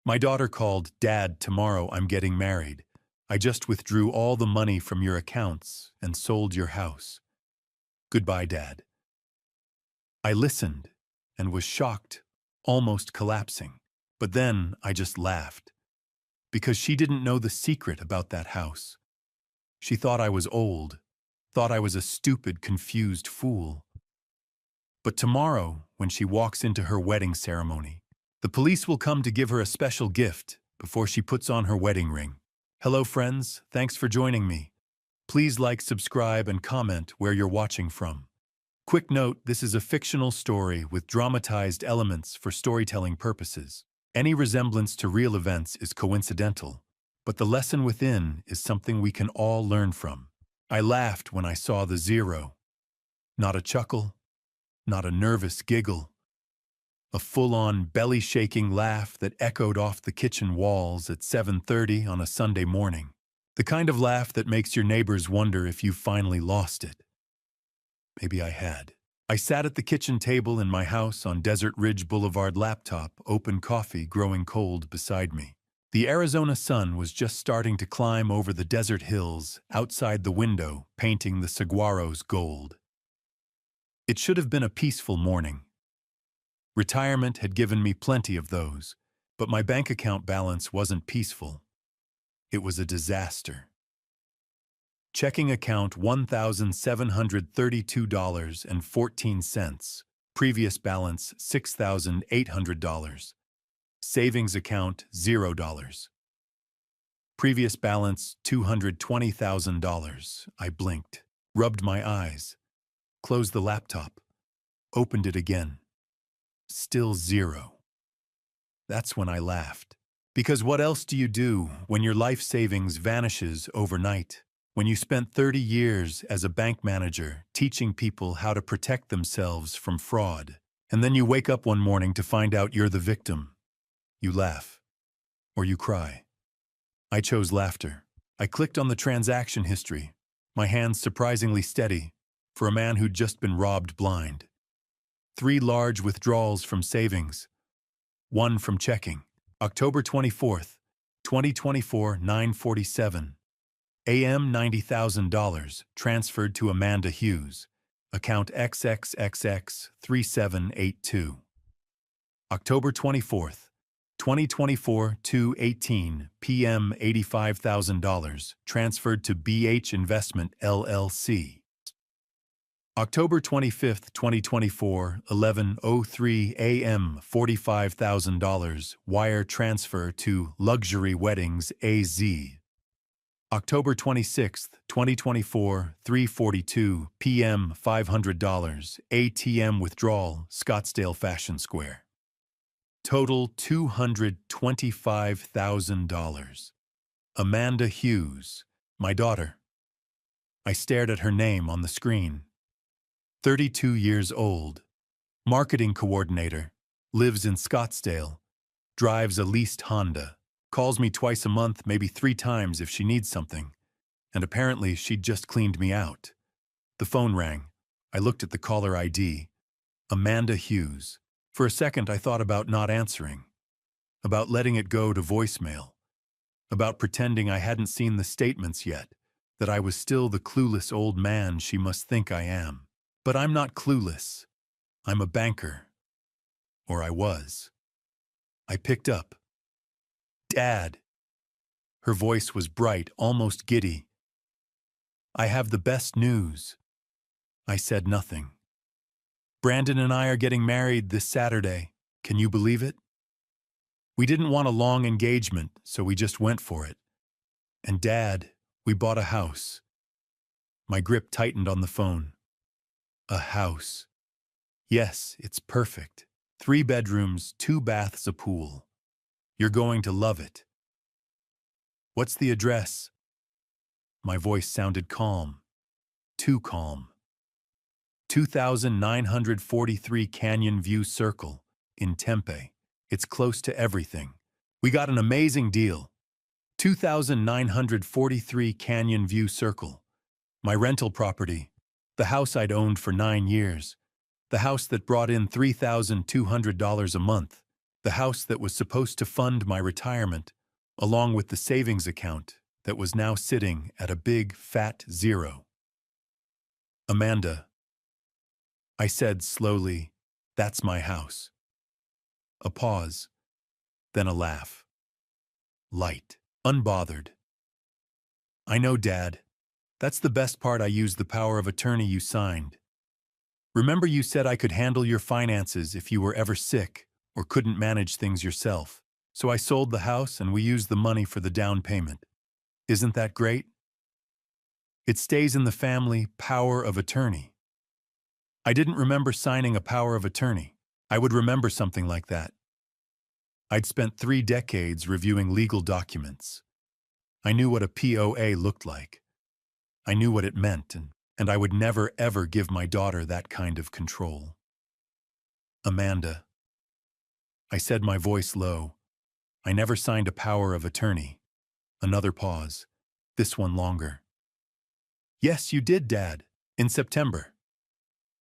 My daughter called, "Dad, tomorrow I'm getting married. I just withdrew all the money from your accounts and sold your house. Goodbye, Dad." I listened and was shocked, almost collapsing. But then I just laughed, because she didn't know the secret about that house. She thought I was old, thought I was a stupid, confused fool. But tomorrow, when she walks into her wedding ceremony, the police will come to give her a special gift before she puts on her wedding ring. Hello, friends. Thanks for joining me. Please like, subscribe, and comment where you're watching from. Quick note, this is a fictional story with dramatized elements for storytelling purposes. Any resemblance to real events is coincidental, but the lesson within is something we can all learn from. I laughed when I saw the zero. Not a chuckle, not a nervous giggle. A full-on, belly-shaking laugh that echoed off the kitchen walls at 7:30 on a Sunday morning. The kind of laugh that makes your neighbors wonder if you finally lost it. Maybe I had. I sat at the kitchen table in my house on Desert Ridge Boulevard, laptop, open coffee growing cold beside me. The Arizona sun was just starting to climb over the desert hills outside the window, painting the saguaros gold. It should have been a peaceful morning. Retirement had given me plenty of those, but my bank account balance wasn't peaceful. It was a disaster. Checking account $1,732.14. Previous balance $6,800. Savings account $0. Previous balance $220,000. I blinked, rubbed my eyes, closed the laptop, opened it again. Still zero. That's when I laughed. Because what else do you do when your life savings vanishes overnight? When you spent 30 years as a bank manager teaching people how to protect themselves from fraud, and then you wake up one morning to find out you're the victim. You laugh. Or you cry. I chose laughter. I clicked on the transaction history, my hands surprisingly steady for a man who'd just been robbed blind. 3 large withdrawals from savings, 1 from checking. October 24th, 2024, 9:47. AM $90,000 transferred to Amanda Hughes, account XXXX3782. October 24th, 2024, 2:18 p.m. $85,000 transferred to BH Investment LLC. October 25th, 2024, 11:03 a.m. $45,000 wire transfer to Luxury Weddings AZ. October 26th, 2024, 3:42 p.m. $500 ATM withdrawal, Scottsdale Fashion Square. Total $225,000. Amanda Hughes, my daughter. I stared at her name on the screen. 32 years old, marketing coordinator, lives in Scottsdale, drives a leased Honda, calls me twice a month, maybe 3 times if she needs something, and apparently she'd just cleaned me out. The phone rang. I looked at the caller ID. Amanda Hughes. For a second I thought about not answering, about letting it go to voicemail, about pretending I hadn't seen the statements yet, that I was still the clueless old man she must think I am. But I'm not clueless. I'm a banker. Or I was. I picked up. "Dad." Her voice was bright, almost giddy. "I have the best news." I said nothing. "Brandon and I are getting married this Saturday. Can you believe it? We didn't want a long engagement, so we just went for it. And Dad, we bought a house." My grip tightened on the phone. A house. Yes, it's perfect. 3 bedrooms, 2 baths, a pool. You're going to love it. "What's the address?" My voice sounded calm. Too calm. 2943 Canyon View Circle, in Tempe. It's close to everything. We got an amazing deal. 2943 Canyon View Circle. My rental property. The house I'd owned for 9 years. The house that brought in $3,200 a month. The house that was supposed to fund my retirement, along with the savings account that was now sitting at a big, fat zero. Amanda, I said slowly, that's my house. A pause, then a laugh. Light, unbothered. I know, Dad. That's the best part. I used the power of attorney you signed. Remember you said I could handle your finances if you were ever sick or couldn't manage things yourself. So I sold the house and we used the money for the down payment. Isn't that great? It stays in the family power of attorney. I didn't remember signing a power of attorney. I would remember something like that. I'd spent 3 decades reviewing legal documents. I knew what a POA looked like. I knew what it meant, and I would never ever give my daughter that kind of control. Amanda, I said, my voice low, I never signed a power of attorney. Another pause, this one longer. Yes, you did, Dad, in September.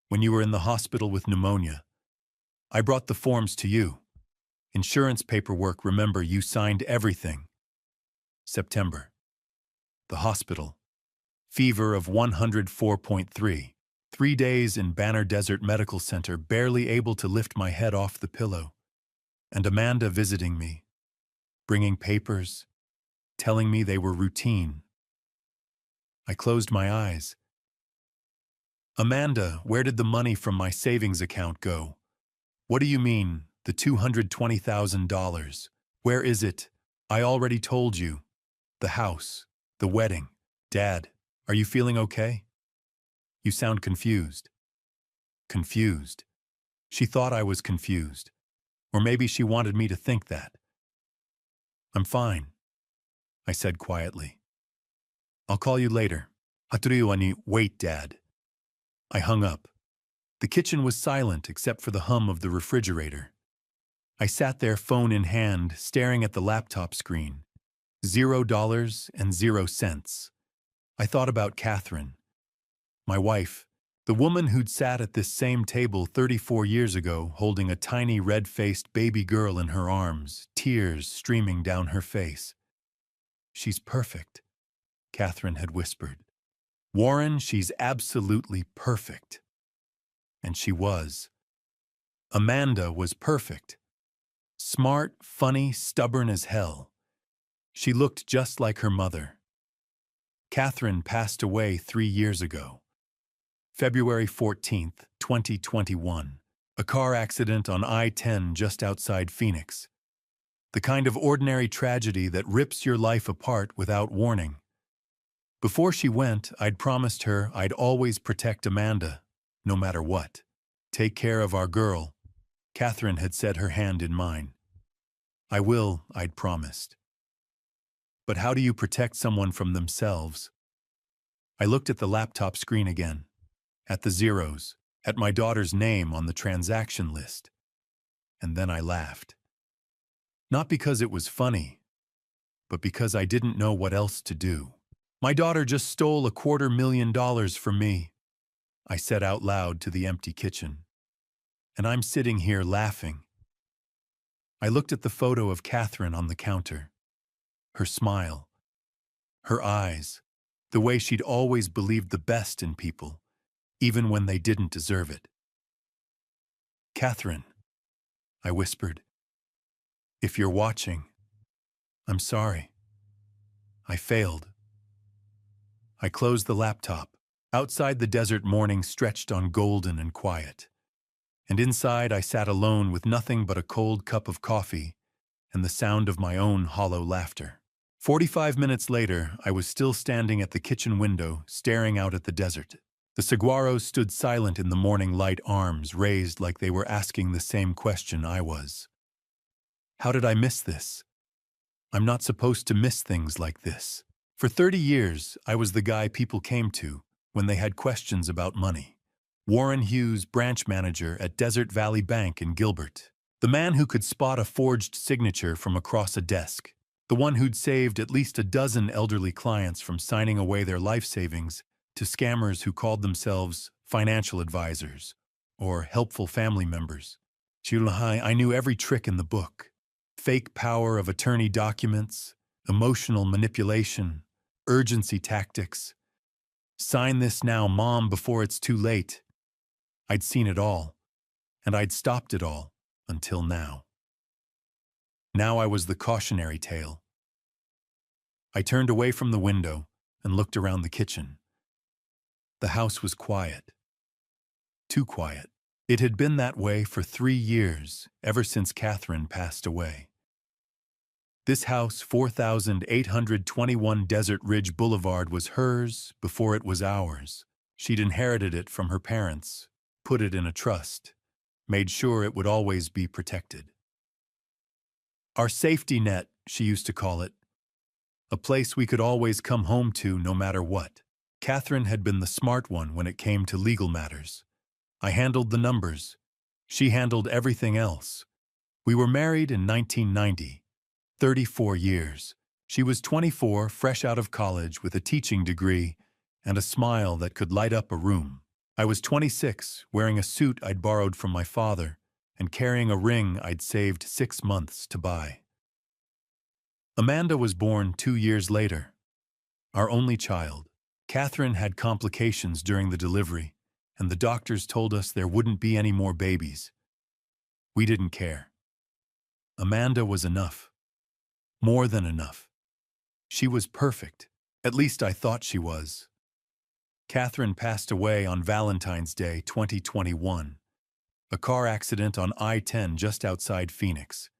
When you were in the hospital with pneumonia. I brought the forms to you. Insurance paperwork, remember, you signed everything. September. The hospital. Fever of 104.3. 3 days in Banner Desert Medical Center, barely able to lift my head off the pillow. And Amanda visiting me, bringing papers, telling me they were routine. I closed my eyes. Amanda, where did the money from my savings account go? What do you mean, the $220,000? Where is it? I already told you. The house, the wedding. Dad, are you feeling okay? You sound confused. Confused. She thought I was confused. Or maybe she wanted me to think that. I'm fine, I said quietly. I'll call you later. Wait, Dad. I hung up. The kitchen was silent except for the hum of the refrigerator. I sat there, phone in hand, staring at the laptop screen. $0 I thought about Catherine, my wife, the woman who'd sat at this same table 34 years ago, holding a tiny red-faced baby girl in her arms, tears streaming down her face. She's perfect, Catherine had whispered. Warren, she's absolutely perfect. And she was. Amanda was perfect. Smart, funny, stubborn as hell. She looked just like her mother. Catherine passed away 3 years ago. February 14th, 2021. A car accident on I-10 just outside Phoenix. The kind of ordinary tragedy that rips your life apart without warning. Before she went, I'd promised her I'd always protect Amanda, no matter what. Take care of our girl. Catherine had set her hand in mine. I will, I'd promised. But how do you protect someone from themselves? I looked at the laptop screen again, at the zeros, at my daughter's name on the transaction list. And then I laughed. Not because it was funny, but because I didn't know what else to do. My daughter just stole $250,000 from me, I said out loud to the empty kitchen. And I'm sitting here laughing. I looked at the photo of Catherine on the counter. Her smile, her eyes, the way she'd always believed the best in people, even when they didn't deserve it. Catherine, I whispered, if you're watching, I'm sorry. I failed. I closed the laptop. Outside, the desert morning stretched on golden and quiet. And inside, I sat alone with nothing but a cold cup of coffee and the sound of my own hollow laughter. 45 minutes later, I was still standing at the kitchen window, staring out at the desert. The saguaros stood silent in the morning light, arms raised like they were asking the same question I was. How did I miss this? I'm not supposed to miss things like this. For 30 years, I was the guy people came to when they had questions about money. Warren Hughes, branch manager at Desert Valley Bank in Gilbert. The man who could spot a forged signature from across a desk. The one who'd saved at least a dozen elderly clients from signing away their life savings to scammers who called themselves financial advisors or helpful family members. I knew every trick in the book. Fake power of attorney documents, emotional manipulation, urgency tactics. Sign this now, Mom, before it's too late. I'd seen it all, and I'd stopped it all, until now. Now I was the cautionary tale. I turned away from the window and looked around the kitchen. The house was quiet. Too quiet. It had been that way for 3 years, ever since Catherine passed away. This house, 4821 Desert Ridge Boulevard, was hers before it was ours. She'd inherited it from her parents, put it in a trust, made sure it would always be protected. Our safety net, she used to call it. A place we could always come home to no matter what. Catherine had been the smart one when it came to legal matters. I handled the numbers. She handled everything else. We were married in 1990, 34 years. She was 24, fresh out of college with a teaching degree and a smile that could light up a room. I was 26, wearing a suit I'd borrowed from my father and carrying a ring I'd saved 6 months to buy. Amanda was born 2 years later, our only child. Catherine had complications during the delivery, and the doctors told us there wouldn't be any more babies. We didn't care. Amanda was enough. More than enough. She was perfect. At least I thought she was. Catherine passed away on Valentine's Day 2021, a car accident on I-10 just outside Phoenix.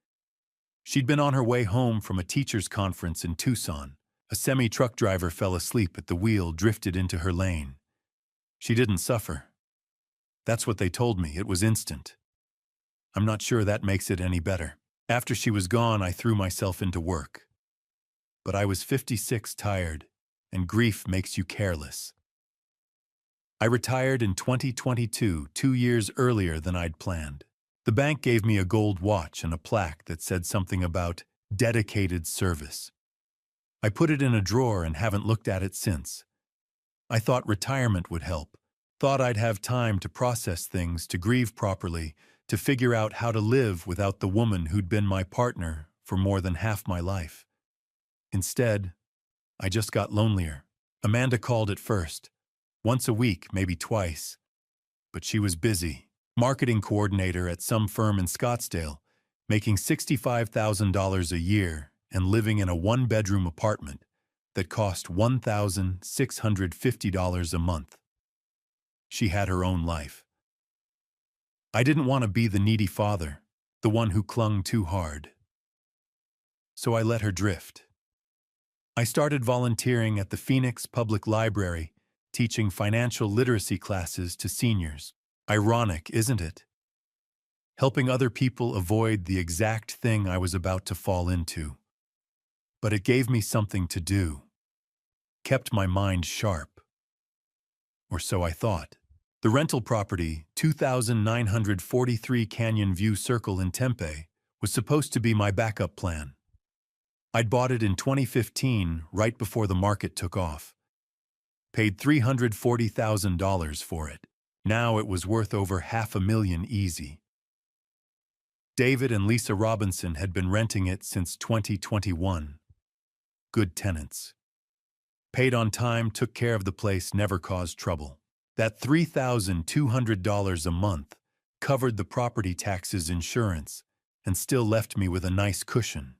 She'd been on her way home from a teacher's conference in Tucson. A semi-truck driver fell asleep at the wheel, drifted into her lane. She didn't suffer. That's what they told me. It was instant. I'm not sure that makes it any better. After she was gone, I threw myself into work. But I was 56, tired, and grief makes you careless. I retired in 2022, 2 years earlier than I'd planned. The bank gave me a gold watch and a plaque that said something about dedicated service. I put it in a drawer and haven't looked at it since. I thought retirement would help. Thought I'd have time to process things, to grieve properly, to figure out how to live without the woman who'd been my partner for more than half my life. Instead, I just got lonelier. Amanda called at first. Once a week, maybe twice. But she was busy. Marketing coordinator at some firm in Scottsdale, making $65,000 a year and living in a 1-bedroom apartment that cost $1,650 a month. She had her own life. I didn't want to be the needy father, the one who clung too hard. So I let her drift. I started volunteering at the Phoenix Public Library, teaching financial literacy classes to seniors. Ironic, isn't it? Helping other people avoid the exact thing I was about to fall into. But it gave me something to do. Kept my mind sharp. Or so I thought. The rental property, 2943 Canyon View Circle in Tempe, was supposed to be my backup plan. I'd bought it in 2015, right before the market took off. Paid $340,000 for it. Now it was worth over $500,000 easy. David and Lisa Robinson had been renting it since 2021. Good tenants. Paid on time, took care of the place, never caused trouble. That $3,200 a month covered the property taxes, insurance, and still left me with a nice cushion.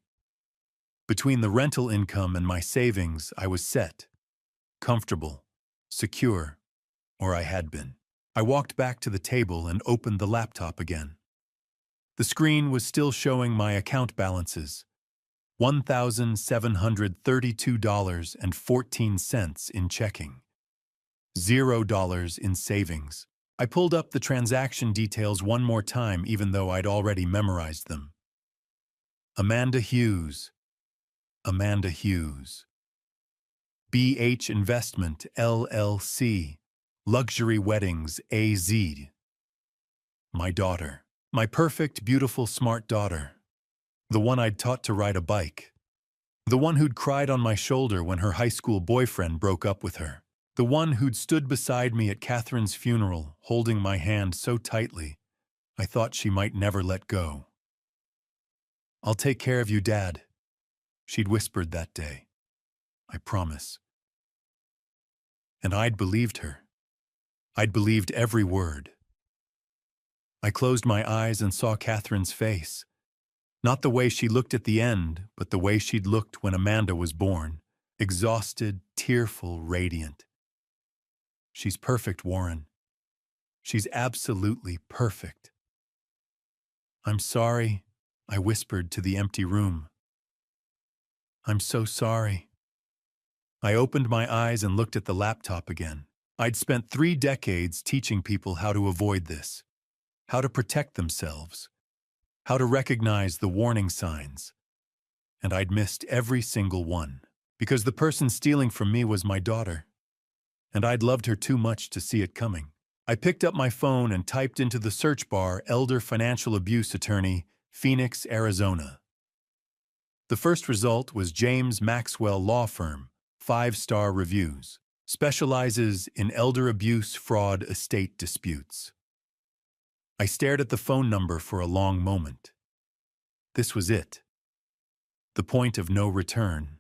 Between the rental income and my savings, I was set, comfortable, secure, or I had been. I walked back to the table and opened the laptop again. The screen was still showing my account balances, $1,732.14 in checking, $0 in savings. I pulled up the transaction details one more time, even though I'd already memorized them. Amanda Hughes. Amanda Hughes. BH Investment, LLC. Luxury Weddings, AZ. My daughter. My perfect, beautiful, smart daughter. The one I'd taught to ride a bike. The one who'd cried on my shoulder when her high school boyfriend broke up with her. The one who'd stood beside me at Catherine's funeral, holding my hand so tightly, I thought she might never let go. "I'll take care of you, Dad," she'd whispered that day. "I promise." And I'd believed her. I'd believed every word. I closed my eyes and saw Catherine's face. Not the way she looked at the end, but the way she'd looked when Amanda was born. Exhausted, tearful, radiant. "She's perfect, Warren. She's absolutely perfect." "I'm sorry," I whispered to the empty room. "I'm so sorry." I opened my eyes and looked at the laptop again. I'd spent 3 decades teaching people how to avoid this, how to protect themselves, how to recognize the warning signs. And I'd missed every single one, because the person stealing from me was my daughter, and I'd loved her too much to see it coming. I picked up my phone and typed into the search bar Elder Financial Abuse Attorney, Phoenix, Arizona. The first result was James Maxwell Law Firm, 5-star reviews. Specializes in elder abuse, fraud, estate disputes. I stared at the phone number for a long moment. This was it. The point of no return.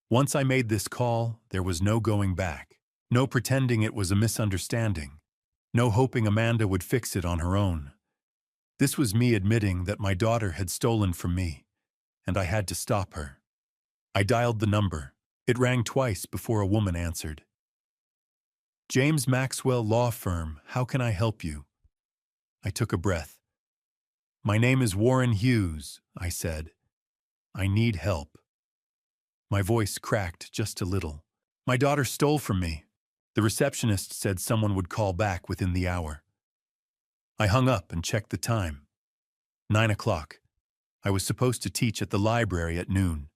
Once I made this call, there was no going back. No pretending it was a misunderstanding. No hoping Amanda would fix it on her own. This was me admitting that my daughter had stolen from me, and I had to stop her. I dialed the number. It rang twice before a woman answered. "James Maxwell Law Firm, how can I help you?" I took a breath. "My name is Warren Hughes," I said. "I need help." My voice cracked just a little. "My daughter stole from me. The receptionist said someone would call back within the hour." I hung up and checked the time. 9 o'clock. I was supposed to teach at the library at noon.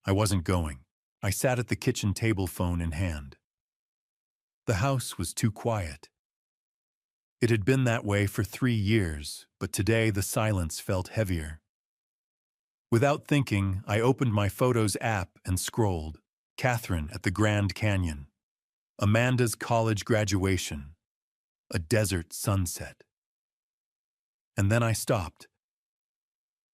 I wasn't going. I sat at the kitchen table, phone in hand. The house was too quiet. It had been that way for 3 years, but today the silence felt heavier. Without thinking, I opened my Photos app and scrolled. Catherine at the Grand Canyon. Amanda's college graduation. A desert sunset. And then I stopped.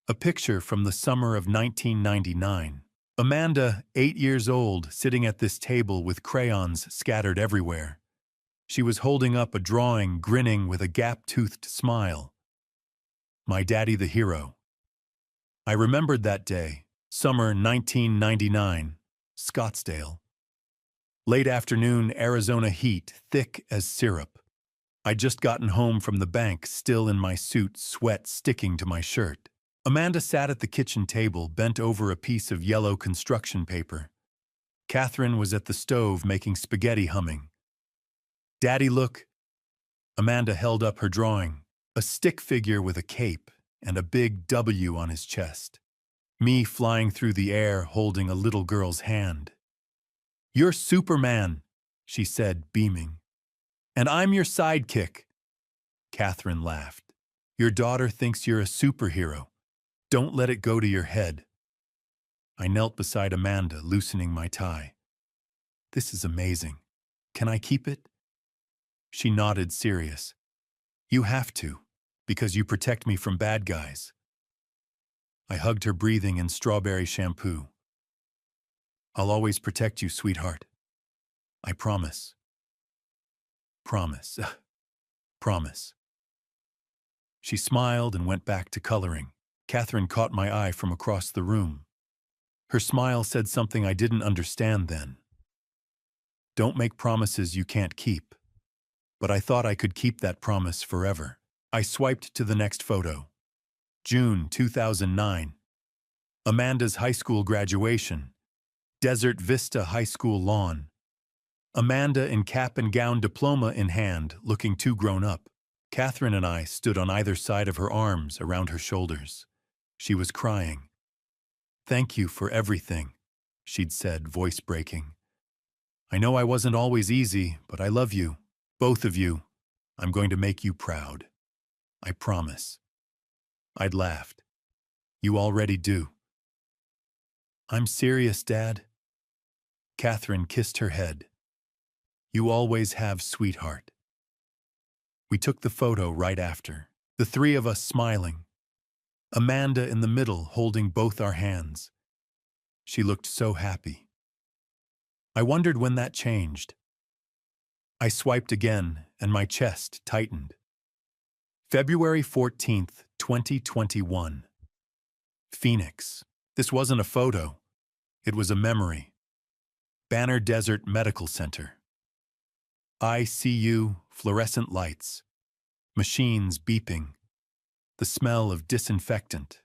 A picture from the summer of 1999. Amanda, 8 years old, sitting at this table with crayons scattered everywhere. She was holding up a drawing, grinning with a gap-toothed smile. My daddy the hero. I remembered that day, summer 1999, Scottsdale. Late afternoon, Arizona heat, thick as syrup. I'd just gotten home from the bank, still in my suit, sweat sticking to my shirt. Amanda sat at the kitchen table, bent over a piece of yellow construction paper. Catherine was at the stove making spaghetti, humming. "Daddy, look." Amanda held up her drawing, a stick figure with a cape and a big W on his chest. Me flying through the air holding a little girl's hand. "You're Superman," she said, beaming. "And I'm your sidekick." Catherine laughed. "Your daughter thinks you're a superhero. Don't let it go to your head." I knelt beside Amanda, loosening my tie. "This is amazing. Can I keep it?" She nodded, serious. "You have to, because you protect me from bad guys." I hugged her, breathing in strawberry shampoo. "I'll always protect you, sweetheart. I promise." Promise. Promise. She smiled and went back to coloring. Catherine caught my eye from across the room. Her smile said something I didn't understand then. Don't make promises you can't keep. But I thought I could keep that promise forever. I swiped to the next photo. June 2009. Amanda's high school graduation. Desert Vista High School lawn. Amanda in cap and gown, diploma in hand, looking too grown up. Catherine and I stood on either side of her, arms around her shoulders. She was crying. "Thank you for everything," she'd said, voice breaking. "I know I wasn't always easy, but I love you. Both of you. I'm going to make you proud. I promise." I'd laughed. "You already do." "I'm serious, Dad." Catherine kissed her head. "You always have, sweetheart." We took the photo right after. The three of us smiling. Amanda in the middle holding both our hands. She looked so happy. I wondered when that changed. I swiped again, and my chest tightened. February 14th, 2021. Phoenix. This wasn't a photo. It was a memory. Banner Desert Medical Center. ICU, fluorescent lights. Machines beeping. The smell of disinfectant.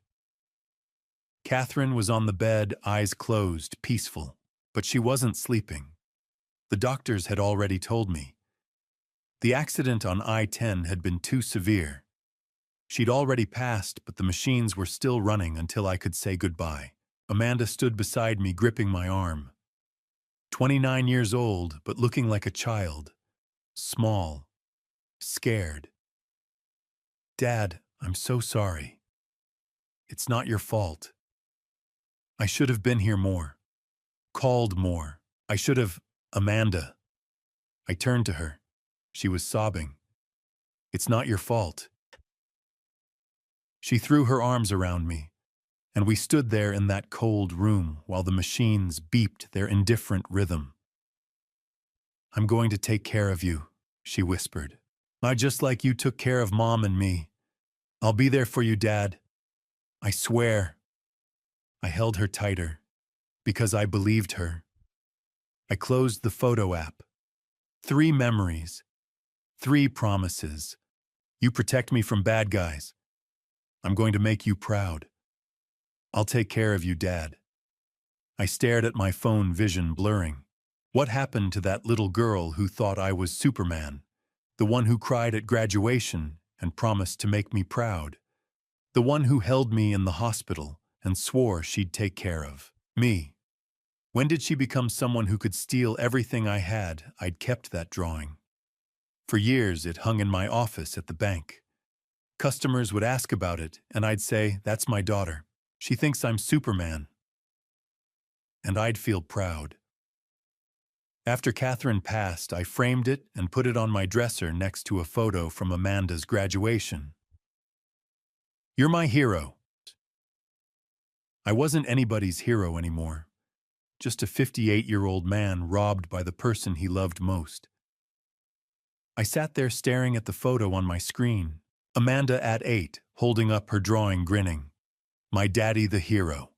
Catherine was on the bed, eyes closed, peaceful. But she wasn't sleeping. The doctors had already told me. The accident on I-10 had been too severe. She'd already passed, but the machines were still running until I could say goodbye. Amanda stood beside me, gripping my arm. 29 years old, but looking like a child. Small. Scared. Dad, I'm so sorry. It's not your fault. I should have been here more. Called more. I should have... Amanda. I turned to her. She was sobbing. It's not your fault. She threw her arms around me, and we stood there in that cold room while the machines beeped their indifferent rhythm. I'm going to take care of you, she whispered. Just like you took care of Mom and me. I'll be there for you, Dad. I swear. I held her tighter, because I believed her. I closed the photo app. 3 memories. 3 promises. You protect me from bad guys. I'm going to make you proud. I'll take care of you, Dad. I stared at my phone, vision blurring. What happened to that little girl who thought I was Superman? The one who cried at graduation and promised to make me proud? The one who held me in the hospital and swore she'd take care of me? When did she become someone who could steal everything I had? I'd kept that drawing. For years, it hung in my office at the bank. Customers would ask about it, and I'd say, that's my daughter. She thinks I'm Superman. And I'd feel proud. After Catherine passed, I framed it and put it on my dresser next to a photo from Amanda's graduation. You're my hero. I wasn't anybody's hero anymore. Just a 58-year-old man robbed by the person he loved most. I sat there staring at the photo on my screen. Amanda at 8, holding up her drawing, grinning. My daddy the hero.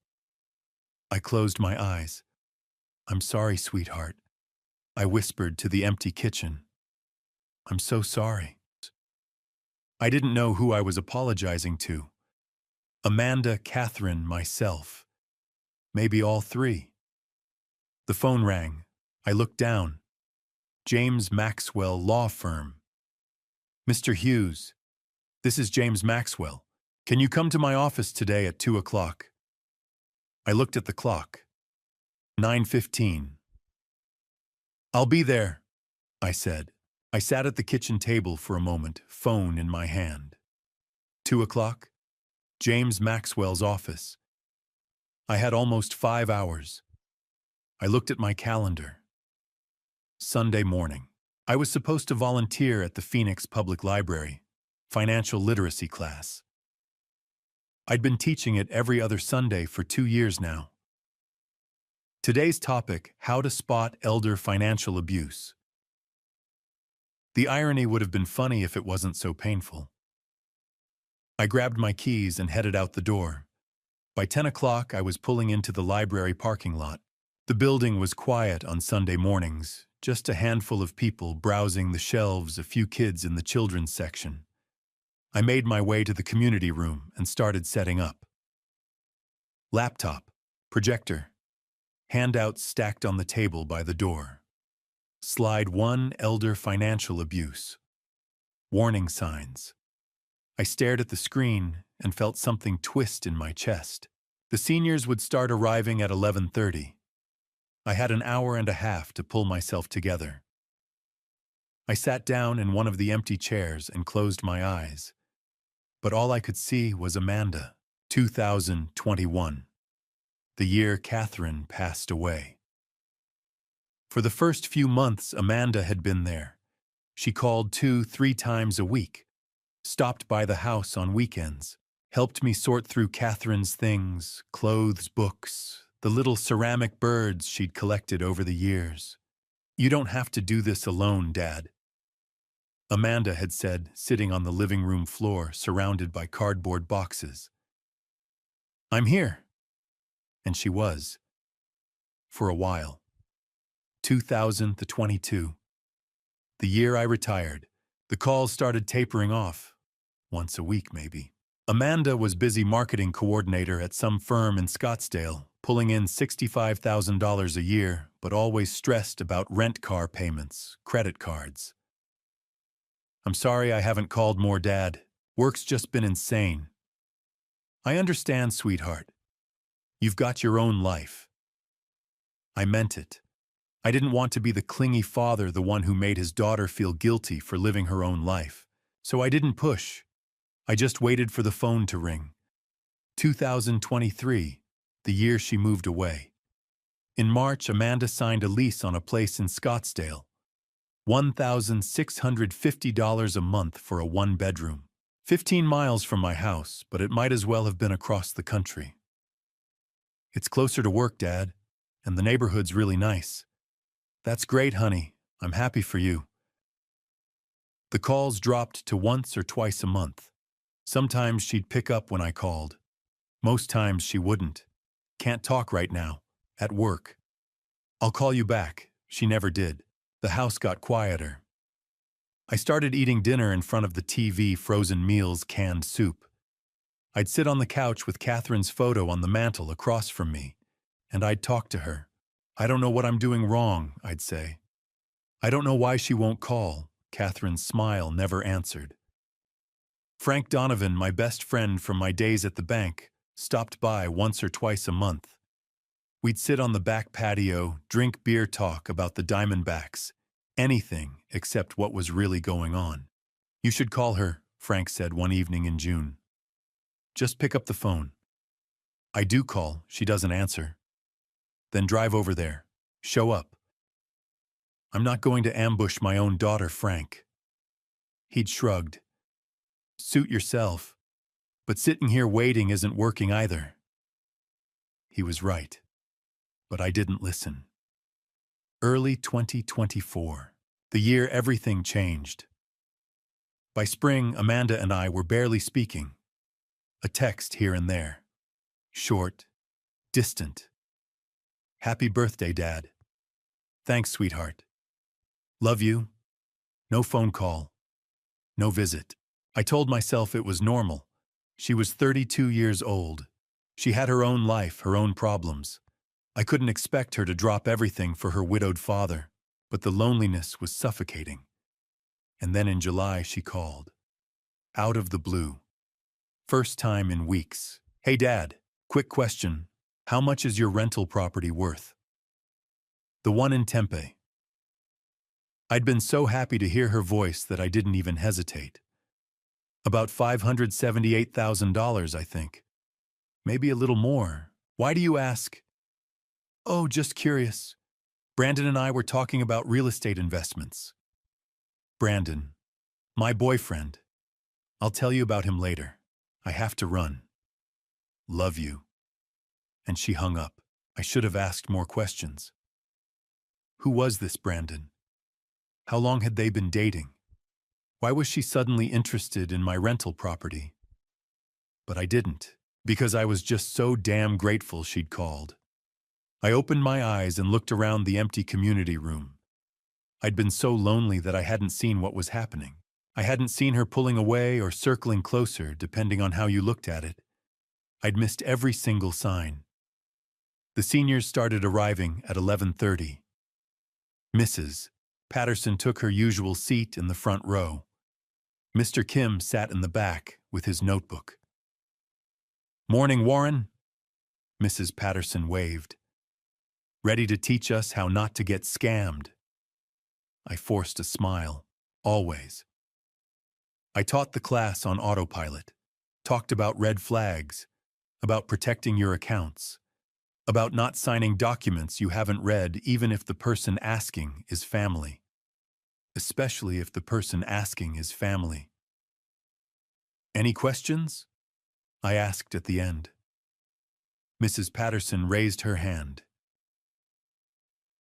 I closed my eyes. I'm sorry, sweetheart. I whispered to the empty kitchen. I'm so sorry. I didn't know who I was apologizing to. Amanda, Catherine, myself. Maybe all 3. The phone rang. I looked down. James Maxwell Law Firm. Mr. Hughes, this is James Maxwell. Can you come to my office today at 2 o'clock? I looked at the clock. 9:15. I'll be there, I said. I sat at the kitchen table for a moment, phone in my hand. 2 o'clock? James Maxwell's office. I had almost 5 hours. I looked at my calendar. Sunday morning. I was supposed to volunteer at the Phoenix Public Library, financial literacy class. I'd been teaching it every other Sunday for 2 years now. Today's topic, how to spot elder financial abuse. The irony would have been funny if it wasn't so painful. I grabbed my keys and headed out the door. By 10 o'clock, I was pulling into the library parking lot. The building was quiet on Sunday mornings, just a handful of people browsing the shelves, a few kids in the children's section. I made my way to the community room and started setting up. Laptop, projector, handouts stacked on the table by the door. Slide 1, elder financial abuse. Warning signs. I stared at the screen and felt something twist in my chest. The seniors would start arriving at 11:30. I had an hour and a half to pull myself together. I sat down in one of the empty chairs and closed my eyes. But all I could see was Amanda. 2021. The year Catherine passed away. For the first few months, Amanda had been there. She called 2-3 times a week. stopped by the house on weekends, helped me sort through Catherine's things, clothes, books, the little ceramic birds she'd collected over the years. "You don't have to do this alone, Dad," Amanda had said, sitting on the living room floor surrounded by cardboard boxes. "I'm here." And she was. For a while. 2022. The year I retired. The calls started tapering off. Once a week, maybe. Amanda was busy marketing coordinator at some firm in Scottsdale, pulling in $65,000 a year, but always stressed about rent car payments, credit cards. "I'm sorry I haven't called more, Dad. Work's just been insane." "I understand, sweetheart. You've got your own life." I meant it. I didn't want to be the clingy father, the one who made his daughter feel guilty for living her own life. So I didn't push. I just waited for the phone to ring. 2023, the year she moved away. In March, Amanda signed a lease on a place in Scottsdale. $1,650 a month for a one-bedroom. 15 miles from my house, but it might as well have been across the country. "It's closer to work, Dad, and the neighborhood's really nice." "That's great, honey. I'm happy for you." The calls dropped to once or twice a month. Sometimes she'd pick up when I called. Most times she wouldn't. "Can't talk right now. At work." "I'll call you back." She never did. The house got quieter. I started eating dinner in front of the TV, frozen meals, canned soup. I'd sit on the couch with Catherine's photo on the mantel across from me, and I'd talk to her. "I don't know what I'm doing wrong," I'd say. "I don't know why she won't call." Catherine's smile never answered. Frank Donovan, my best friend from my days at the bank, stopped by once or twice a month. We'd sit on the back patio, drink beer, talk about the Diamondbacks, anything except what was really going on. "You should call her," Frank said one evening in June. "Just pick up the phone." I do call, she doesn't answer. "Then drive over there. Show up." "I'm not going to ambush my own daughter, Frank." He'd shrugged. "Suit yourself. But sitting here waiting isn't working either." He was right. But I didn't listen. Early 2024. The year everything changed. By spring, Amanda and I were barely speaking. A text here and there. Short, distant. "Happy birthday, Dad." "Thanks, sweetheart." "Love you." No phone call. No visit. I told myself it was normal. She was 32 years old. She had her own life, her own problems. I couldn't expect her to drop everything for her widowed father, but the loneliness was suffocating. And then in July she called. Out of the blue. First time in weeks. "Hey, Dad, quick question. How much is your rental property worth?" "The one in Tempe." I'd been so happy to hear her voice that I didn't even hesitate. "About $578,000, I think. Maybe a little more. Why do you ask?" "Oh, just curious. Brandon and I were talking about real estate investments." "Brandon. My boyfriend. I'll tell you about him later. I have to run. Love you." And she hung up. I should have asked more questions. Who was this Brandon? How long had they been dating? Why was she suddenly interested in my rental property? But I didn't, because I was just so damn grateful she'd called. I opened my eyes and looked around the empty community room. I'd been so lonely that I hadn't seen what was happening. I hadn't seen her pulling away or circling closer, depending on how you looked at it. I'd missed every single sign. The seniors started arriving at 11:30. Mrs. Patterson took her usual seat in the front row. Mr. Kim sat in the back with his notebook. "Morning, Warren." Mrs. Patterson waved. "Ready to teach us how not to get scammed?" I forced a smile. Always. I taught the class on autopilot, talked about red flags, about protecting your accounts, about not signing documents you haven't read even if the person asking is family. Especially if the person asking is family. Any questions? I asked at the end. Mrs. Patterson raised her hand.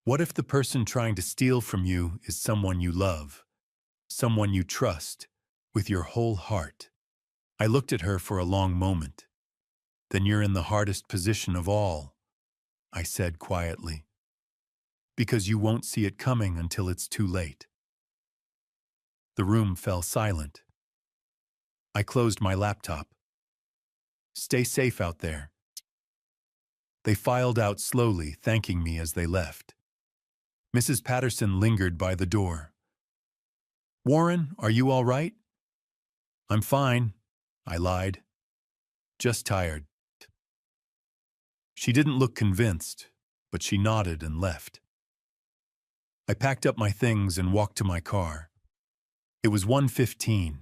What if the person trying to steal from you is someone you love, someone you trust, with your whole heart? I looked at her for a long moment. Then you're in the hardest position of all, I said quietly, because you won't see it coming until it's too late. The room fell silent. I closed my laptop. Stay safe out there. They filed out slowly, thanking me as they left. Mrs. Patterson lingered by the door. Warren, are you all right? I'm fine, I lied. Just tired. She didn't look convinced, but she nodded and left. I packed up my things and walked to my car. It was 1:15.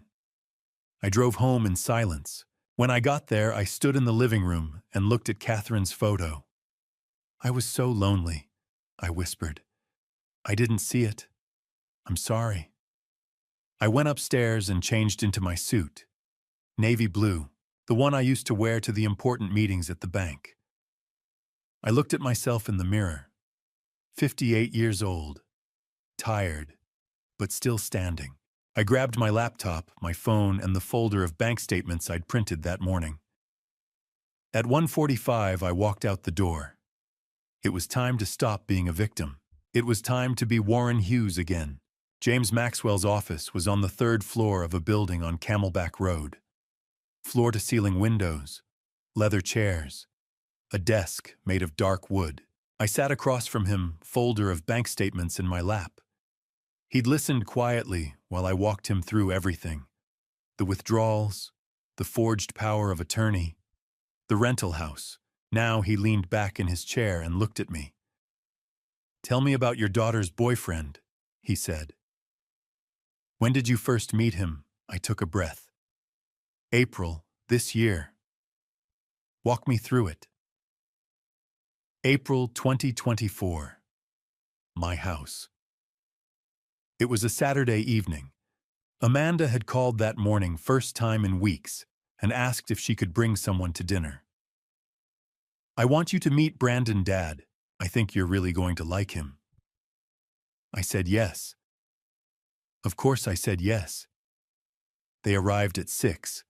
I drove home in silence. When I got there, I stood in the living room and looked at Catherine's photo. I was so lonely, I whispered. I didn't see it. I'm sorry. I went upstairs and changed into my suit. Navy blue, the one I used to wear to the important meetings at the bank. I looked at myself in the mirror. 58 years old. Tired, but still standing. I grabbed my laptop, my phone, and the folder of bank statements I'd printed that morning. At 1:45, I walked out the door. It was time to stop being a victim. It was time to be Warren Hughes again. James Maxwell's office was on the 3rd floor of a building on Camelback Road. Floor-to-ceiling windows, leather chairs, a desk made of dark wood. I sat across from him, folder of bank statements in my lap. He'd listened quietly while I walked him through everything. The withdrawals, the forged power of attorney, the rental house. Now he leaned back in his chair and looked at me. Tell me about your daughter's boyfriend, he said. When did you first meet him? I took a breath. April, this year. Walk me through it. April 2024. My house. It was a Saturday evening. Amanda had called that morning, first time in weeks, and asked if she could bring someone to dinner. I want you to meet Brandon, Dad. I think you're really going to like him. I said yes. Of course I said yes. They arrived at 6.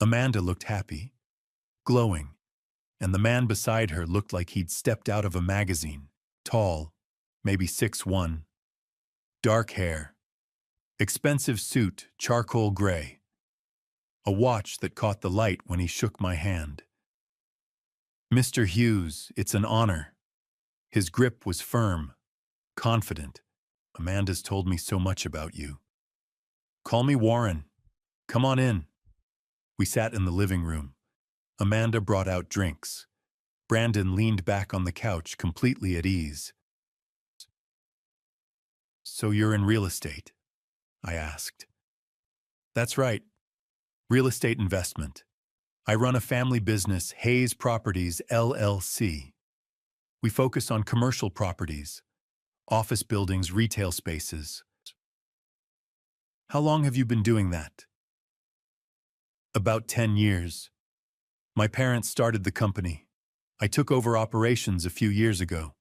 Amanda looked happy, glowing, and the man beside her looked like he'd stepped out of a magazine. Tall, maybe 6'1", dark hair, expensive suit, charcoal gray, a watch that caught the light when he shook my hand. Mr. Hughes, it's an honor. His grip was firm, confident. Amanda's told me so much about you. Call me Warren. Come on in. We sat in the living room. Amanda brought out drinks. Brandon leaned back on the couch, completely at ease. So you're in real estate? I asked. That's right. Real estate investment. I run a family business, Hayes Properties, LLC. We focus on commercial properties, office buildings, retail spaces. How long have you been doing that? About 10 years. My parents started the company. I took over operations a few years ago.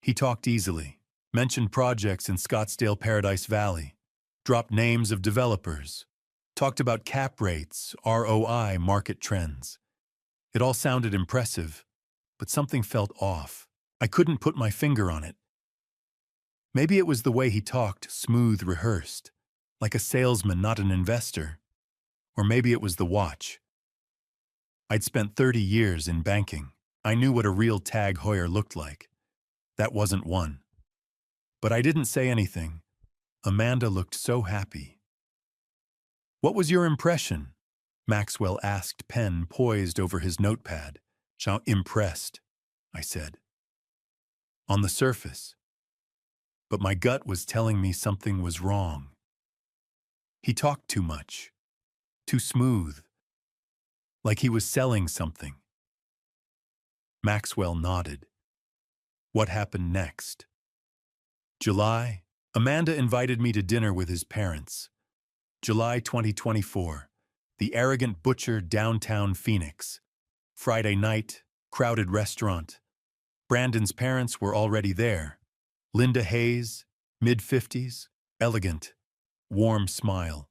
He talked easily, mentioned projects in Scottsdale, Paradise Valley, dropped names of developers, talked about cap rates, ROI, market trends. It all sounded impressive, but something felt off. I couldn't put my finger on it. Maybe it was the way he talked, smooth, rehearsed, like a salesman, not an investor. Or maybe it was the watch. I'd spent 30 years in banking. I knew what a real Tag Heuer looked like. That wasn't one. But I didn't say anything. Amanda looked so happy. What was your impression? Maxwell asked, pen poised over his notepad. Impressed, I said. On the surface. But my gut was telling me something was wrong. He talked too much. Too smooth. Like he was selling something. Maxwell nodded. What happened next? July, Amanda invited me to dinner with his parents. July 2024. The Arrogant Butcher, downtown Phoenix. Friday night, crowded restaurant. Brandon's parents were already there. Linda Hayes, mid-50s, elegant, warm smile.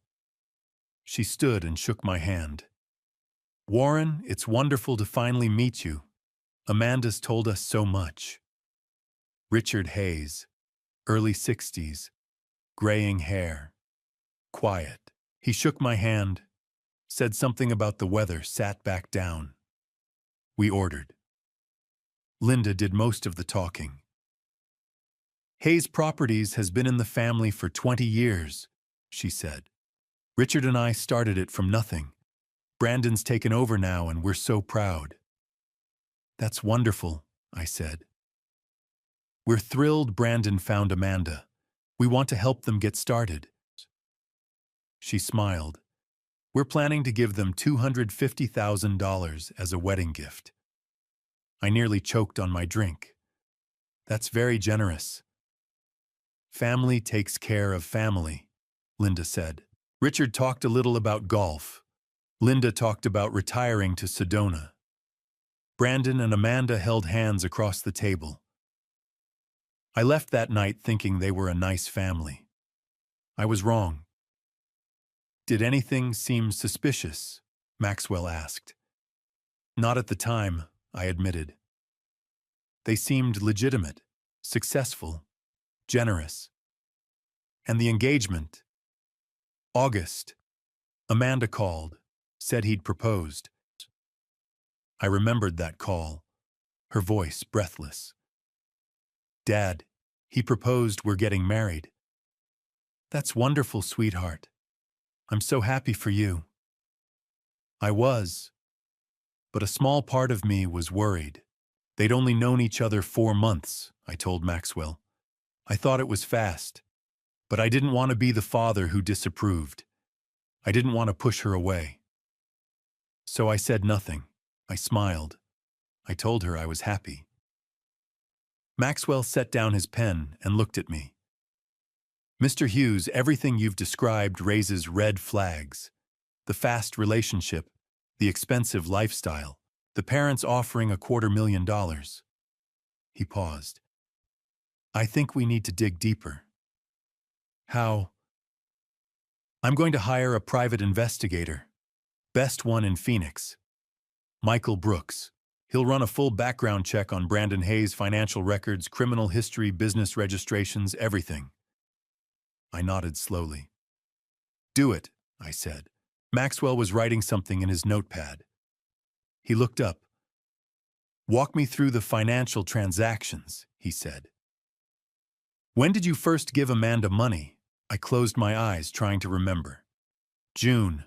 She stood and shook my hand. "Warren, it's wonderful to finally meet you. Amanda's told us so much." Richard Hayes, early 60s, graying hair, quiet. He shook my hand, said something about the weather, sat back down. We ordered. Linda did most of the talking. "Hayes Properties has been in the family for 20 years, she said. "Richard and I started it from nothing. Brandon's taken over now and we're so proud." "That's wonderful," I said. "We're thrilled Brandon found Amanda. We want to help them get started." She smiled. "We're planning to give them $250,000 as a wedding gift." I nearly choked on my drink. "That's very generous." "Family takes care of family," Linda said. Richard talked a little about golf. Linda talked about retiring to Sedona. Brandon and Amanda held hands across the table. I left that night thinking they were a nice family. I was wrong. "Did anything seem suspicious?" Maxwell asked. "Not at the time," I admitted. "They seemed legitimate, successful, generous." "And the engagement?" "August. Amanda called, said he'd proposed." I remembered that call, her voice breathless. "Dad, he proposed we're getting married." "That's wonderful, sweetheart. I'm so happy for you." I was, but a small part of me was worried. They'd only known each other 4 months, I told Maxwell. I thought it was fast, but I didn't want to be the father who disapproved. I didn't want to push her away. So I said nothing. I smiled. I told her I was happy. Maxwell set down his pen and looked at me. "Mr. Hughes, everything you've described raises red flags. The fast relationship, the expensive lifestyle, the parents offering $250,000. He paused. "I think we need to dig deeper." "How?" "I'm going to hire a private investigator. Best one in Phoenix. Michael Brooks. He'll run a full background check on Brandon Hayes' financial records, criminal history, business registrations, everything." I nodded slowly. "Do it," I said. Maxwell was writing something in his notepad. He looked up. "Walk me through the financial transactions," he said. "When did you first give Amanda money?" I closed my eyes, trying to remember. "June.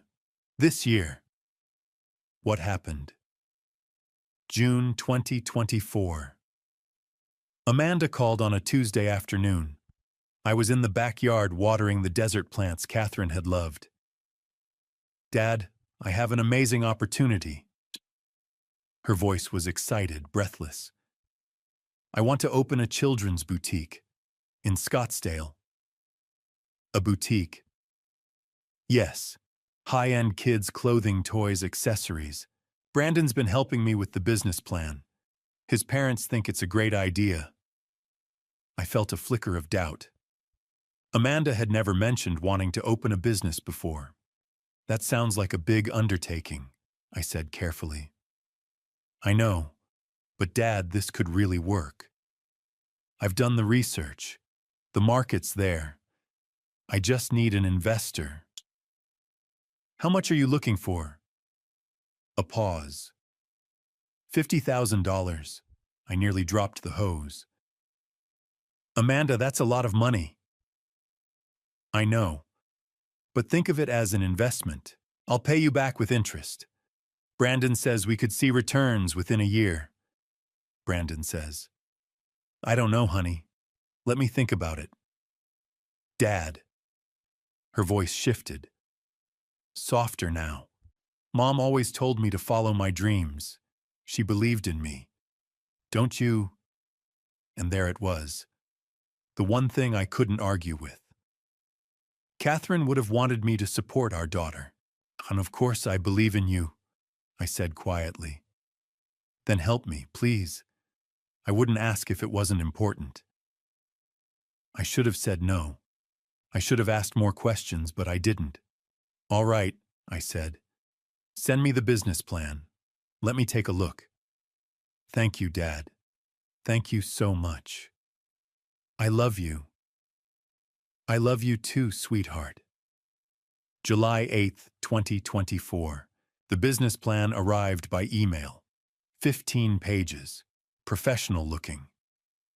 This year." "What happened?" June 2024. Amanda called on a Tuesday afternoon. I was in the backyard watering the desert plants Catherine had loved. "Dad, I have an amazing opportunity." Her voice was excited, breathless. "I want to open a children's boutique in Scottsdale." "A boutique?" "Yes. High-end kids' clothing, toys, accessories. Brandon's been helping me with the business plan. His parents think it's a great idea." I felt a flicker of doubt. Amanda had never mentioned wanting to open a business before. "That sounds like a big undertaking," I said carefully. "I know, but Dad, this could really work. I've done the research. The market's there. I just need an investor." "How much are you looking for?" A pause. $50,000. I nearly dropped the hose. "Amanda, that's a lot of money." "I know, but think of it as an investment. I'll pay you back with interest. Brandon says we could see returns within a year." Brandon says. "I don't know, honey. Let me think about it." "Dad." Her voice shifted. Softer now. "Mom always told me to follow my dreams. She believed in me. Don't you?" And there it was. The one thing I couldn't argue with. Catherine would have wanted me to support our daughter. And of course I believe in you, I said quietly. Then help me, please. I wouldn't ask if it wasn't important. I should have said no. I should have asked more questions, but I didn't. All right, I said. Send me the business plan. Let me take a look. Thank you, Dad. Thank you so much. I love you. I love you too, sweetheart. July 8th, 2024. The business plan arrived by email. 15 pages. Professional looking.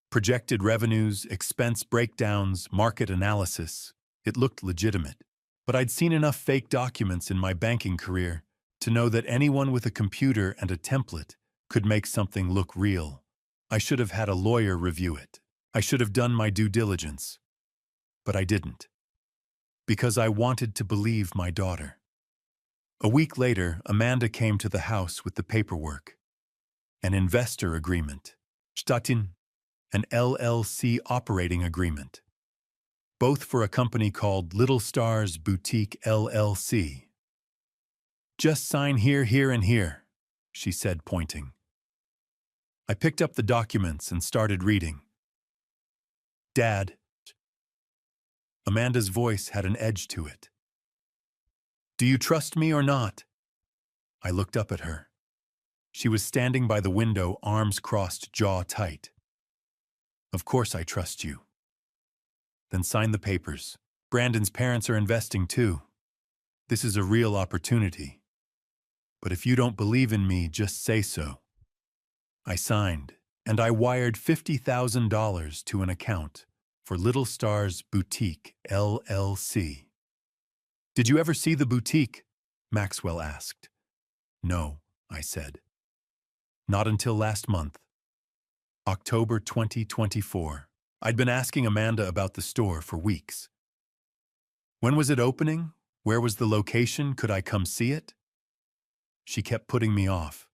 Projected revenues, expense breakdowns, market analysis. It looked legitimate. But I'd seen enough fake documents in my banking career to know that anyone with a computer and a template could make something look real. I should have had a lawyer review it. I should have done my due diligence. But I didn't. Because I wanted to believe my daughter. A week later, Amanda came to the house with the paperwork. An investor agreement. Statin. An LLC operating agreement. Both for a company called Little Stars Boutique LLC. Just sign here, here, and here, she said, pointing. I picked up the documents and started reading. Dad. Amanda's voice had an edge to it. Do you trust me or not? I looked up at her. She was standing by the window, arms crossed, jaw tight. Of course I trust you. Then sign the papers. Brandon's parents are investing too. This is a real opportunity. But if you don't believe in me, just say so. I signed, and I wired $50,000 to an account for Little Stars Boutique LLC. Did you ever see the boutique? Maxwell asked. No, I said. Not until last month. October 2024. I'd been asking Amanda about the store for weeks. When was it opening? Where was the location? Could I come see it? She kept putting me off.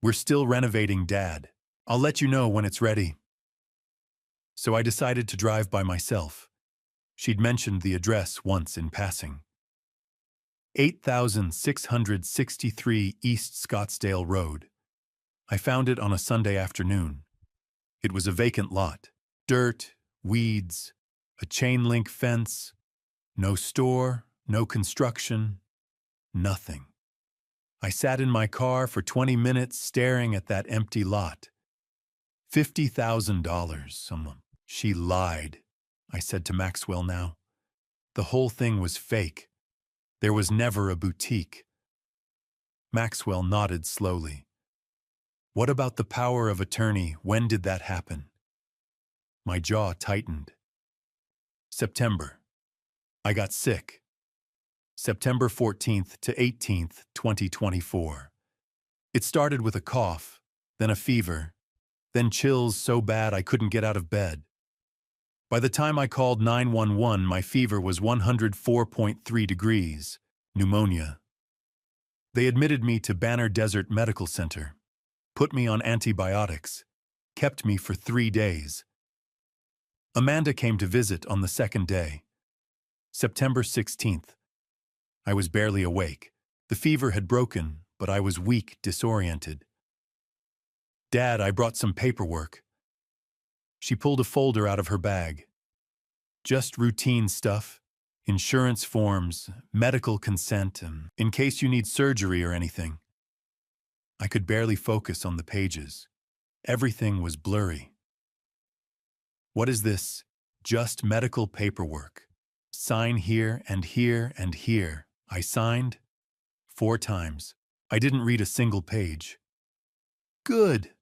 We're still renovating, Dad. I'll let you know when it's ready. So I decided to drive by myself. She'd mentioned the address once in passing. 8663 East Scottsdale Road. I found it on a Sunday afternoon. It was a vacant lot. Dirt, weeds, a chain-link fence, no store, no construction, nothing. I sat in my car for 20 minutes staring at that empty lot. $50,000, She lied, I said to Maxwell now. The whole thing was fake. There was never a boutique. Maxwell nodded slowly. What about the power of attorney? When did that happen? My jaw tightened. September. I got sick. September 14th to 18th, 2024. It started with a cough, then a fever, then chills so bad I couldn't get out of bed. By the time I called 911, my fever was 104.3 degrees, pneumonia. They admitted me to Banner Desert Medical Center, put me on antibiotics, kept me for 3 days. Amanda came to visit on the second day. September 16th. I was barely awake. The fever had broken, but I was weak, disoriented. Dad, I brought some paperwork. She pulled a folder out of her bag. Just routine stuff, insurance forms, medical consent, in case you need surgery or anything. I could barely focus on the pages. Everything was blurry. What is this? Just medical paperwork. Sign here and here and here. I signed 4 times. I didn't read a single page. Good,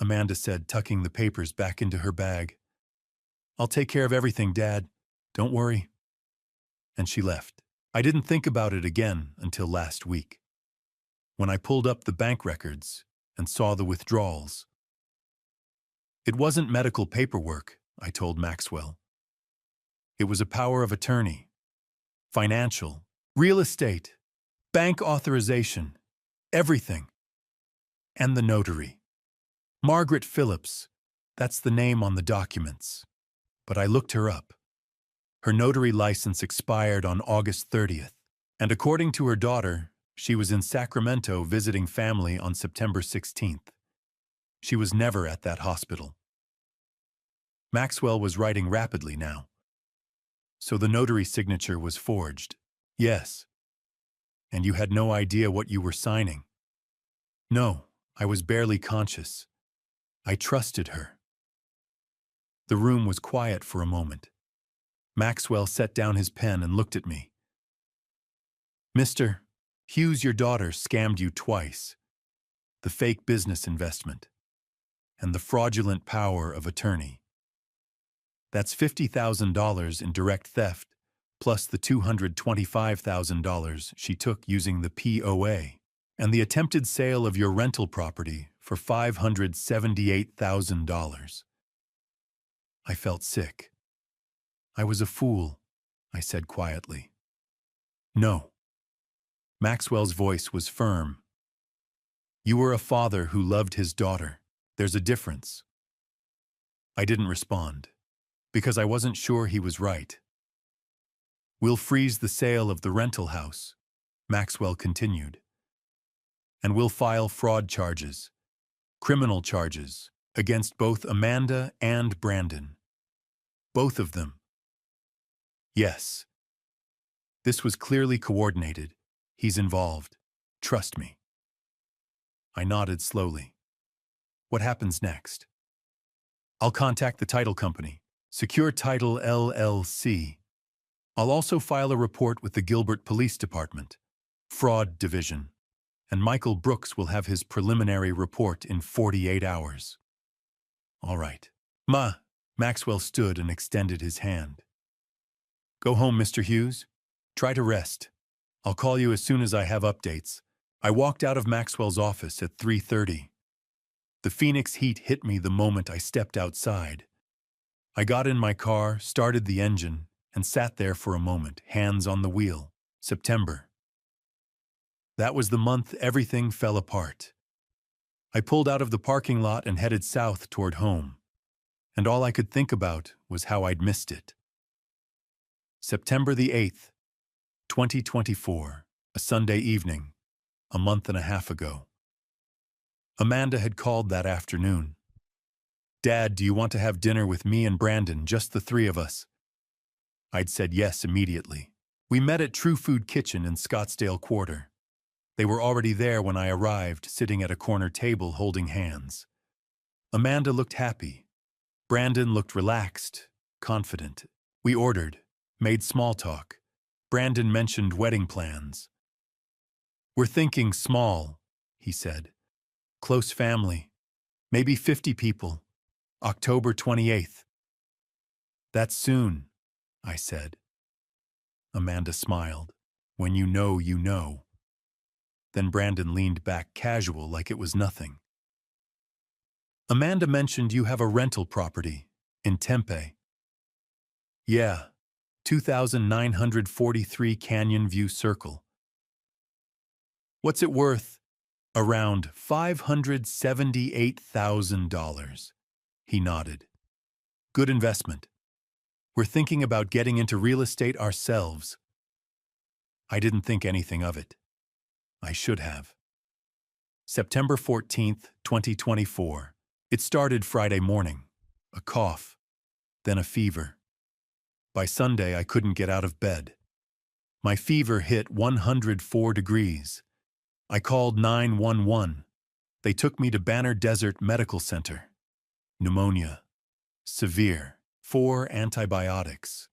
Amanda said, tucking the papers back into her bag. I'll take care of everything, Dad. Don't worry. And she left. I didn't think about it again until last week, when I pulled up the bank records and saw the withdrawals. It wasn't medical paperwork, I told Maxwell. It was a power of attorney, financial, real estate, bank authorization, everything. And the notary. Margaret Phillips, that's the name on the documents. But I looked her up. Her notary license expired on August 30th, and according to her daughter, she was in Sacramento visiting family on September 16th. She was never at that hospital. Maxwell was writing rapidly now. So the notary signature was forged. Yes. And you had no idea what you were signing? No, I was barely conscious. I trusted her. The room was quiet for a moment. Maxwell set down his pen and looked at me. Mr. Hughes, your daughter scammed you twice. The fake business investment and the fraudulent power of attorney. That's $50,000 in direct theft, plus the $225,000 she took using the POA, and the attempted sale of your rental property for $578,000. I felt sick. I was a fool, I said quietly. No. Maxwell's voice was firm. You were a father who loved his daughter. There's a difference. I didn't respond, because I wasn't sure he was right. We'll freeze the sale of the rental house, Maxwell continued. And we'll file fraud charges, criminal charges, against both Amanda and Brandon. Both of them. Yes. This was clearly coordinated. He's involved. Trust me. I nodded slowly. What happens next? I'll contact the title company, Secure Title LLC. I'll also file a report with the Gilbert Police Department, Fraud Division, and Michael Brooks will have his preliminary report in 48 hours. All right. Maxwell stood and extended his hand. Go home, Mr. Hughes. Try to rest. I'll call you as soon as I have updates. I walked out of Maxwell's office at 3:30. The Phoenix heat hit me the moment I stepped outside. I got in my car, started the engine, and sat there for a moment, hands on the wheel. September. That was the month everything fell apart. I pulled out of the parking lot and headed south toward home. And all I could think about was how I'd missed it. September the 8th, 2024, a Sunday evening, a month and a half ago. Amanda had called that afternoon. Dad, do you want to have dinner with me and Brandon, just the three of us? I'd said yes immediately. We met at True Food Kitchen in Scottsdale Quarter. They were already there when I arrived, sitting at a corner table holding hands. Amanda looked happy. Brandon looked relaxed, confident. We ordered, made small talk. Brandon mentioned wedding plans. We're thinking small, he said. Close family. Maybe 50 people. October 28th. That's soon, I said. Amanda smiled. When you know, you know. Then Brandon leaned back casual like it was nothing. Amanda mentioned you have a rental property in Tempe. Yeah, 2,943 Canyon View Circle. What's it worth? Around $578,000. He nodded. Good investment. We're thinking about getting into real estate ourselves. I didn't think anything of it. I should have. September 14th, 2024. It started Friday morning. A cough. Then a fever. By Sunday, I couldn't get out of bed. My fever hit 104 degrees. I called 911. They took me to Banner Desert Medical Center. Pneumonia. Severe. 4 antibiotics.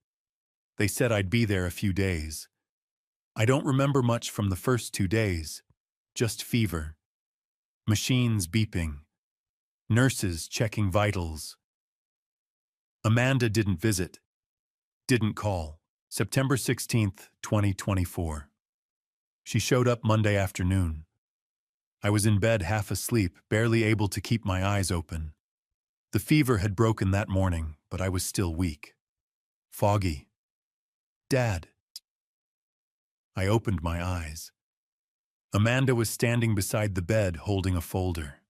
They said I'd be there a few days. I don't remember much from the first 2 days. Just fever. Machines beeping. Nurses checking vitals. Amanda didn't visit. Didn't call. September 16th, 2024. She showed up Monday afternoon. I was in bed half asleep, barely able to keep my eyes open. The fever had broken that morning, but I was still weak. Foggy. Dad. I opened my eyes. Amanda was standing beside the bed holding a folder.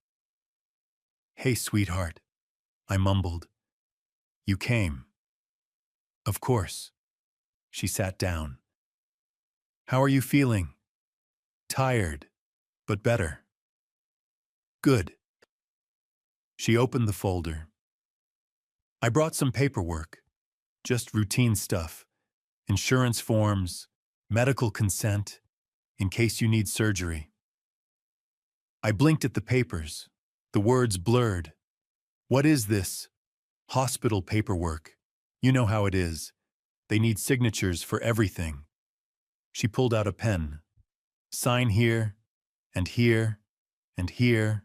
Hey, sweetheart, I mumbled. You came. Of course. She sat down. How are you feeling? Tired, but better. Good. She opened the folder. I brought some paperwork, just routine stuff. Insurance forms, medical consent, in case you need surgery. I blinked at the papers. The words blurred. What is this? Hospital paperwork. You know how it is. They need signatures for everything. She pulled out a pen. Sign here, and here, and here,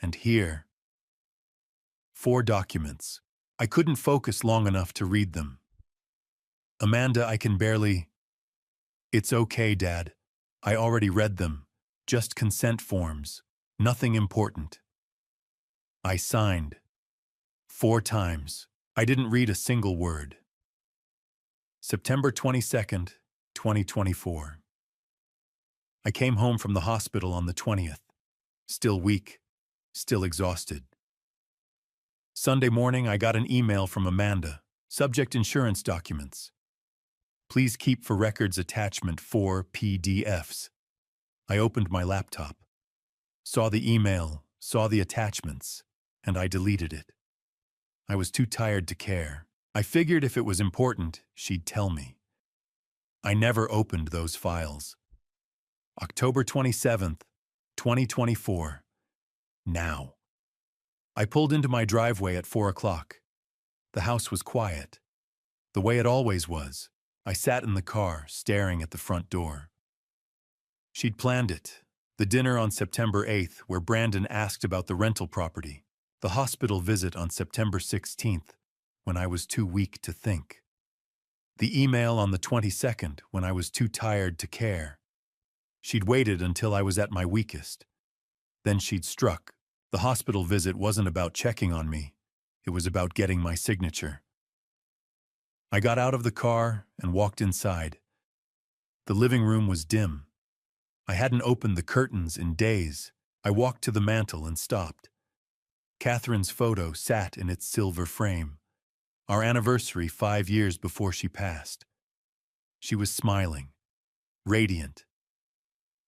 and here. 4 documents. I couldn't focus long enough to read them. Amanda, I can barely... It's okay, Dad. I already read them. Just consent forms. Nothing important. I signed. 4 times. I didn't read a single word. September 22nd, 2024. I came home from the hospital on the 20th. Still weak. Still exhausted. Sunday morning, I got an email from Amanda. Subject insurance documents. Please keep for records attachment 4 PDFs. I opened my laptop. Saw the email, saw the attachments, and I deleted it. I was too tired to care. I figured if it was important, she'd tell me. I never opened those files. October 27th, 2024. Now. I pulled into my driveway at 4 o'clock. The house was quiet. The way it always was. I sat in the car, staring at the front door. She'd planned it. The dinner on September 8th, where Brandon asked about the rental property. The hospital visit on September 16th, when I was too weak to think. The email on the 22nd, when I was too tired to care. She'd waited until I was at my weakest. Then she'd struck. The hospital visit wasn't about checking on me. It was about getting my signature. I got out of the car and walked inside. The living room was dim. I hadn't opened the curtains in days. I walked to the mantel and stopped. Catherine's photo sat in its silver frame. Our anniversary 5 years before she passed. She was smiling, radiant.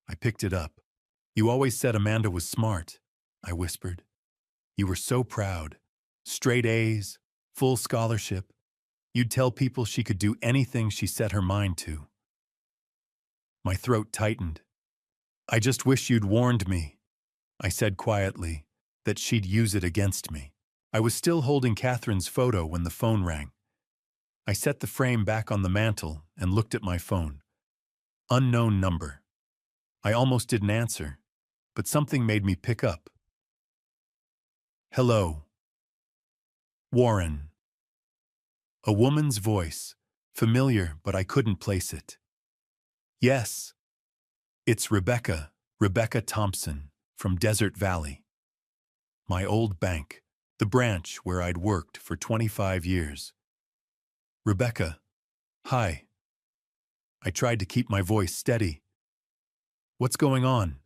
I picked it up. You always said Amanda was smart, I whispered. You were so proud. Straight A's, full scholarship. You'd tell people she could do anything she set her mind to. My throat tightened. I just wish you'd warned me, I said quietly, that she'd use it against me. I was still holding Catherine's photo when the phone rang. I set the frame back on the mantel and looked at my phone. Unknown number. I almost didn't answer, but something made me pick up. Hello. Warren. A woman's voice, familiar, but I couldn't place it. Yes. It's Rebecca Thompson, from Desert Valley. My old bank, the branch where I'd worked for 25 years. Rebecca, hi. I tried to keep my voice steady. What's going on?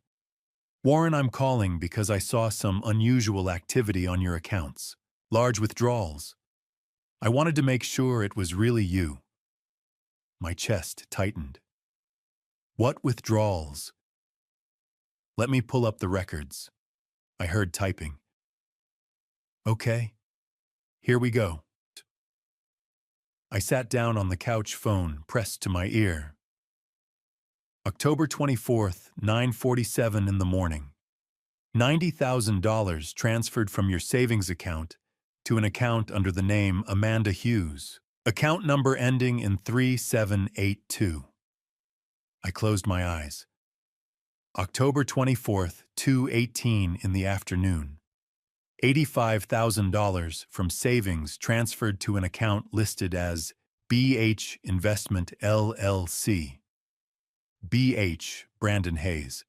Warren, I'm calling because I saw some unusual activity on your accounts. Large withdrawals. I wanted to make sure it was really you. My chest tightened. What withdrawals? Let me pull up the records. I heard typing. Okay, here we go. I sat down on the couch, phone pressed to my ear. October 24th, 9:47 in the morning. $90,000 transferred from your savings account to an account under the name Amanda Hughes. Account number ending in 3782. I closed my eyes. October 24th, 2:18 in the afternoon. $85,000 from savings transferred to an account listed as BH Investment LLC. BH, Brandon Hayes.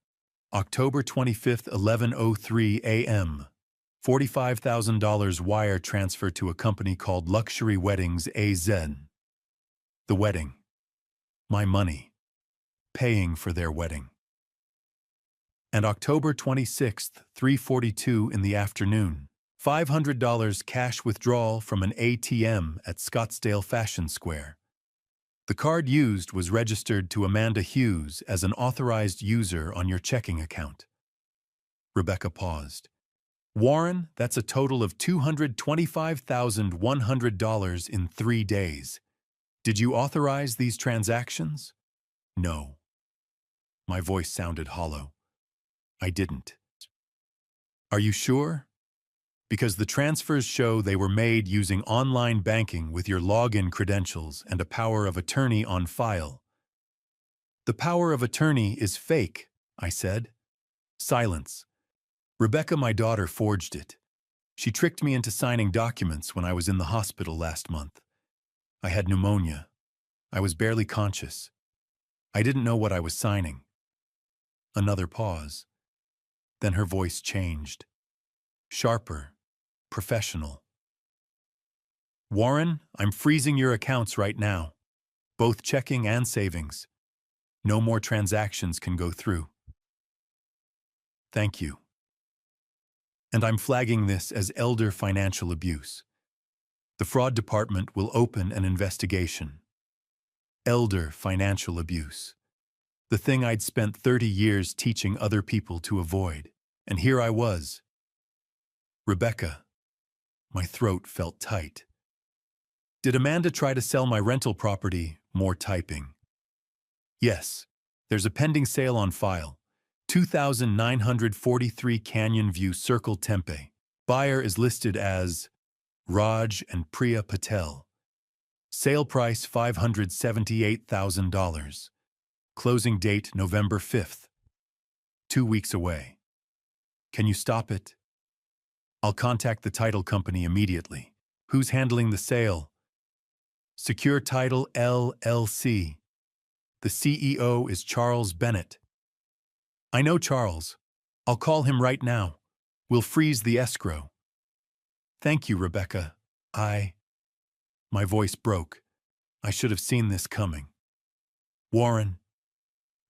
October 25th, 11:03 a.m. $45,000 wire transfer to a company called Luxury Weddings AZ. The wedding. My money. Paying for their wedding. And October 26th, 3:42 in the afternoon, $500 cash withdrawal from an ATM at Scottsdale Fashion Square. The card used was registered to Amanda Hughes as an authorized user on your checking account. Rebecca paused. Warren, that's a total of $225,100 in 3 days. Did you authorize these transactions? No. My voice sounded hollow. I didn't. Are you sure? Because the transfers show they were made using online banking with your login credentials and a power of attorney on file. The power of attorney is fake, I said. Silence. Rebecca, my daughter, forged it. She tricked me into signing documents when I was in the hospital last month. I had pneumonia. I was barely conscious. I didn't know what I was signing. Another pause. Then her voice changed. Sharper. Professional. Warren, I'm freezing your accounts right now. Both checking and savings. No more transactions can go through. Thank you. And I'm flagging this as elder financial abuse. The fraud department will open an investigation. Elder financial abuse. The thing I'd spent 30 years teaching other people to avoid. And here I was. Rebecca. My throat felt tight. Did Amanda try to sell my rental property? More typing. Yes. There's a pending sale on file. 2,943 Canyon View Circle, Tempe. Buyer is listed as Raj and Priya Patel. Sale price $578,000. Closing date November 5th. 2 weeks away. Can you stop it? I'll contact the title company immediately. Who's handling the sale? Secure Title LLC. The CEO is Charles Bennett. I know Charles. I'll call him right now. We'll freeze the escrow. Thank you, Rebecca. My voice broke. I should have seen this coming. Warren.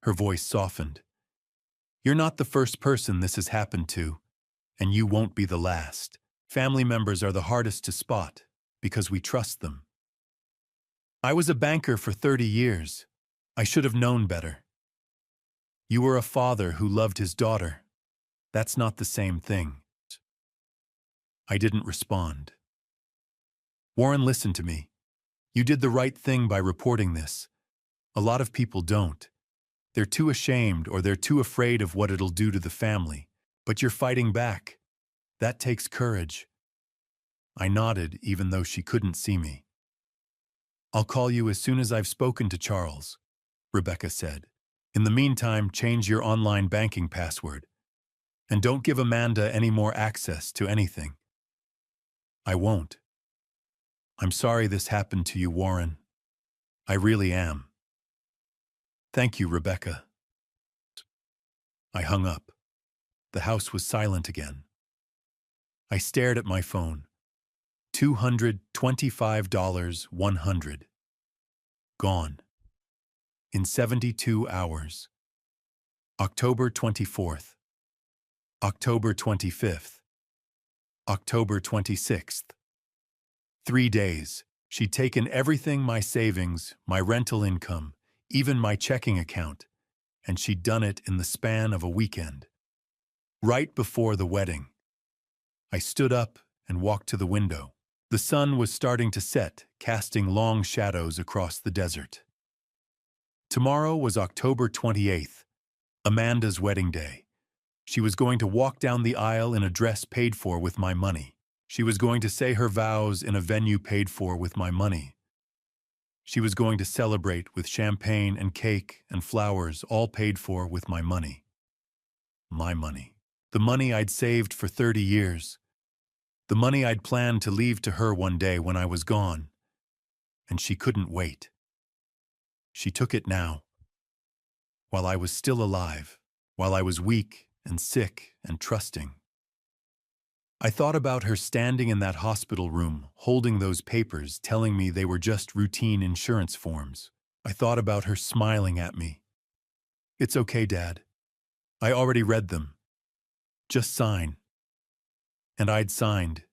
Her voice softened. You're not the first person this has happened to, and you won't be the last. Family members are the hardest to spot because we trust them. I was a banker for 30 years. I should have known better. You were a father who loved his daughter. That's not the same thing. I didn't respond. Warren, listen to me. You did the right thing by reporting this. A lot of people don't. They're too ashamed or they're too afraid of what it'll do to the family. But you're fighting back. That takes courage. I nodded, even though she couldn't see me. I'll call you as soon as I've spoken to Charles, Rebecca said. In the meantime, change your online banking password. And don't give Amanda any more access to anything. I won't. I'm sorry this happened to you, Warren. I really am. Thank you, Rebecca. I hung up. The house was silent again. I stared at my phone. $225, 100. Gone. In 72 hours. October 24th. October 25th. October 26th. 3 days. She'd taken everything, my savings, my rental income, even my checking account, and she'd done it in the span of a weekend. Right before the wedding. I stood up and walked to the window. The sun was starting to set, casting long shadows across the desert. Tomorrow was October 28th, Amanda's wedding day. She was going to walk down the aisle in a dress paid for with my money. She was going to say her vows in a venue paid for with my money. She was going to celebrate with champagne and cake and flowers, all paid for with my money. My money. The money I'd saved for 30 years. The money I'd planned to leave to her one day when I was gone. And she couldn't wait. She took it now. While I was still alive, while I was weak and sick and trusting. I thought about her standing in that hospital room, holding those papers, telling me they were just routine insurance forms. I thought about her smiling at me. It's okay, Dad. I already read them. Just sign. And I'd signed.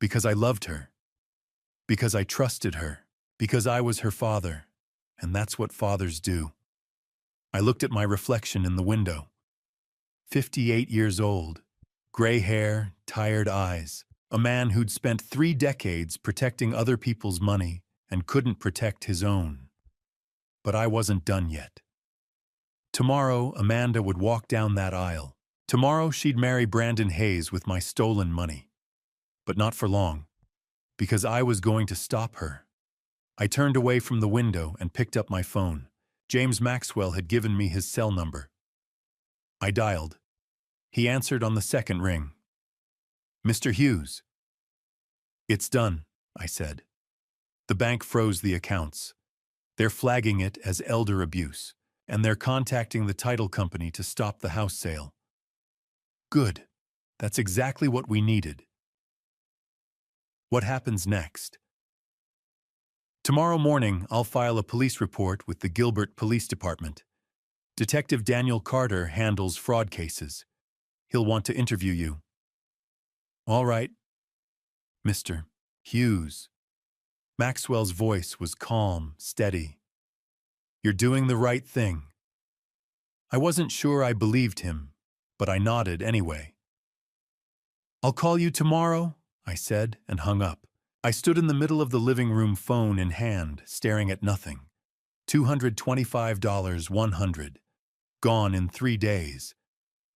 Because I loved her. Because I trusted her. Because I was her father. and that's what fathers do. I looked at my reflection in the window. 58 years old, gray hair, tired eyes, a man who'd spent 3 decades protecting other people's money and couldn't protect his own. But I wasn't done yet. Tomorrow, Amanda would walk down that aisle. Tomorrow, she'd marry Brandon Hayes with my stolen money. But not for long, because I was going to stop her. I turned away from the window and picked up my phone. James Maxwell had given me his cell number. I dialed. He answered on the second ring. "Mr. Hughes." "It's done," I said. "The bank froze the accounts. They're flagging it as elder abuse, and they're contacting the title company to stop the house sale." "Good. That's exactly what we needed." "What happens next?" "Tomorrow morning, I'll file a police report with the Gilbert Police Department. Detective Daniel Carter handles fraud cases. He'll want to interview you." "All right, Mr. Hughes." Maxwell's voice was calm, steady. "You're doing the right thing." I wasn't sure I believed him, but I nodded anyway. "I'll call you tomorrow," I said and hung up. I stood in the middle of the living room, phone in hand, staring at nothing. $225, 100. Gone in 3 days.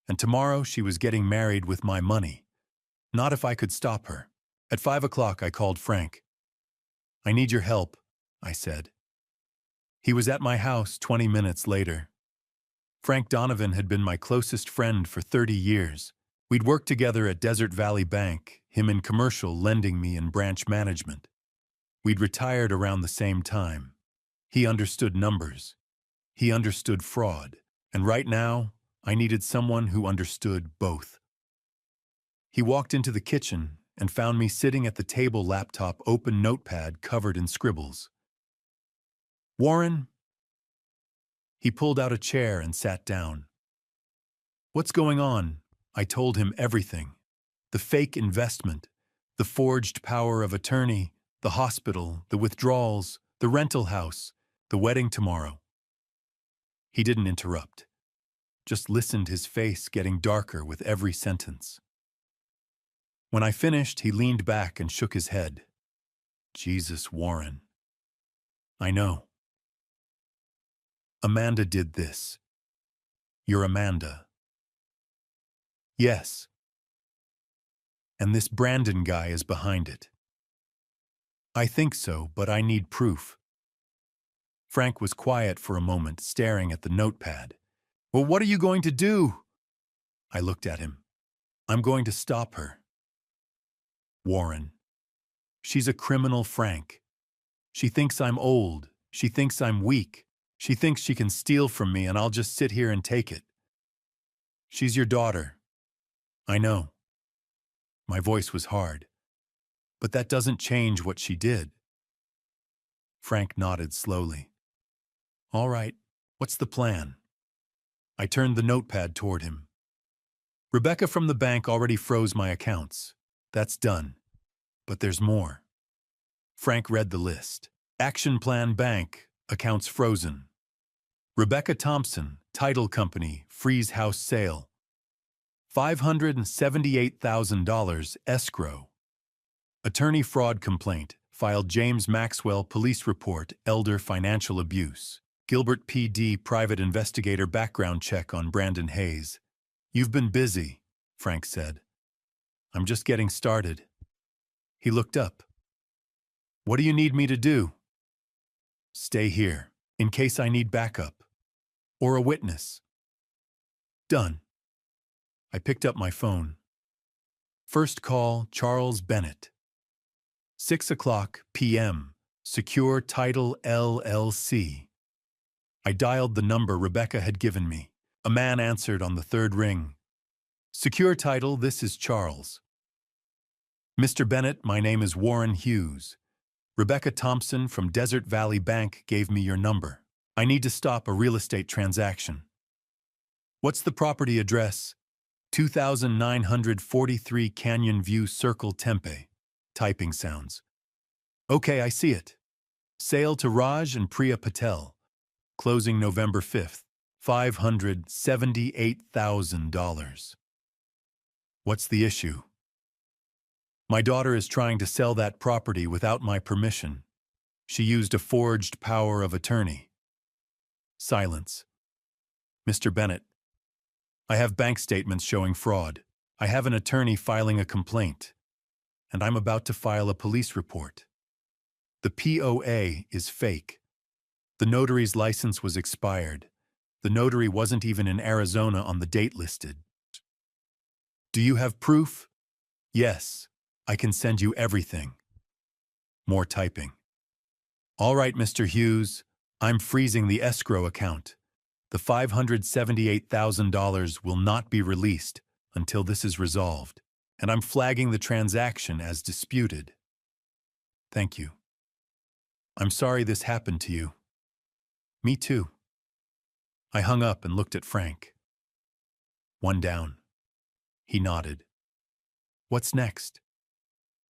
And tomorrow she was getting married with my money. Not if I could stop her. At 5 o'clock I called Frank. "I need your help," I said. He was at my house 20 minutes later. Frank Donovan had been my closest friend for 30 years. We'd worked together at Desert Valley Bank, him in commercial, lending me in branch management. We'd retired around the same time. He understood numbers. He understood fraud. And right now, I needed someone who understood both. He walked into the kitchen and found me sitting at the table, laptop, open notepad covered in scribbles. "Warren?" He pulled out a chair and sat down. "What's going on?" I told him everything. The fake investment, the forged power of attorney, the hospital, the withdrawals, the rental house, the wedding tomorrow. He didn't interrupt, just listened, his face getting darker with every sentence. When I finished, he leaned back and shook his head. "Jesus, Warren. I know. Amanda did this. You're Amanda." "Yes. And this Brandon guy is behind it." "I think so, but I need proof." Frank was quiet for a moment, staring at the notepad. "Well, what are you going to do?" I looked at him. "I'm going to stop her." "Warren. She's a criminal, Frank. She thinks I'm old. She thinks I'm weak. She thinks she can steal from me and I'll just sit here and take it." "She's your daughter." "I know." My voice was hard. "But that doesn't change what she did." Frank nodded slowly. "All right, what's the plan?" I turned the notepad toward him. "Rebecca from the bank already froze my accounts. That's done. But there's more." Frank read the list. Action Plan Bank, accounts frozen. Rebecca Thompson, title company, freeze house sale. $578,000 escrow. Attorney fraud complaint, filed James Maxwell police report, elder financial abuse. Gilbert PD private investigator background check on Brandon Hayes. "You've been busy," Frank said. "I'm just getting started." He looked up. "What do you need me to do?" "Stay here, in case I need backup. Or a witness." "Done." I picked up my phone. First call, Charles Bennett. 6:00 p.m., Secure Title LLC. I dialed the number Rebecca had given me. A man answered on the third ring. "Secure Title, this is Charles." "Mr. Bennett, my name is Warren Hughes. Rebecca Thompson from Desert Valley Bank gave me your number. I need to stop a real estate transaction." "What's the property address?" 2943 Canyon View Circle, Tempe. Typing sounds. "Okay, I see it. Sale to Raj and Priya Patel, Closing November 5th, $578,000. What's the issue? My daughter is trying to sell that property without my permission. She used a forged power of attorney. Silence. Mr. Bennett, I have bank statements showing fraud. I have an attorney filing a complaint, and I'm about to file a police report. The POA is fake. The notary's license was expired. The notary wasn't even in Arizona on the date listed. Do you have proof? Yes, I can send you everything. More typing. All right, Mr. Hughes, I'm freezing the escrow account. The $578,000 will not be released until this is resolved, and I'm flagging the transaction as disputed. Thank you. I'm sorry this happened to you. Me too. I hung up and looked at Frank. One down. He nodded. What's next?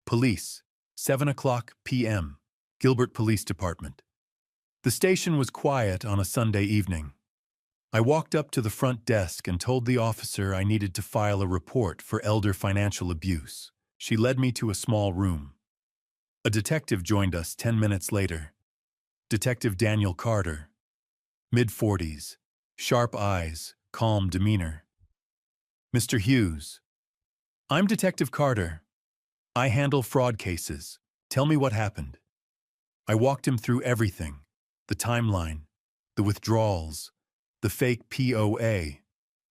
Police, 7:00 p.m., Gilbert Police Department. The station was quiet on a Sunday evening. I walked up to the front desk and told the officer I needed to file a report for elder financial abuse. She led me to a small room. A detective joined us 10 minutes later. Detective Daniel Carter. Mid-40s, sharp eyes, calm demeanor. Mr. Hughes. I'm Detective Carter. I handle fraud cases. Tell me what happened. I walked him through everything. The timeline, the withdrawals, the fake POA,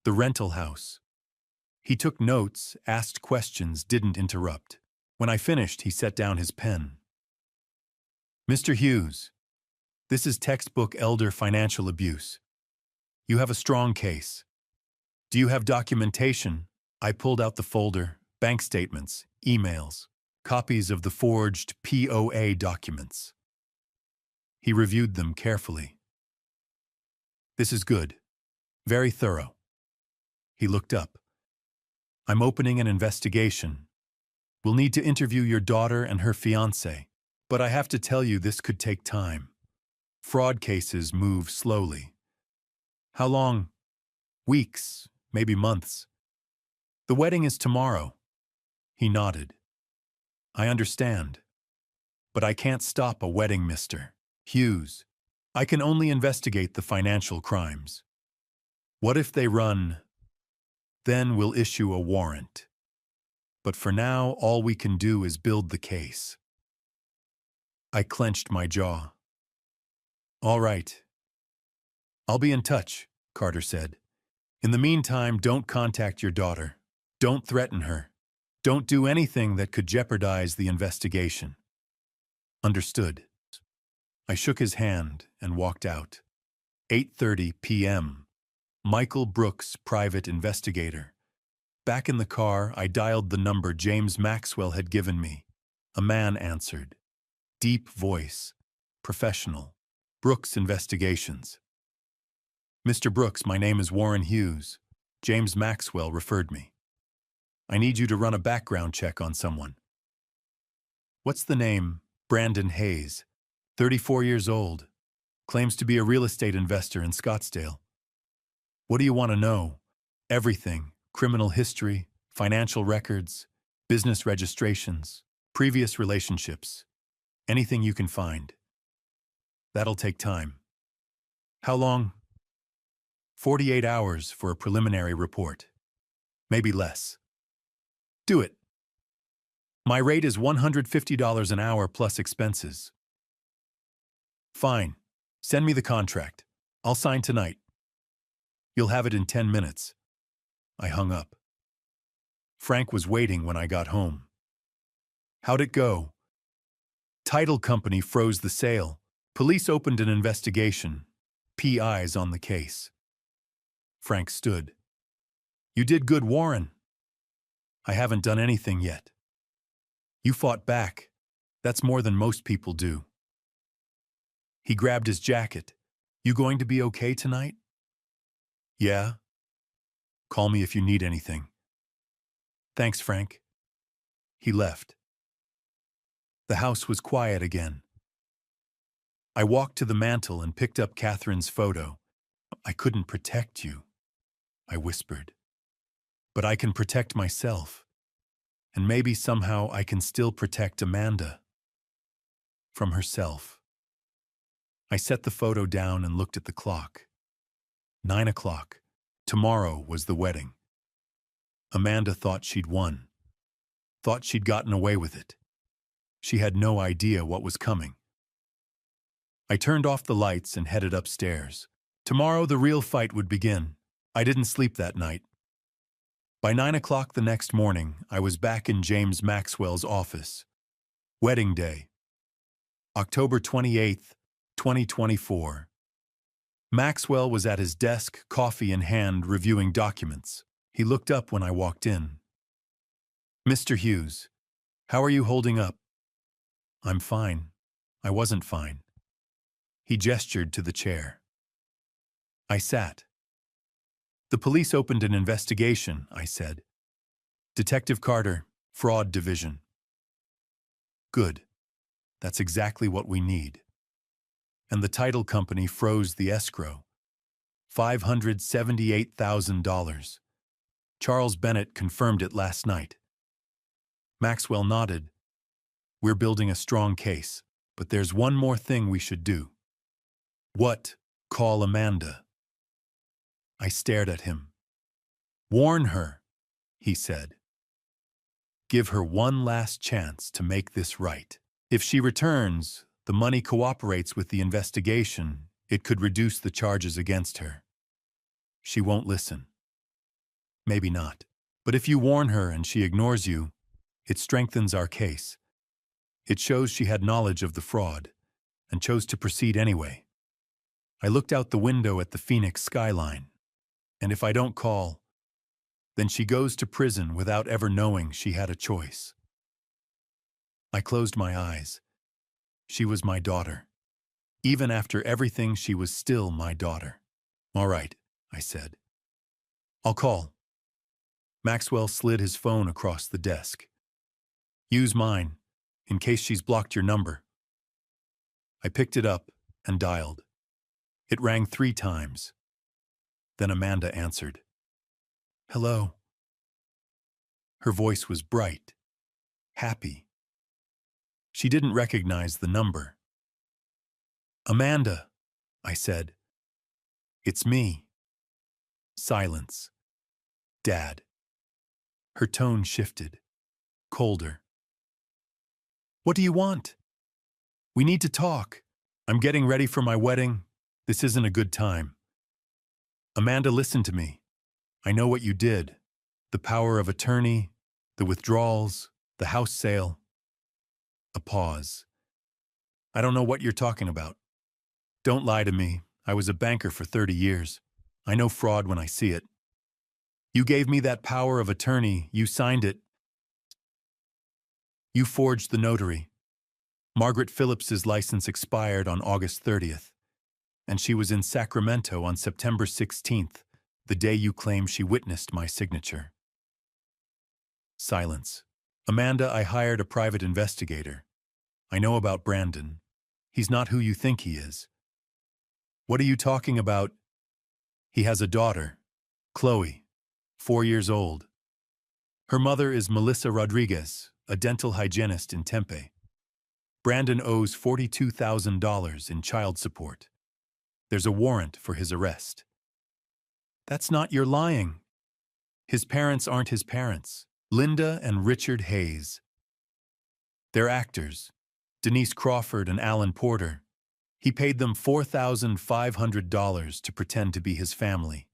the rental house. He took notes, asked questions, didn't interrupt. When I finished, he set down his pen. Mr. Hughes, this is textbook elder financial abuse. You have a strong case. Do you have documentation? I pulled out the folder, bank statements, emails, copies of the forged POA documents. He reviewed them carefully. This is good. Very thorough. He looked up. I'm opening an investigation. We'll need to interview your daughter and her fiancé, but I have to tell you this could take time. Fraud cases move slowly. How long? Weeks, maybe months. The wedding is tomorrow. He nodded. I understand. But I can't stop a wedding, Mr. Hughes. I can only investigate the financial crimes. What if they run? Then we'll issue a warrant. But for now, all we can do is build the case. I clenched my jaw. All right. I'll be in touch, Carter said. In the meantime, don't contact your daughter. Don't threaten her. Don't do anything that could jeopardize the investigation. Understood. I shook his hand and walked out. 8:30 p.m. Michael Brooks, private investigator. Back in the car, I dialed the number James Maxwell had given me. A man answered. Deep voice. Professional. Brooks Investigations. Mr. Brooks, my name is Warren Hughes. James Maxwell referred me. I need you to run a background check on someone. What's the name? Brandon Hayes. 34 years old. Claims to be a real estate investor in Scottsdale. What do you want to know? Everything. Criminal history, financial records, business registrations, previous relationships. Anything you can find. That'll take time. How long? 48 hours for a preliminary report. Maybe less. Do it. My rate is $150 an hour plus expenses. Fine. Send me the contract. I'll sign tonight. You'll have it in 10 minutes. I hung up. Frank was waiting when I got home. How'd it go? Title company froze the sale. Police opened an investigation. PI's on the case. Frank stood. You did good, Warren. I haven't done anything yet. You fought back. That's more than most people do. He grabbed his jacket. You going to be okay tonight? Yeah. Call me if you need anything. Thanks, Frank. He left. The house was quiet again. I walked to the mantel and picked up Catherine's photo. I couldn't protect you, I whispered. But I can protect myself. And maybe somehow I can still protect Amanda. From herself. I set the photo down and looked at the clock. 9 o'clock. Tomorrow was the wedding. Amanda thought she'd won. Thought she'd gotten away with it. She had no idea what was coming. I turned off the lights and headed upstairs. Tomorrow the real fight would begin. I didn't sleep that night. By 9 o'clock the next morning, I was back in James Maxwell's office. Wedding day. October 28th, 2024. Maxwell was at his desk, coffee in hand, reviewing documents. He looked up when I walked in. Mr. Hughes, how are you holding up? I'm fine. I wasn't fine. He gestured to the chair. I sat. The police opened an investigation, I said. Detective Carter, Fraud Division. Good. That's exactly what we need. And the title company froze the escrow. $578,000. Charles Bennett confirmed it last night. Maxwell nodded. We're building a strong case, but there's one more thing we should do. What? Call Amanda. I stared at him. Warn her, he said. Give her one last chance to make this right. If she returns, the money cooperates with the investigation, it could reduce the charges against her. She won't listen. Maybe not. But if you warn her and she ignores you, it strengthens our case. It shows she had knowledge of the fraud and chose to proceed anyway. I looked out the window at the Phoenix skyline, and if I don't call, then she goes to prison without ever knowing she had a choice. I closed my eyes. She was my daughter. Even after everything, she was still my daughter. All right, I said. I'll call. Maxwell slid his phone across the desk. Use mine, in case she's blocked your number. I picked it up and dialed. It rang 3 times. Then Amanda answered. Hello. Her voice was bright, happy. She didn't recognize the number. Amanda, I said. It's me. Silence. Dad. Her tone shifted, colder. What do you want? We need to talk. I'm getting ready for my wedding. This isn't a good time. Amanda, listen to me. I know what you did. The power of attorney, the withdrawals, the house sale. A pause. I don't know what you're talking about. Don't lie to me. I was a banker for 30 years. I know fraud when I see it. You gave me that power of attorney. You signed it. You forged the notary. Margaret Phillips's license expired on August 30th, and she was in Sacramento on September 16th, the day you claim she witnessed my signature. Silence. Amanda, I hired a private investigator. I know about Brandon. He's not who you think he is. What are you talking about? He has a daughter, Chloe, 4 years old. Her mother is Melissa Rodriguez, a dental hygienist in Tempe. Brandon owes $42,000 in child support. There's a warrant for his arrest. That's not your lying. His parents aren't his parents. Linda and Richard Hayes. They're actors, Denise Crawford and Alan Porter. He paid them $4,500 to pretend to be his family.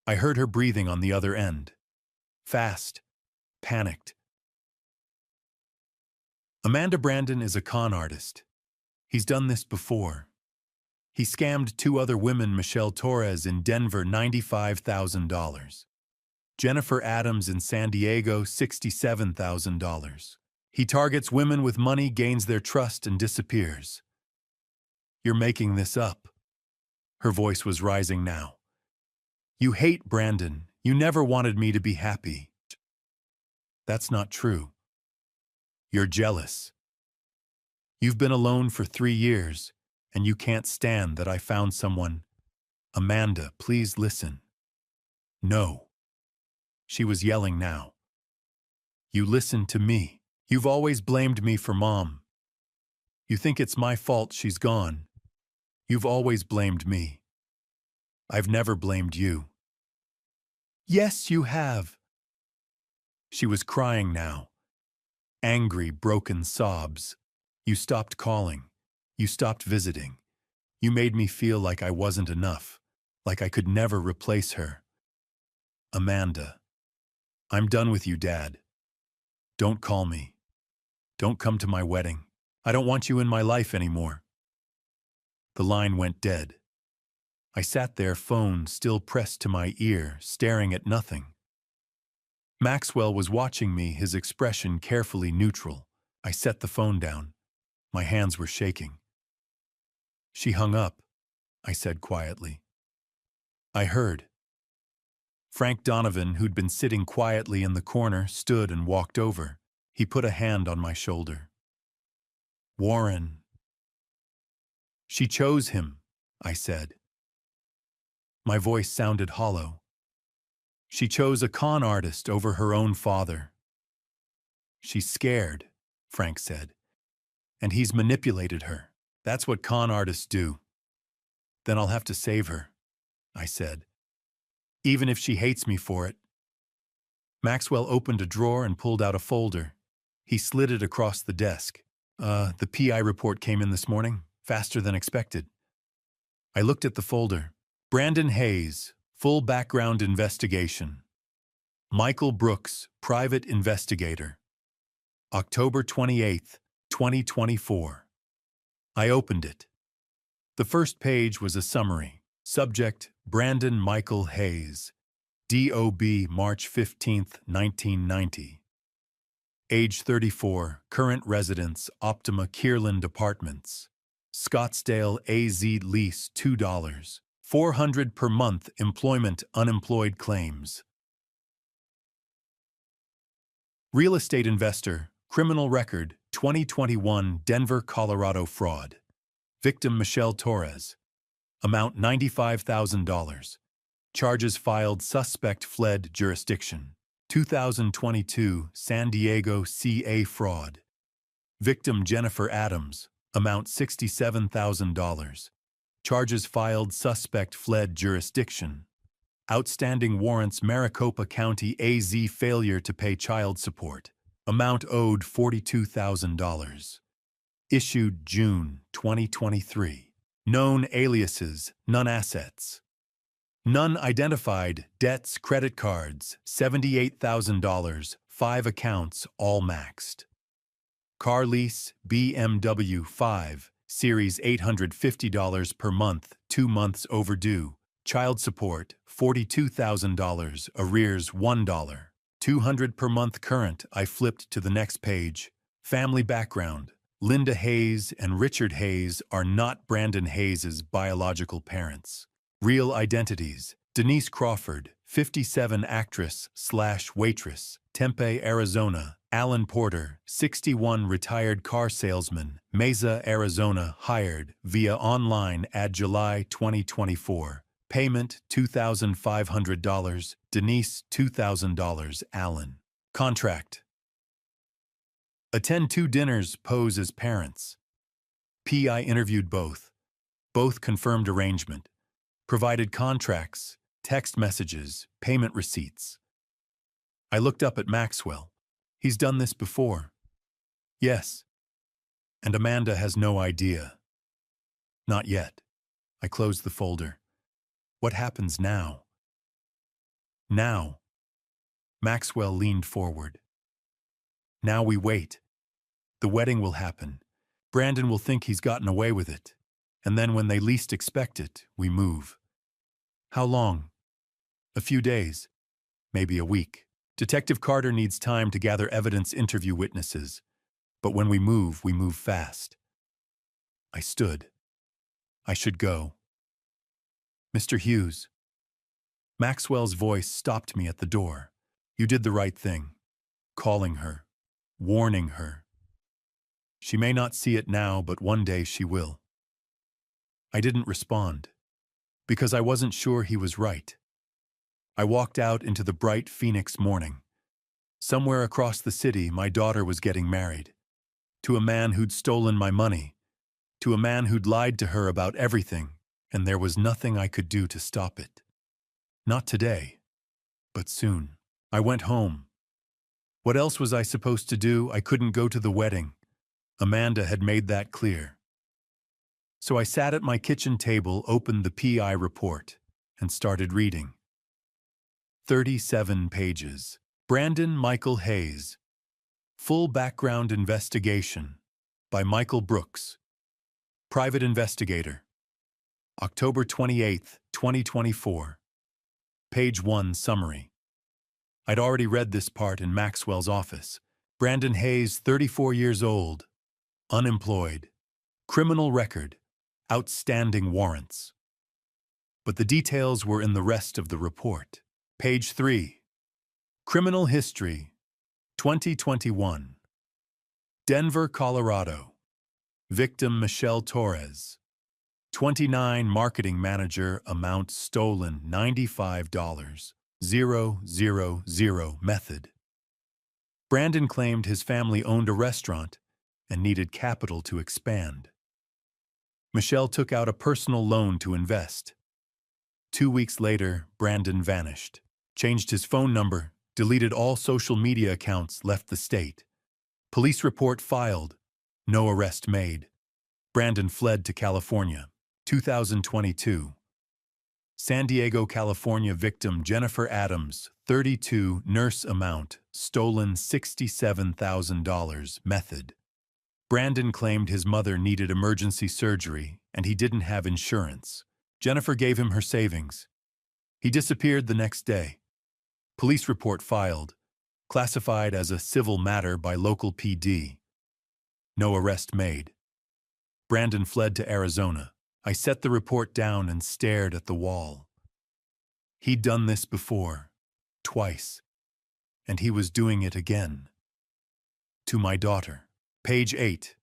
I heard her breathing on the other end. Fast, panicked. Amanda, Brandon is a con artist. He's done this before. He scammed 2 other women, Michelle Torres in Denver, $95,000. Jennifer Adams in San Diego, $67,000. He targets women with money, gains their trust, and disappears. You're making this up. Her voice was rising now. You hate Brandon. You never wanted me to be happy. That's not true. You're jealous. You've been alone for 3 years, and you can't stand that I found someone. Amanda, please listen. No. She was yelling now. You listen to me. You've always blamed me for Mom. You think it's my fault she's gone. You've always blamed me. I've never blamed you. Yes, you have. She was crying now. Angry, broken sobs. You stopped calling. You stopped visiting. You made me feel like I wasn't enough, like I could never replace her. Amanda, I'm done with you, Dad. Don't call me. Don't come to my wedding. I don't want you in my life anymore. The line went dead. I sat there, phone still pressed to my ear, staring at nothing. Maxwell was watching me, his expression carefully neutral. I set the phone down. My hands were shaking. She hung up, I said quietly. I heard. Frank Donovan, who'd been sitting quietly in the corner, stood and walked over. He put a hand on my shoulder. Warren. She chose him, I said. My voice sounded hollow. She chose a con artist over her own father. She's scared, Frank said, and he's manipulated her. That's what con artists do. Then I'll have to save her, I said, even if she hates me for it. Maxwell opened a drawer and pulled out a folder. He slid it across the desk. The PI report came in this morning, faster than expected. I looked at the folder. Brandon Hayes, full background investigation. Michael Brooks, private investigator. October 28, 2024. I opened it. The first page was a summary. Subject, Brandon Michael Hayes. DOB, March 15, 1990. Age 34, current residence, Optima Kierland Apartments. Scottsdale, AZ, lease $2. $400 per month, employment, unemployed claims. Real estate investor, criminal record, 2021 Denver, Colorado fraud. Victim Michelle Torres. Amount $95,000. Charges filed, suspect fled jurisdiction. 2022 San Diego CA fraud. Victim Jennifer Adams. Amount $67,000. Charges filed, suspect fled jurisdiction. Outstanding warrants, Maricopa County AZ, failure to pay child support. Amount owed $42,000. Issued June 2023. Known aliases, none assets. None identified, debts, credit cards, $78,000, 5 accounts, all maxed. Car lease, BMW 5, Series $850 per month, 2 months overdue. Child support, $42,000, arrears $1. $200 per month current. I flipped to the next page. Family background. Linda Hayes and Richard Hayes are not Brandon Hayes' biological parents. Real identities. Denise Crawford, 57, actress/waitress, Tempe, Arizona. Alan Porter, 61, retired car salesman, Mesa, Arizona, hired via online ad July 2024. Payment $2,500, Denise $2,000, Alan. Contract. Attend 2 dinners, pose as parents. PI interviewed both. Both confirmed arrangement. Provided contracts, text messages, payment receipts. I looked up at Maxwell. He's done this before. Yes. And Amanda has no idea. Not yet. I closed the folder. What happens now? Now. Maxwell leaned forward. Now we wait. The wedding will happen. Brandon will think he's gotten away with it. And then when they least expect it, we move. How long? A few days. Maybe a week. Detective Carter needs time to gather evidence, interview witnesses. But when we move fast. I stood. I should go. Mr. Hughes. Maxwell's voice stopped me at the door. You did the right thing. Calling her. Warning her. She may not see it now, but one day she will. I didn't respond, because I wasn't sure he was right. I walked out into the bright Phoenix morning. Somewhere across the city, my daughter was getting married. To a man who'd stolen my money. To a man who'd lied to her about everything, and there was nothing I could do to stop it. Not today, but soon. I went home. What else was I supposed to do? I couldn't go to the wedding. Amanda had made that clear. So I sat at my kitchen table, opened the PI report, and started reading. 37 pages. Brandon Michael Hayes. Full Background Investigation by Michael Brooks. Private Investigator. October 28, 2024. Page 1 Summary. I'd already read this part in Maxwell's office. Brandon Hayes, 34 years old, unemployed, criminal record, outstanding warrants. But the details were in the rest of the report. Page 3. Criminal History, 2021. Denver, Colorado. Victim Michelle Torres. 29 Marketing Manager, amount stolen $95. 000 method. Brandon claimed his family owned a restaurant and needed capital to expand. Michelle took out a personal loan to invest. 2 weeks later, Brandon vanished, changed his phone number, deleted all social media accounts, left the state. Police report filed. No arrest made. Brandon fled to California. 2022. San Diego, California victim Jennifer Adams, 32, nurse amount, stolen $67,000 method. Brandon claimed his mother needed emergency surgery and he didn't have insurance. Jennifer gave him her savings. He disappeared the next day. Police report filed, classified as a civil matter by local PD. No arrest made. Brandon fled to Arizona. I set the report down and stared at the wall. He'd done this before, twice, and he was doing it again. To my daughter. Page 8.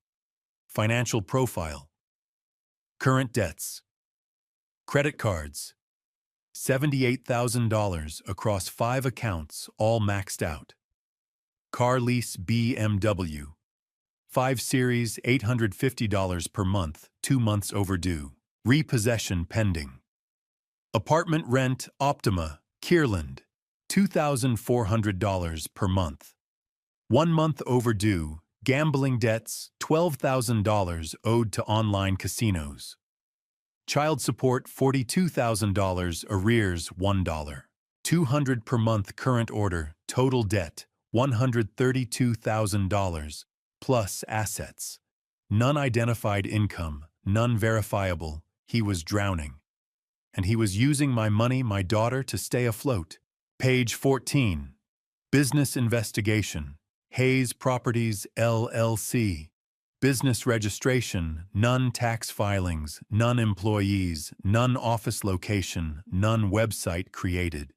Financial profile. Current debts. Credit cards. $78,000 across 5 accounts, all maxed out. Car lease BMW. 5 Series, $850 per month, 2 months overdue. Repossession pending. Apartment rent, Optima, Kierland, $2,400 per month. 1 month overdue. Gambling debts, $12,000 owed to online casinos. Child support, $42,000, arrears, $1. $200 per month current order, total debt, $132,000. Plus assets. None identified income, none verifiable. He was drowning. And he was using my money, my daughter, to stay afloat. Page 14. Business investigation. Hayes Properties, LLC. Business registration, none tax filings, none employees, none office location, none website created.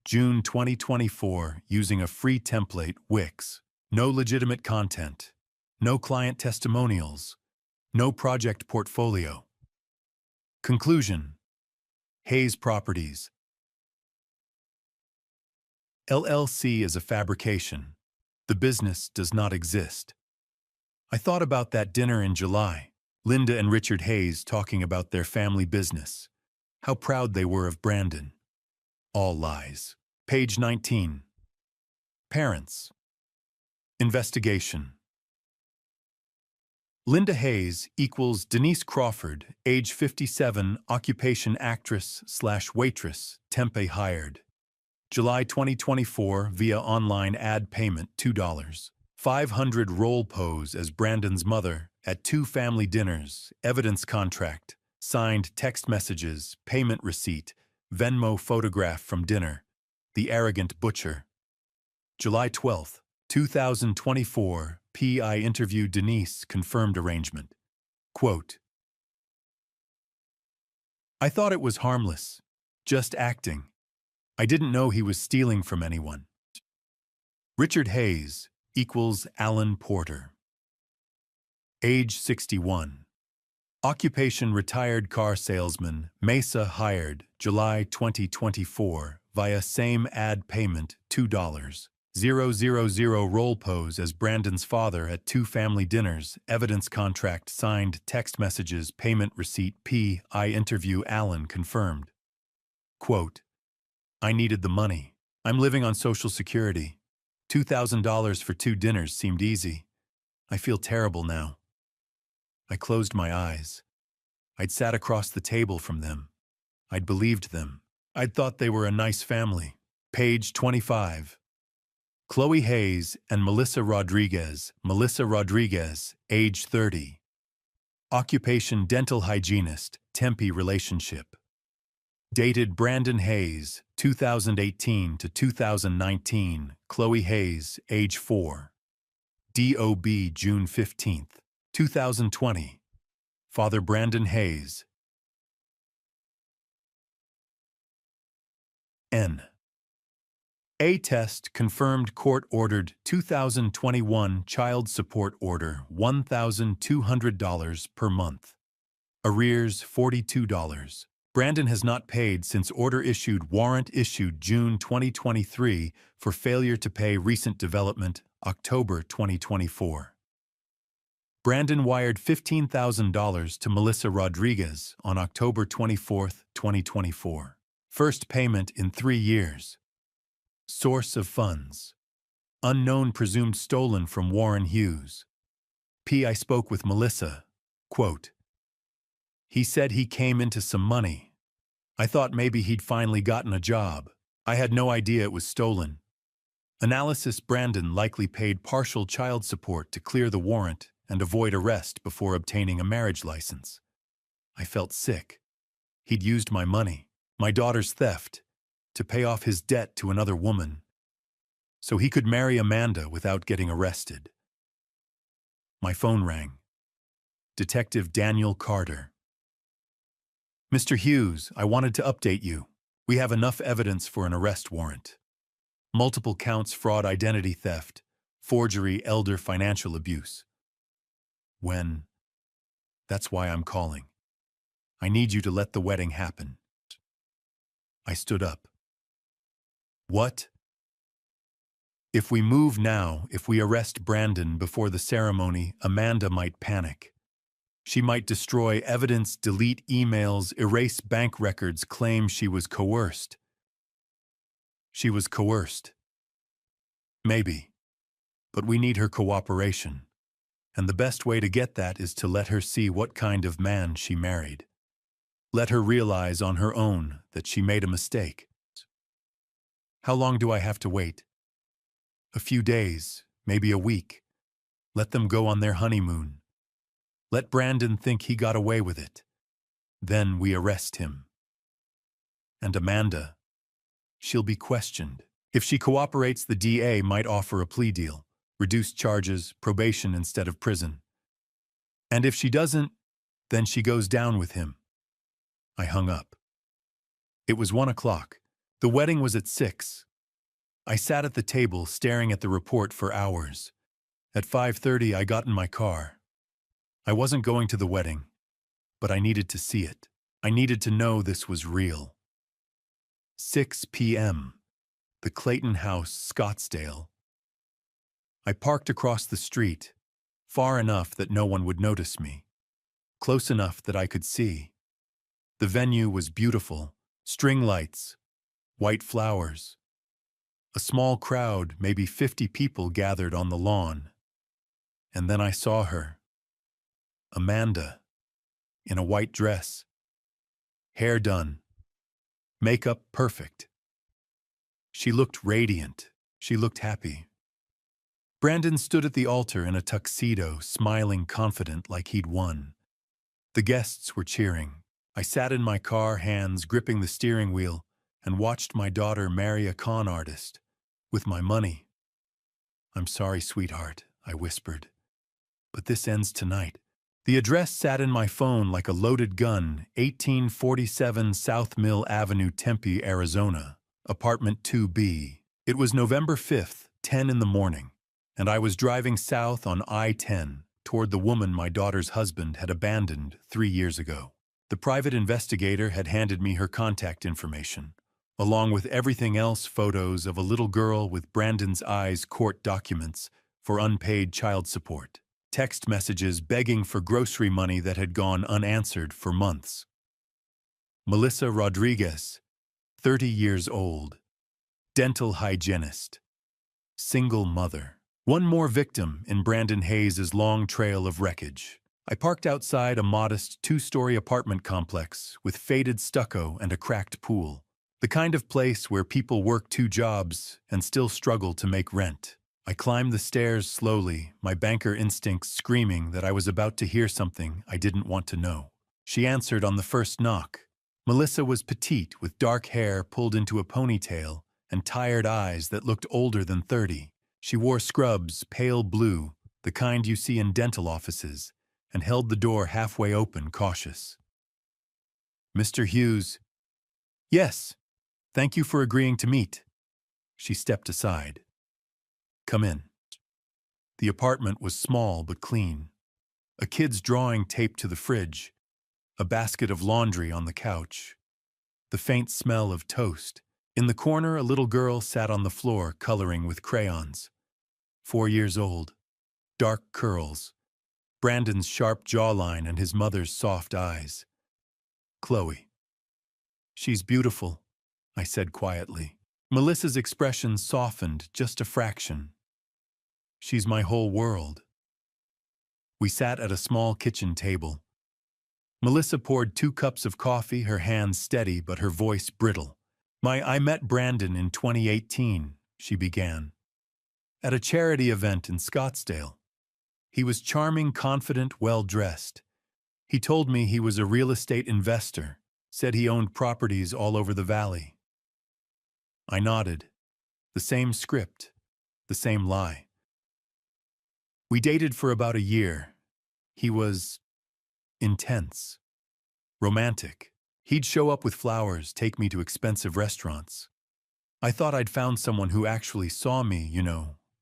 June 2024, using a free template, Wix. No legitimate content. No client testimonials. No project portfolio. Conclusion. Hayes Properties, LLC is a fabrication. The business does not exist. I thought about that dinner in July. Linda and Richard Hayes talking about their family business. How proud they were of Brandon. All lies. Page 19. Parents. Investigation. Linda Hayes equals Denise Crawford, age 57, occupation actress/waitress, Tempe hired. July 2024 via online ad payment $2. 500 role pose as Brandon's mother at 2 family dinners, evidence contract, signed text messages, payment receipt, Venmo photograph from dinner, the arrogant butcher. July 12, 2024, PI interview Denise, confirmed arrangement. Quote, I thought it was harmless, just acting. I didn't know he was stealing from anyone. Richard Hayes equals Alan Porter. Age 61. Occupation retired car salesman, Mesa hired, July 2024, via same ad payment, $2,000 role pose as Brandon's father at 2 family dinners, evidence contract signed, text messages, payment receipt, I interview Alan confirmed. Quote, I needed the money. I'm living on Social Security. $2,000 for 2 dinners seemed easy. I feel terrible now. I closed my eyes. I'd sat across the table from them. I'd believed them. I'd thought they were a nice family. Page 25. Chloe Hayes and Melissa Rodriguez. Melissa Rodriguez, age 30. Occupation dental hygienist, Tempe relationship. Dated Brandon Hayes, 2018 to 2019. Chloe Hayes, age 4. DOB June 15th, 2020. Father Brandon Hayes. N. A test confirmed court-ordered 2021 child support order $1,200 per month. Arrears $42. Brandon has not paid since order issued, warrant issued June 2023 for failure to pay, recent development October 2024. Brandon wired $15,000 to Melissa Rodriguez on October 24, 2024. First payment in 3 years. Source of funds. Unknown, presumed stolen from Warren Hughes. I spoke with Melissa. Quote, he said he came into some money. I thought maybe he'd finally gotten a job. I had no idea it was stolen. Analysis: Brandon likely paid partial child support to clear the warrant and avoid arrest before obtaining a marriage license. I felt sick. He'd used my money, my daughter's theft, to pay off his debt to another woman, so he could marry Amanda without getting arrested. My phone rang. Detective Daniel Carter. Mr. Hughes, I wanted to update you. We have enough evidence for an arrest warrant. Multiple counts: fraud, identity theft, forgery, elder financial abuse. When? That's why I'm calling. I need you to let the wedding happen. I stood up. What? If we move now, if we arrest Brandon before the ceremony, Amanda might panic. She might destroy evidence, delete emails, erase bank records, claim she was coerced. She was coerced. Maybe. But we need her cooperation. And the best way to get that is to let her see what kind of man she married. Let her realize on her own that she made a mistake. How long do I have to wait? A few days, maybe a week. Let them go on their honeymoon. Let Brandon think he got away with it. Then we arrest him. And Amanda, she'll be questioned. If she cooperates, the DA might offer a plea deal, reduced charges, probation instead of prison. And if she doesn't, then she goes down with him. I hung up. It was 1 o'clock. The wedding was at 6. I sat at the table staring at the report for hours. At 5:30, I got in my car. I wasn't going to the wedding, but I needed to see it. I needed to know this was real. 6 p.m. The Clayton House, Scottsdale. I parked across the street, far enough that no one would notice me, close enough that I could see. The venue was beautiful, string lights, white flowers. A small crowd, maybe 50 people, gathered on the lawn. And then I saw her. Amanda, in a white dress. Hair done. Makeup perfect. She looked radiant. She looked happy. Brandon stood at the altar in a tuxedo, smiling, confident, like he'd won. The guests were cheering. I sat in my car, hands gripping the steering wheel, and watched my daughter marry a con artist. With my money. I'm sorry, sweetheart, I whispered. But this ends tonight. The address sat in my phone like a loaded gun, 1847 South Mill Avenue, Tempe, Arizona, apartment 2B. It was November 5th, 10 in the morning, and I was driving south on I-10, toward the woman my daughter's husband had abandoned 3 years ago. The private investigator had handed me her contact information, along with everything else: photos of a little girl with Brandon's eyes, court documents for unpaid child support, text messages begging for grocery money that had gone unanswered for months. Melissa Rodriguez, 30 years old, dental hygienist, single mother. One more victim in Brandon Hayes' long trail of wreckage. I parked outside a modest 2-story apartment complex with faded stucco and a cracked pool. The kind of place where people work 2 jobs and still struggle to make rent. I climbed the stairs slowly, my banker instincts screaming that I was about to hear something I didn't want to know. She answered on the first knock. Melissa was petite, with dark hair pulled into a ponytail and tired eyes that looked older than 30. She wore scrubs, pale blue, the kind you see in dental offices, and held the door halfway open, cautious. "Mr. Hughes." "Yes, thank you for agreeing to meet." She stepped aside. "Come in." The apartment was small but clean. A kid's drawing taped to the fridge, a basket of laundry on the couch, the faint smell of toast. In the corner, a little girl sat on the floor coloring with crayons. 4 years old, dark curls, Brandon's sharp jawline and his mother's soft eyes. "Chloe." "She's beautiful," I said quietly. Melissa's expression softened just a fraction. "She's my whole world." We sat at a small kitchen table. Melissa poured 2 cups of coffee, her hands steady but her voice brittle. I met Brandon in 2018, she began, at a charity event in Scottsdale. He was charming, confident, well-dressed. He told me he was a real estate investor, said he owned properties all over the valley. I nodded. The same script, the same lie. We dated for about a year. He was intense, romantic. He'd show up with flowers, take me to expensive restaurants. I thought I'd found someone who actually saw me,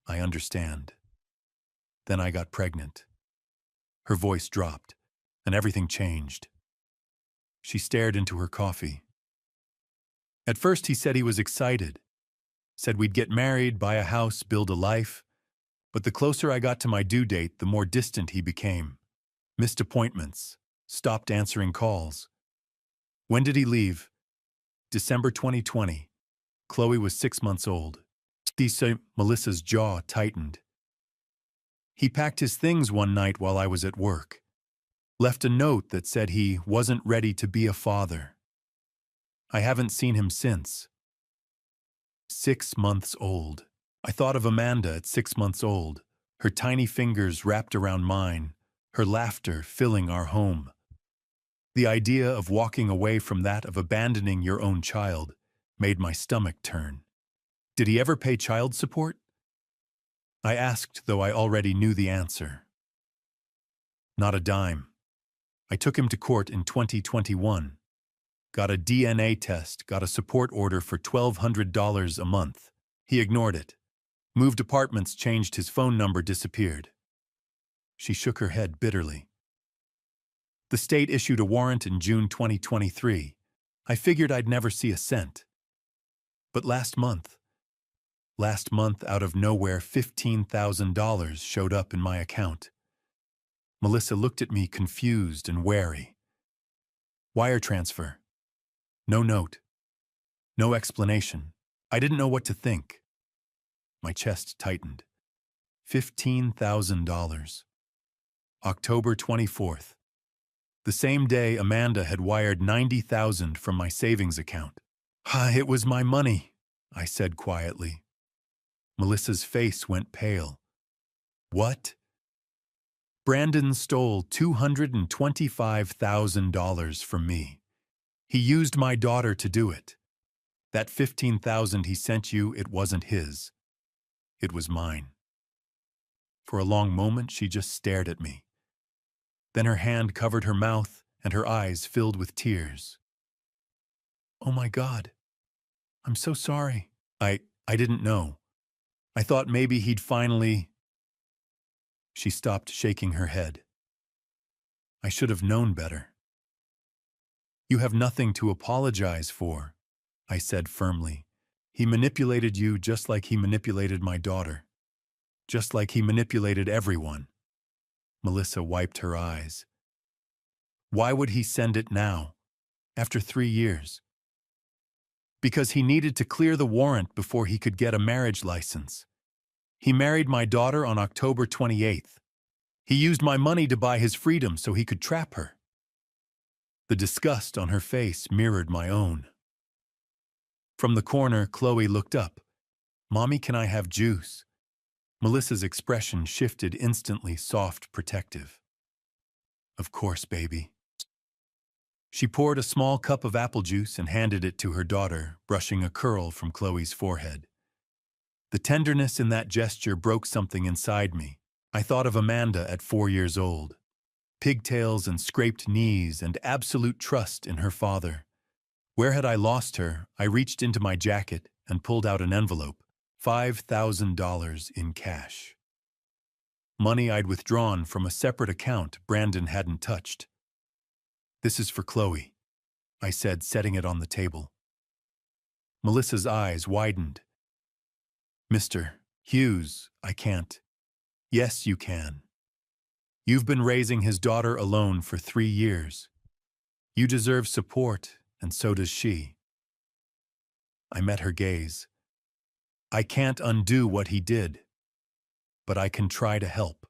I understand. Then I got pregnant. Her voice dropped, and everything changed. She stared into her coffee. At first he said he was excited, said we'd get married, buy a house, build a life. But the closer I got to my due date, the more distant he became. Missed appointments, stopped answering calls. When did he leave? December 2020. Chloe was 6 months old. Melissa's jaw tightened. He packed his things one night while I was at work. Left a note that said he wasn't ready to be a father. I haven't seen him since. 6 months old. I thought of Amanda at 6 months old, her tiny fingers wrapped around mine, her laughter filling our home. The idea of walking away from that, of abandoning your own child, made my stomach turn. Did he ever pay child support? I asked, though I already knew the answer. Not a dime. I took him to court in 2021. Got a DNA test, got a support order for $1,200 a month. He ignored it. Moved apartments, changed his phone number, disappeared. She shook her head bitterly. The state issued a warrant in June 2023. I figured I'd never see a cent. But last month, out of nowhere, $15,000 showed up in my account. Melissa looked at me, confused and wary. Wire transfer. No note. No explanation. I didn't know what to think. My chest tightened. $15,000. October 24th. The same day, Amanda had wired $90,000 from my savings account. It was my money, I said quietly. Melissa's face went pale. What? Brandon stole $225,000 from me. He used my daughter to do it. That $15,000 he sent you, it wasn't his. It was mine. For a long moment, she just stared at me. Then her hand covered her mouth and her eyes filled with tears. Oh my God. I'm so sorry. I didn't know. I thought maybe he'd finally... She stopped shaking her head. I should have known better. You have nothing to apologize for, I said firmly. He manipulated you just like he manipulated my daughter. Just like he manipulated everyone. Melissa wiped her eyes. Why would he send it now, after 3 years? Because he needed to clear the warrant before he could get a marriage license. He married my daughter on October 28th. He used my money to buy his freedom so he could trap her. The disgust on her face mirrored my own. From the corner, Chloe looked up. Mommy, can I have juice? Melissa's expression shifted instantly, soft, protective. Of course, baby. She poured a small cup of apple juice and handed it to her daughter, brushing a curl from Chloe's forehead. The tenderness in that gesture broke something inside me. I thought of Amanda at 4 years old. Pigtails and scraped knees and absolute trust in her father. Where had I lost her? I reached into my jacket and pulled out an envelope, $5,000 in cash. Money I'd withdrawn from a separate account Brandon hadn't touched. This is for Chloe, I said, setting it on the table. Melissa's eyes widened. Mr. Hughes, I can't. Yes, you can. You've been raising his daughter alone for 3 years. You deserve support, and so does she. I met her gaze. I can't undo what he did, but I can try to help.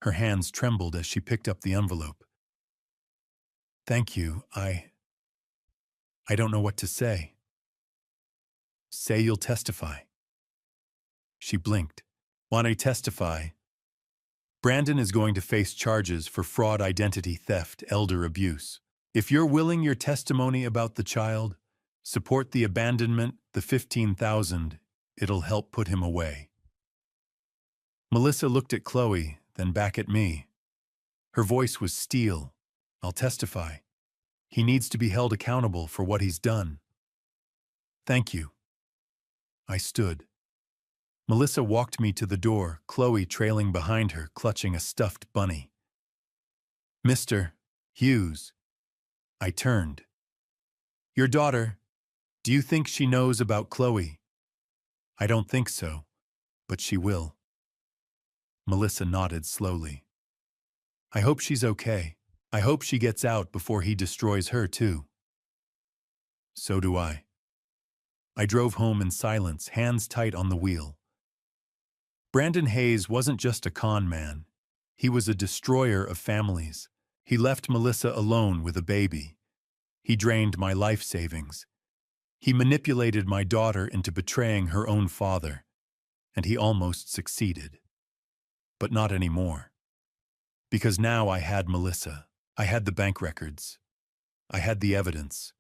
Her hands trembled as she picked up the envelope. Thank you, I don't know what to say. Say you'll testify. She blinked. Want to testify? Brandon is going to face charges for fraud, identity theft, elder abuse. If you're willing your testimony about the child, support the abandonment, the $15,000, it'll help put him away. Melissa looked at Chloe, then back at me. Her voice was steel. I'll testify. He needs to be held accountable for what he's done. Thank you. I stood. Melissa walked me to the door, Chloe trailing behind her, clutching a stuffed bunny. Mr. Hughes. I turned. Your daughter, do you think she knows about Chloe? I don't think so, but she will. Melissa nodded slowly. I hope she's okay. I hope she gets out before he destroys her too. So do I. I drove home in silence, hands tight on the wheel. Brandon Hayes wasn't just a con man. He was a destroyer of families. He left Melissa alone with a baby. He drained my life savings. He manipulated my daughter into betraying her own father. And he almost succeeded. But not anymore. Because now I had Melissa. I had the bank records. I had the evidence.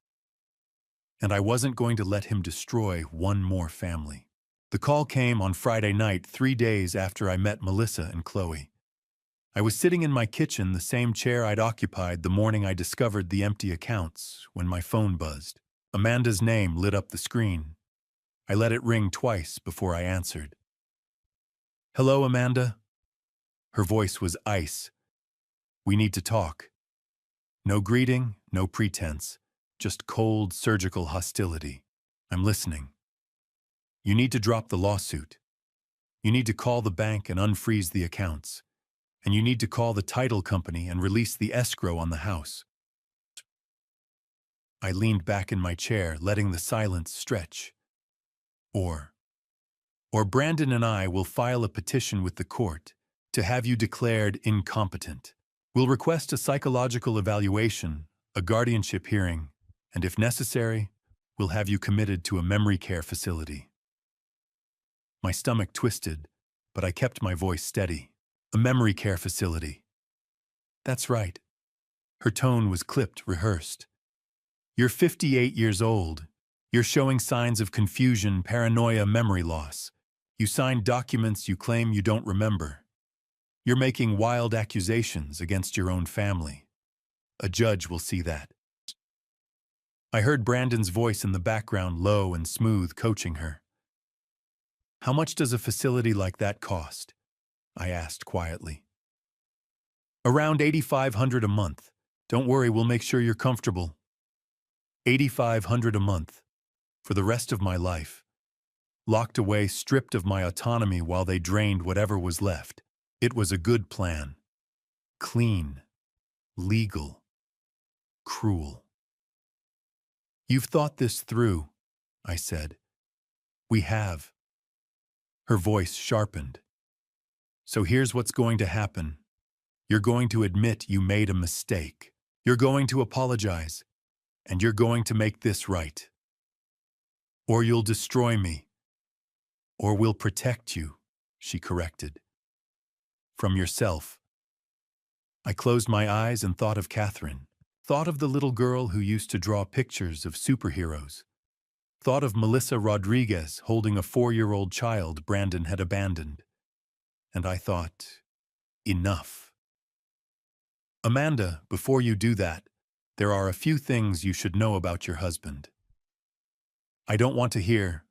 And I wasn't going to let him destroy one more family. The call came on Friday night, 3 days after I met Melissa and Chloe. I was sitting in my kitchen, the same chair I'd occupied the morning I discovered the empty accounts, when my phone buzzed. Amanda's name lit up the screen. I let it ring twice before I answered. Hello, Amanda? Her voice was ice. We need to talk. No greeting, no pretense, just cold, surgical hostility. I'm listening. You need to drop the lawsuit. You need to call the bank and unfreeze the accounts. And you need to call the title company and release the escrow on the house. I leaned back in my chair, letting the silence stretch. Or Brandon and I will file a petition with the court to have you declared incompetent. We'll request a psychological evaluation, a guardianship hearing, and if necessary, we'll have you committed to a memory care facility. My stomach twisted, but I kept my voice steady. A memory care facility. That's right. Her tone was clipped, rehearsed. You're 58 years old. You're showing signs of confusion, paranoia, memory loss. You signed documents you claim you don't remember. You're making wild accusations against your own family. A judge will see that. I heard Brandon's voice in the background, low and smooth, coaching her. How much does a facility like that cost? I asked quietly. Around $8,500 a month. Don't worry, we'll make sure you're comfortable. $8,500 a month. For the rest of my life. Locked away, stripped of my autonomy while they drained whatever was left. It was a good plan. Clean. Legal. Cruel. You've thought this through, I said. We have. Her voice sharpened. So here's what's going to happen. You're going to admit you made a mistake. You're going to apologize. And you're going to make this right. Or you'll destroy me. Or we'll protect you, she corrected. From yourself. I closed my eyes and thought of Catherine. Thought of the little girl who used to draw pictures of superheroes. Thought of Melissa Rodriguez holding a 4-year-old child Brandon had abandoned. And I thought, enough. Amanda, before you do that, there are a few things you should know about your husband. I don't want to hear.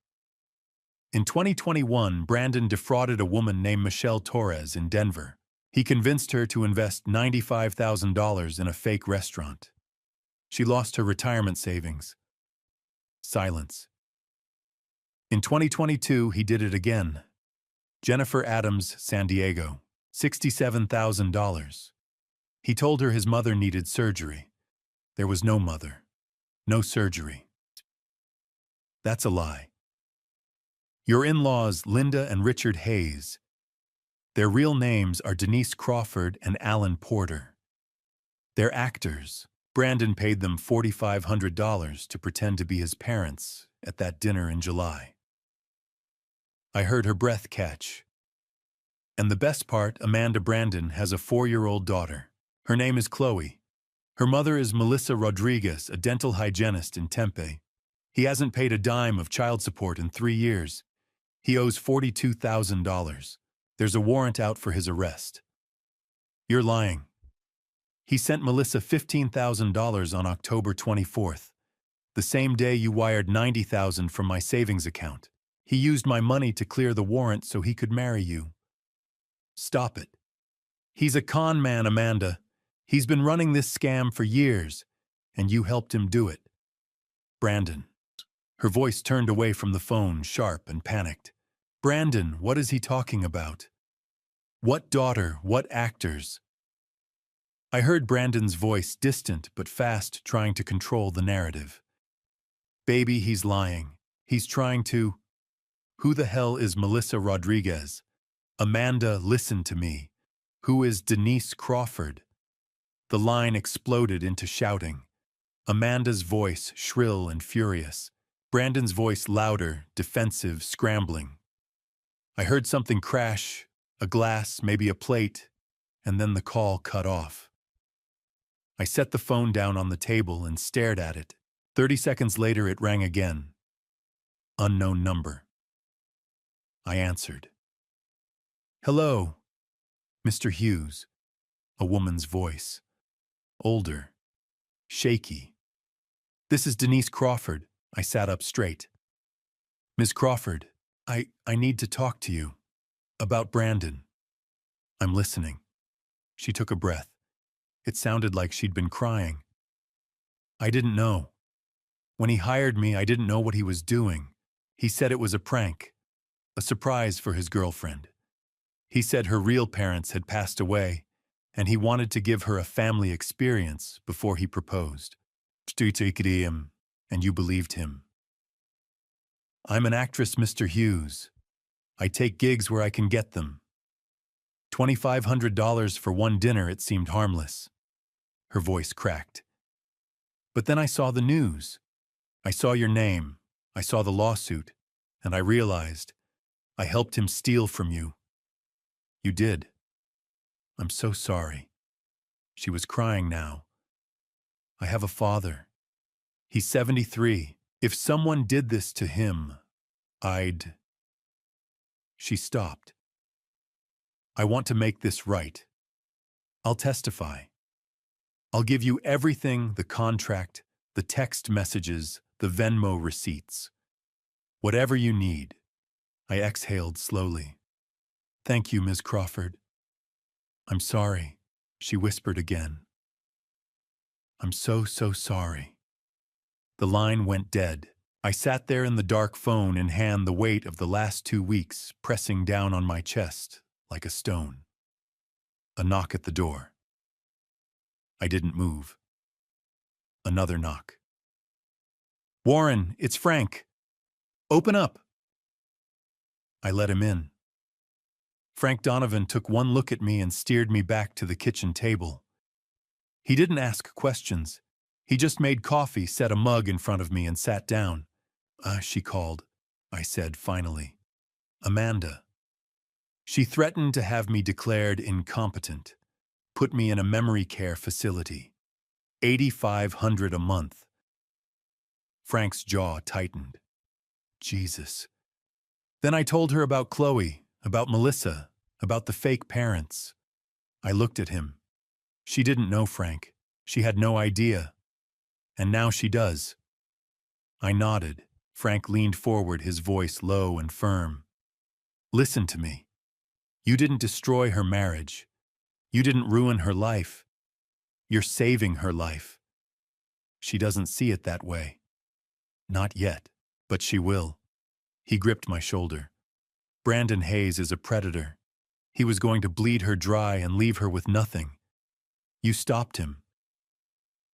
In 2021, Brandon defrauded a woman named Michelle Torres in Denver. He convinced her to invest $95,000 in a fake restaurant. She lost her retirement savings. Silence. In 2022, he did it again. Jennifer Adams, San Diego, $67,000. He told her his mother needed surgery. There was no mother. No surgery. That's a lie. Your in-laws, Linda and Richard Hayes. Their real names are Denise Crawford and Alan Porter. They're actors. Brandon paid them $4,500 to pretend to be his parents at that dinner in July. I heard her breath catch. And the best part, Amanda Brandon has a 4-year-old daughter. Her name is Chloe. Her mother is Melissa Rodriguez, a dental hygienist in Tempe. He hasn't paid a dime of child support in 3 years. He owes $42,000. There's a warrant out for his arrest. You're lying. He sent Melissa $15,000 on October 24th, the same day you wired $90,000 from my savings account. He used my money to clear the warrant so he could marry you. Stop it. He's a con man, Amanda. He's been running this scam for years, and you helped him do it. Brandon. Her voice turned away from the phone, sharp and panicked. Brandon, what is he talking about? What daughter? What actors? I heard Brandon's voice, distant but fast, trying to control the narrative. Baby, he's lying. He's trying to... Who the hell is Melissa Rodriguez? Amanda, listen to me. Who is Denise Crawford? The line exploded into shouting. Amanda's voice, shrill and furious. Brandon's voice louder, defensive, scrambling. I heard something crash, a glass, maybe a plate, and then the call cut off. I set the phone down on the table and stared at it. 30 seconds later, it rang again. Unknown number. I answered. Hello, Mr. Hughes. A woman's voice. Older. Shaky. This is Denise Crawford. I sat up straight. Ms. Crawford, I need to talk to you. About Brandon. I'm listening. She took a breath. It sounded like she'd been crying. I didn't know. When he hired me, I didn't know what he was doing. He said it was a prank. A surprise for his girlfriend. He said her real parents had passed away, and he wanted to give her a family experience before he proposed. And you believed him. I'm an actress, Mr. Hughes. I take gigs where I can get them. $2,500 for one dinner, it seemed harmless. Her voice cracked. But then I saw the news. I saw your name. I saw the lawsuit. And I realized I helped him steal from you. You did. I'm so sorry. She was crying now. I have a father. He's 73. If someone did this to him, I'd... She stopped. I want to make this right. I'll testify. I'll give you everything, the contract, the text messages, the Venmo receipts. Whatever you need. I exhaled slowly. Thank you, Ms. Crawford. I'm sorry, she whispered again. I'm so sorry. The line went dead. I sat there in the dark, phone in hand, the weight of the last 2 weeks pressing down on my chest like a stone. A knock at the door. I didn't move. Another knock. Warren, it's Frank. Open up. I let him in. Frank Donovan took one look at me and steered me back to the kitchen table. He didn't ask questions. He just made coffee, set a mug in front of me, and sat down. She called, I said finally. Amanda. She threatened to have me declared incompetent, put me in a memory care facility. $8,500 a month. Frank's jaw tightened. Jesus. Then I told her about Chloe, about Melissa, about the fake parents. I looked at him. She didn't know Frank. She had no idea. And now she does. I nodded. Frank leaned forward, his voice low and firm. Listen to me. You didn't destroy her marriage. You didn't ruin her life. You're saving her life. She doesn't see it that way. Not yet, but she will. He gripped my shoulder. Brandon Hayes is a predator. He was going to bleed her dry and leave her with nothing. You stopped him.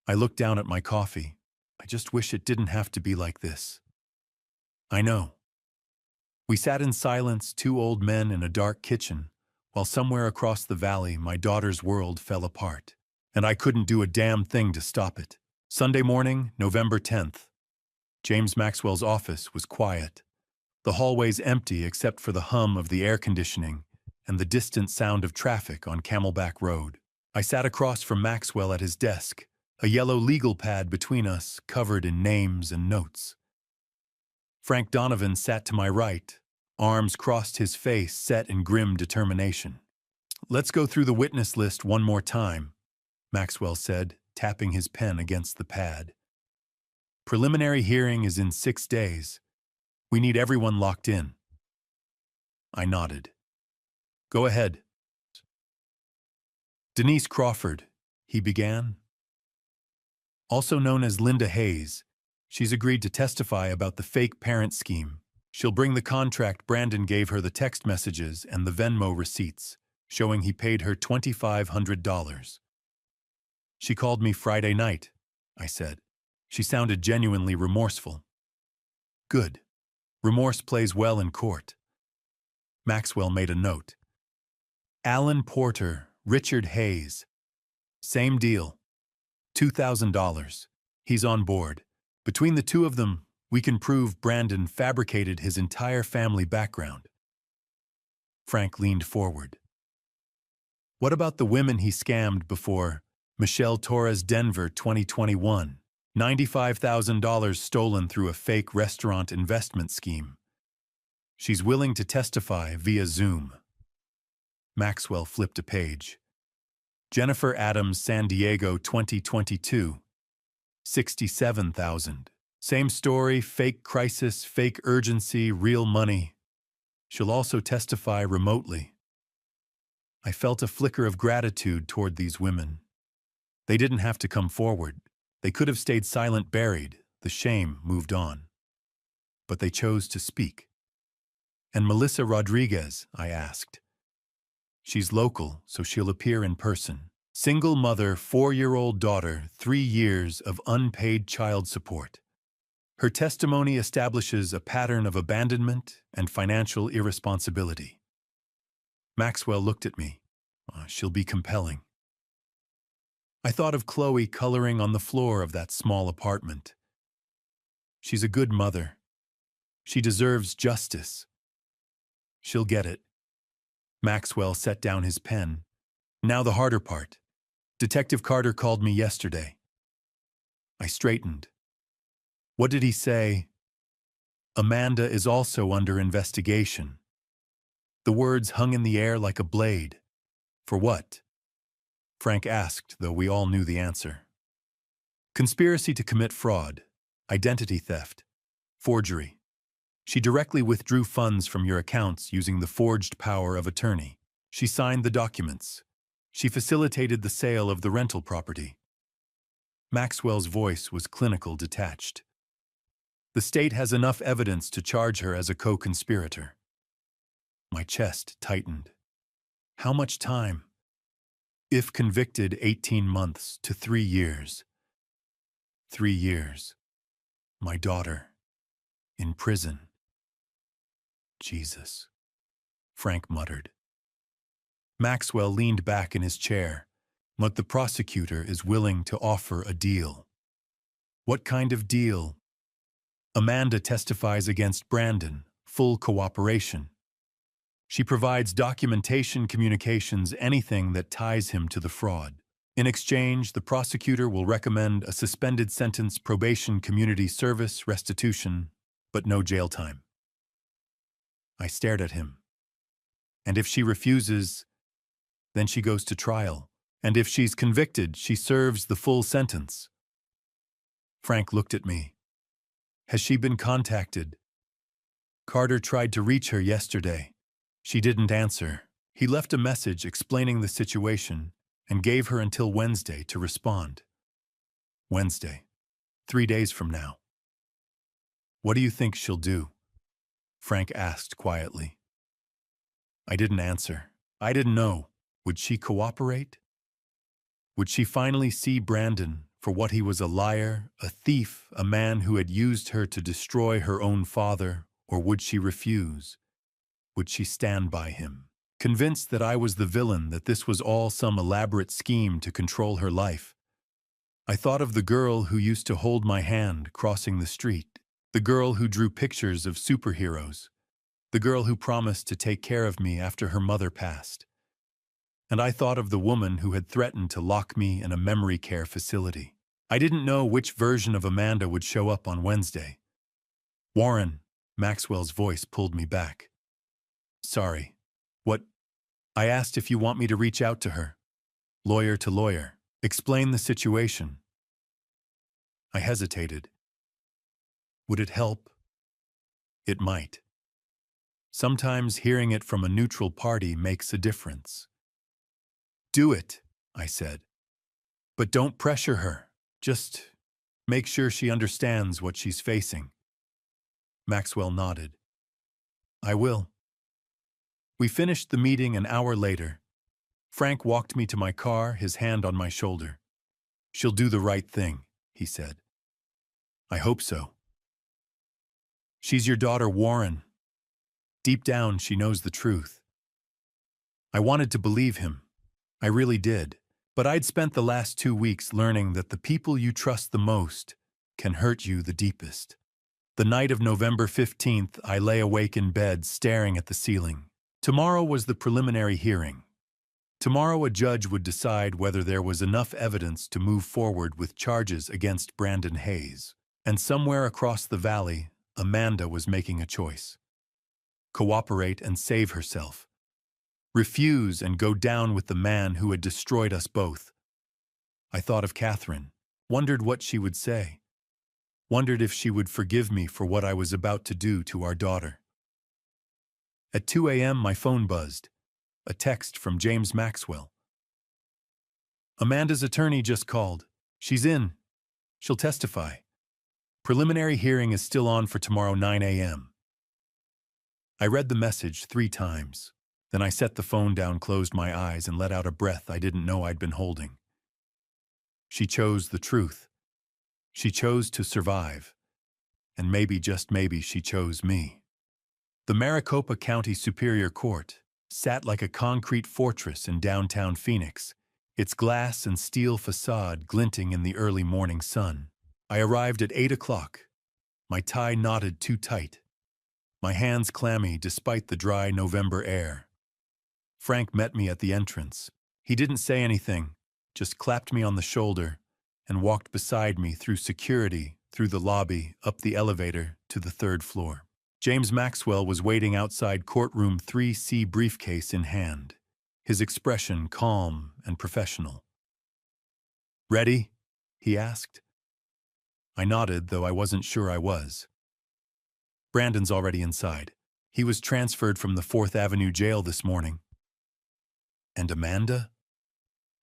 I looked down at my coffee. I just wish it didn't have to be like this. I know. We sat in silence, two old men in a dark kitchen, while somewhere across the valley my daughter's world fell apart. And I couldn't do a damn thing to stop it. Sunday morning, November 10th. James Maxwell's office was quiet. The hallways empty except for the hum of the air conditioning and the distant sound of traffic on Camelback Road. I sat across from Maxwell at his desk, a yellow legal pad between us covered in names and notes. Frank Donovan sat to my right, arms crossed, his face set in grim determination. Let's go through the witness list one more time, Maxwell said, tapping his pen against the pad. Preliminary hearing is in 6 days. We need everyone locked in. I nodded. Go ahead. Denise Crawford, he began. Also known as Linda Hayes, she's agreed to testify about the fake parent scheme. She'll bring the contract Brandon gave her, the text messages and the Venmo receipts, showing he paid her $2,500. She called me Friday night, I said. She sounded genuinely remorseful. Good. Remorse plays well in court. Maxwell made a note. Alan Porter, Richard Hayes. Same deal. $2,000. He's on board. Between the two of them, we can prove Brandon fabricated his entire family background. Frank leaned forward. What about the women he scammed before? Michelle Torres, Denver, 2021. $95,000 stolen through a fake restaurant investment scheme. She's willing to testify via Zoom. Maxwell flipped a page. Jennifer Adams, San Diego, 2022. $67,000. Same story, fake crisis, fake urgency, real money. She'll also testify remotely. I felt a flicker of gratitude toward these women. They didn't have to come forward. They could have stayed silent, buried. The shame moved on. But they chose to speak. And Melissa Rodriguez, I asked. She's local, so she'll appear in person. Single mother, 4-year-old daughter, 3 years of unpaid child support. Her testimony establishes a pattern of abandonment and financial irresponsibility. Maxwell looked at me. She'll be compelling. I thought of Chloe coloring on the floor of that small apartment. She's a good mother. She deserves justice. She'll get it. Maxwell set down his pen. Now the harder part. Detective Carter called me yesterday. I straightened. What did he say? Amanda is also under investigation. The words hung in the air like a blade. For what? Frank asked, though we all knew the answer. Conspiracy to commit fraud, identity theft, forgery. She directly withdrew funds from your accounts using the forged power of attorney. She signed the documents. She facilitated the sale of the rental property. Maxwell's voice was clinical, detached. The state has enough evidence to charge her as a co-conspirator. My chest tightened. How much time? If convicted, 18 months to 3 years. 3 years. My daughter. In prison. Jesus. Frank muttered. Maxwell leaned back in his chair. But the prosecutor is willing to offer a deal. What kind of deal? Amanda testifies against Brandon, full cooperation. She provides documentation, communications, anything that ties him to the fraud. In exchange, the prosecutor will recommend a suspended sentence, probation, community service, restitution, but no jail time. I stared at him. And if she refuses, then she goes to trial. And if she's convicted, she serves the full sentence. Frank looked at me. Has she been contacted? Carter tried to reach her yesterday. She didn't answer. He left a message explaining the situation and gave her until Wednesday to respond. Wednesday. 3 days from now. What do you think she'll do? Frank asked quietly. I didn't answer. I didn't know. Would she cooperate? Would she finally see Brandon for what he was, a liar, a thief, a man who had used her to destroy her own father, or would she refuse? Would she stand by him, convinced that I was the villain, that this was all some elaborate scheme to control her life? I thought of the girl who used to hold my hand crossing the street, the girl who drew pictures of superheroes, the girl who promised to take care of me after her mother passed. And I thought of the woman who had threatened to lock me in a memory care facility. I didn't know which version of Amanda would show up on Wednesday. Warren, Maxwell's voice pulled me back. Sorry. What? I asked if you want me to reach out to her. Lawyer to lawyer. Explain the situation. I hesitated. Would it help? It might. Sometimes hearing it from a neutral party makes a difference. Do it, I said. But don't pressure her. Just make sure she understands what she's facing. Maxwell nodded. I will. We finished the meeting an hour later. Frank walked me to my car, his hand on my shoulder. She'll do the right thing, he said. I hope so. She's your daughter, Warren. Deep down, she knows the truth. I wanted to believe him. I really did. But I'd spent the last 2 weeks learning that the people you trust the most can hurt you the deepest. The night of November 15th, I lay awake in bed, staring at the ceiling. Tomorrow was the preliminary hearing. Tomorrow a judge would decide whether there was enough evidence to move forward with charges against Brandon Hayes. And somewhere across the valley, Amanda was making a choice. Cooperate and save herself. Refuse and go down with the man who had destroyed us both. I thought of Catherine, wondered what she would say, wondered if she would forgive me for what I was about to do to our daughter. At 2 a.m. my phone buzzed, a text from James Maxwell. Amanda's attorney just called. She's in. She'll testify. Preliminary hearing is still on for tomorrow 9 a.m. I read the message 3 times. Then I set the phone down, closed my eyes, and let out a breath I didn't know I'd been holding. She chose the truth. She chose to survive. And maybe, just maybe, she chose me. The Maricopa County Superior Court sat like a concrete fortress in downtown Phoenix, its glass and steel facade glinting in the early morning sun. I arrived at 8 o'clock, my tie knotted too tight, my hands clammy despite the dry November air. Frank met me at the entrance. He didn't say anything, just clapped me on the shoulder and walked beside me through security, through the lobby, up the elevator to the 3rd floor. James Maxwell was waiting outside courtroom 3C, briefcase in hand, his expression calm and professional. Ready? He asked. I nodded, though I wasn't sure I was. Brandon's already inside. He was transferred from the 4th Avenue jail this morning. And Amanda?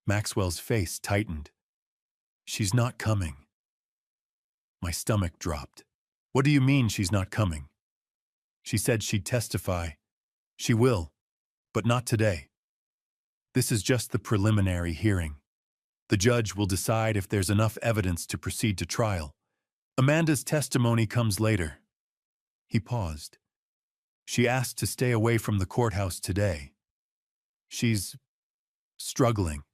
Maxwell's face tightened. She's not coming. My stomach dropped. What do you mean she's not coming? She said she'd testify. She will, but not today. This is just the preliminary hearing. The judge will decide if there's enough evidence to proceed to trial. Amanda's testimony comes later. He paused. She asked to stay away from the courthouse today. She's struggling.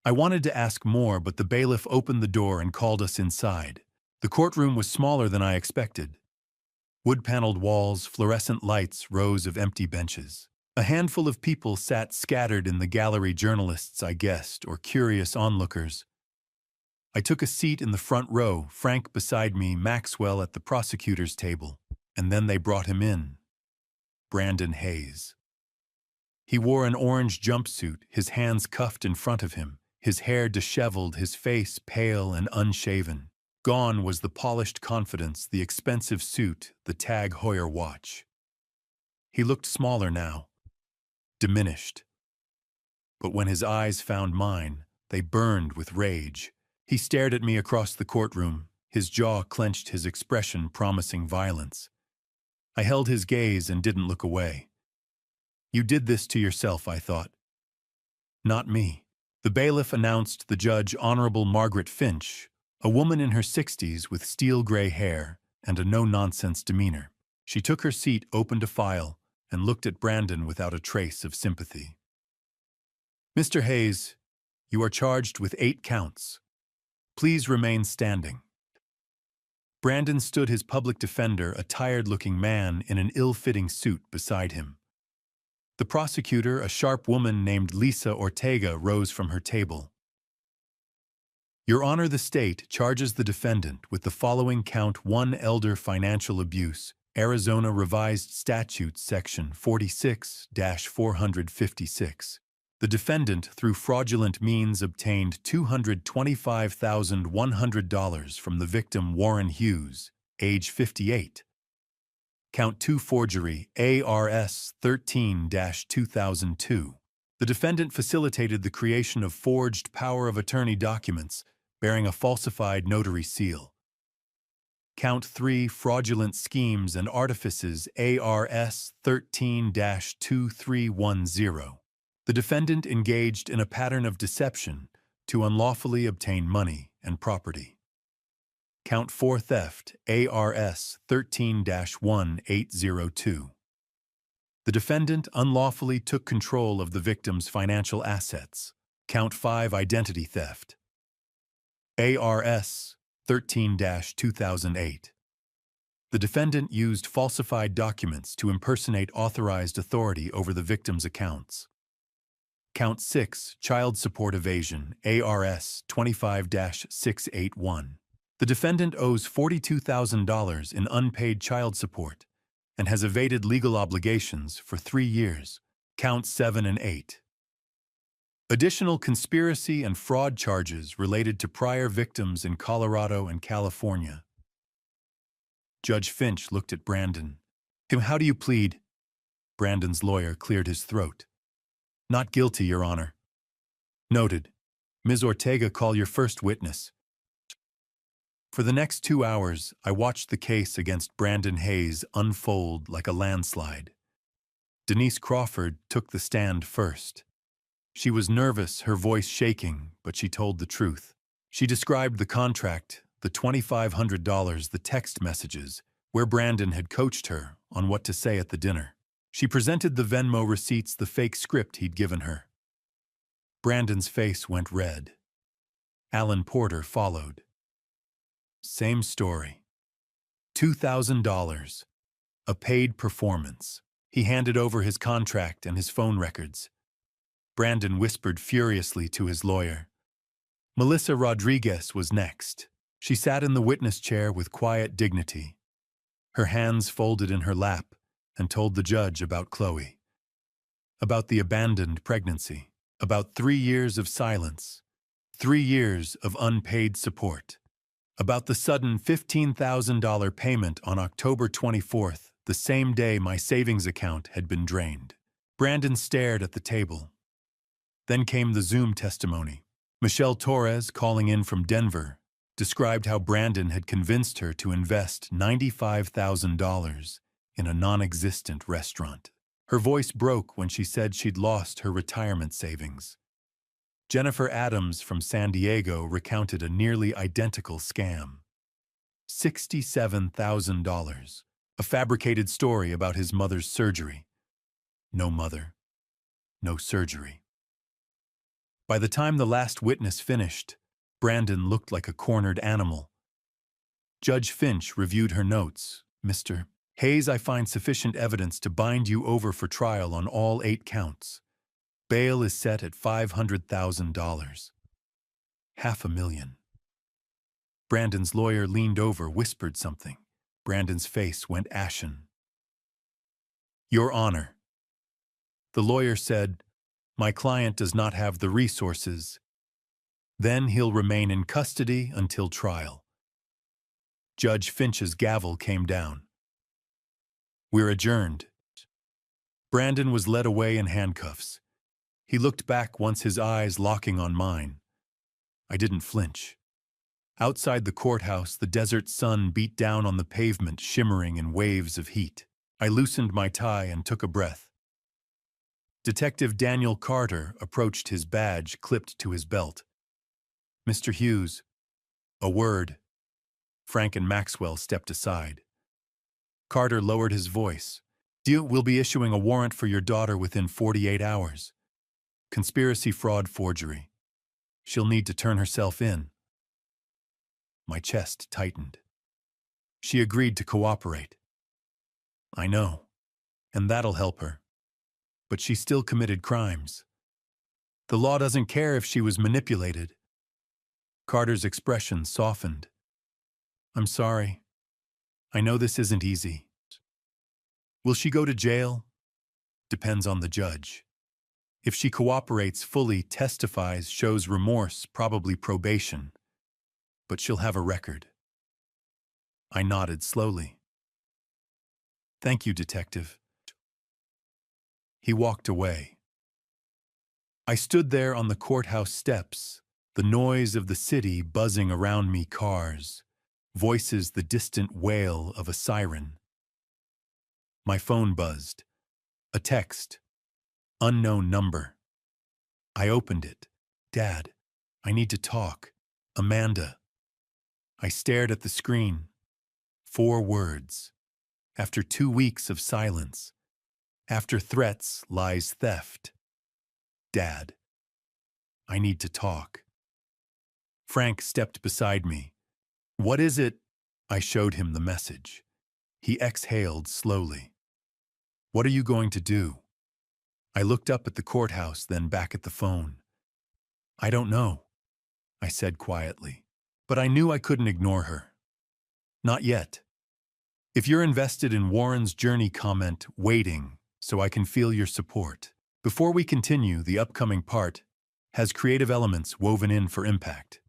I wanted to ask more, but the bailiff opened the door and called us inside. The courtroom was smaller than I expected. Wood-paneled walls, fluorescent lights, rows of empty benches. A handful of people sat scattered in the gallery, journalists, I guessed, or curious onlookers. I took a seat in the front row, Frank beside me, Maxwell at the prosecutor's table. And then they brought him in. Brandon Hayes. He wore an orange jumpsuit, his hands cuffed in front of him, his hair disheveled, his face pale and unshaven. Gone was the polished confidence, the expensive suit, the Tag Heuer watch. He looked smaller now, diminished. But when his eyes found mine, they burned with rage. He stared at me across the courtroom, his jaw clenched, his expression promising violence. I held his gaze and didn't look away. You did this to yourself, I thought. Not me. The bailiff announced the judge, Honorable Margaret Finch, a woman in her 60s with steel-gray hair and a no-nonsense demeanor. She took her seat, opened a file, and looked at Brandon without a trace of sympathy. Mr. Hayes, you are charged with 8 counts. Please remain standing. Brandon stood, his public defender, a tired-looking man in an ill-fitting suit, beside him. The prosecutor, a sharp woman named Lisa Ortega, rose from her table. Your Honor, the state charges the defendant with the following: Count 1, elder financial abuse, Arizona Revised Statutes, Section 46-456. The defendant, through fraudulent means, obtained $225,100 from the victim, Warren Hughes, age 58. Count 2, forgery, ARS 13-2002. The defendant facilitated the creation of forged power of attorney documents bearing a falsified notary seal. Count 3, fraudulent schemes and artifices, ARS 13-2310. The defendant engaged in a pattern of deception to unlawfully obtain money and property. Count 4, theft, ARS 13-1802. The defendant unlawfully took control of the victim's financial assets. Count 5, identity theft, ARS 13-2008. The defendant used falsified documents to impersonate authorized authority over the victim's accounts. Count 6, child support evasion, ARS 25-681. The defendant owes $42,000 in unpaid child support and has evaded legal obligations for 3 years. Counts 7 and 8. Additional conspiracy and fraud charges related to prior victims in Colorado and California. Judge Finch looked at Brandon. How do you plead? Brandon's lawyer cleared his throat. Not guilty, Your Honor. Noted. Ms. Ortega, call your first witness. For the next 2 hours, I watched the case against Brandon Hayes unfold like a landslide. Denise Crawford took the stand first. She was nervous, her voice shaking, but she told the truth. She described the contract, the $2,500, the text messages, where Brandon had coached her on what to say at the dinner. She presented the Venmo receipts, the fake script he'd given her. Brandon's face went red. Alan Porter followed. Same story. $2,000. A paid performance. He handed over his contract and his phone records. Brandon whispered furiously to his lawyer. Melissa Rodriguez was next. She sat in the witness chair with quiet dignity, her hands folded in her lap, and told the judge about Chloe, about the abandoned pregnancy, about 3 years of silence, 3 years of unpaid support, About the sudden $15,000 payment on October 24th, the same day my savings account had been drained. Brandon stared at the table. Then came the Zoom testimony. Michelle Torres, calling in from Denver, described how Brandon had convinced her to invest $95,000 in a non-existent restaurant. Her voice broke when she said she'd lost her retirement savings. Jennifer Adams from San Diego recounted a nearly identical scam. $67,000, a fabricated story about his mother's surgery. No mother, no surgery. By the time the last witness finished, Brandon looked like a cornered animal. Judge Finch reviewed her notes. Mr. Hayes, I find sufficient evidence to bind you over for trial on all 8 counts. Bail is set at $500,000. $500,000. Brandon's lawyer leaned over, whispered something. Brandon's face went ashen. Your Honor. The lawyer said, my client does not have the resources. Then he'll remain in custody until trial. Judge Finch's gavel came down. We're adjourned. Brandon was led away in handcuffs. He looked back once, his eyes locking on mine. I didn't flinch. Outside the courthouse, the desert sun beat down on the pavement, shimmering in waves of heat. I loosened my tie and took a breath. Detective Daniel Carter approached, his badge clipped to his belt. Mr. Hughes, a word. Frank and Maxwell stepped aside. Carter lowered his voice. We'll be issuing a warrant for your daughter within 48 hours. Conspiracy, fraud, forgery. She'll need to turn herself in. My chest tightened. She agreed to cooperate. I know, and that'll help her. But she still committed crimes. The law doesn't care if she was manipulated. Carter's expression softened. I'm sorry. I know this isn't easy. Will she go to jail? Depends on the judge. If she cooperates fully, testifies, shows remorse, probably probation. But she'll have a record. I nodded slowly. Thank you, Detective. He walked away. I stood there on the courthouse steps, the noise of the city buzzing around me, cars, voices, the distant wail of a siren. My phone buzzed. A text. Unknown number. I opened it. Dad, I need to talk. Amanda. I stared at the screen. 4 words. After 2 weeks of silence. After threats lies theft. Dad. I need to talk. Frank stepped beside me. What is it? I showed him the message. He exhaled slowly. What are you going to do? I looked up at the courthouse, then back at the phone. I don't know, I said quietly. But I knew I couldn't ignore her. Not yet. If you're invested in Warren's journey, comment waiting so I can feel your support. Before we continue, the upcoming part has creative elements woven in for impact.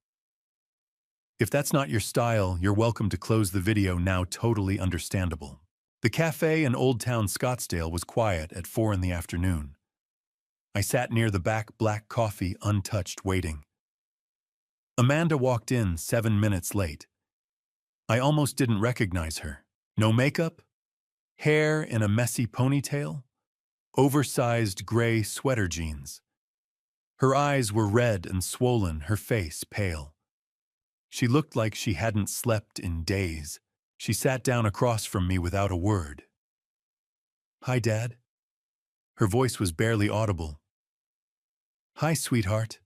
If that's not your style, you're welcome to close the video now. Totally understandable. The cafe in Old Town Scottsdale was quiet at 4 in the afternoon. I sat near the back, black coffee untouched, waiting. Amanda walked in 7 minutes late. I almost didn't recognize her. No makeup, hair in a messy ponytail, oversized gray sweater jeans. Her eyes were red and swollen, her face pale. She looked like she hadn't slept in days. She sat down across from me without a word. Hi, Dad. Her voice was barely audible. Hi, sweetheart.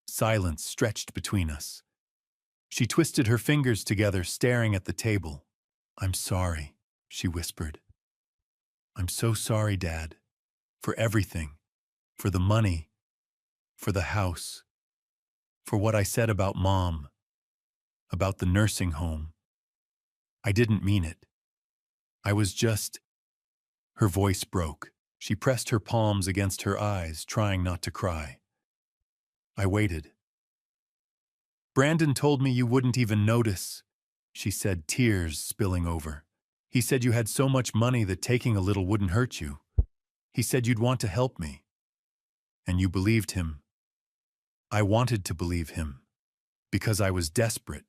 Silence stretched between us. She twisted her fingers together, staring at the table. I'm sorry, she whispered. I'm so sorry, Dad. For everything. For the money. For the house. For what I said about Mom. About the nursing home. I didn't mean it. I was just... Her voice broke. She pressed her palms against her eyes, trying not to cry. I waited. Brandon told me you wouldn't even notice, she said, tears spilling over. He said you had so much money that taking a little wouldn't hurt you. He said you'd want to help me. And you believed him. I wanted to believe him, because I was desperate.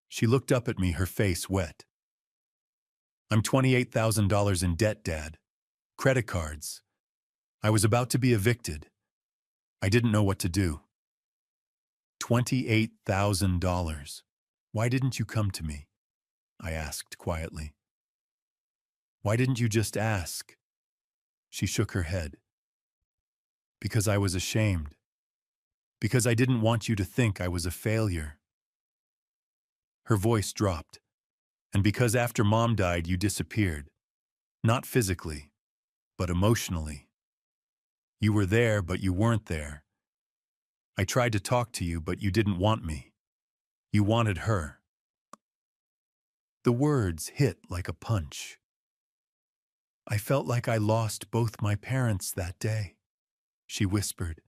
She looked up at me, her face wet. I'm $28,000 in debt, Dad. Credit cards. I was about to be evicted. I didn't know what to do. $28,000. Why didn't you come to me? I asked quietly. Why didn't you just ask? She shook her head. Because I was ashamed. Because I didn't want you to think I was a failure. Her voice dropped. And because after Mom died, you disappeared. Not physically, but emotionally. You were there, but you weren't there. I tried to talk to you, but you didn't want me. You wanted her. The words hit like a punch. I felt like I lost both my parents that day, she whispered.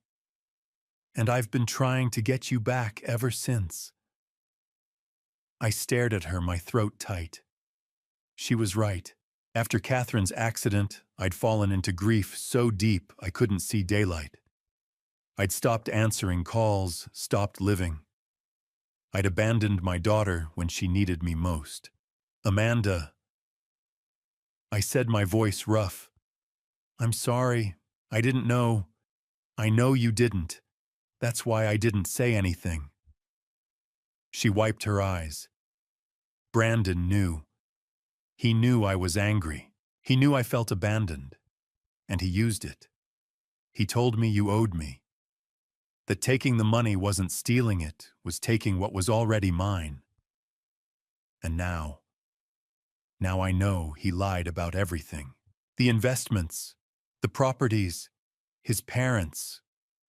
And I've been trying to get you back ever since. I stared at her, my throat tight. She was right. After Catherine's accident, I'd fallen into grief so deep I couldn't see daylight. I'd stopped answering calls, stopped living. I'd abandoned my daughter when she needed me most. Amanda, I said, my voice rough. I'm sorry. I didn't know. I know you didn't. That's why I didn't say anything. She wiped her eyes. Brandon knew. He knew I was angry. He knew I felt abandoned. And he used it. He told me you owed me. That taking the money wasn't stealing it, was taking what was already mine. And now I know he lied about everything. The investments, the properties, his parents,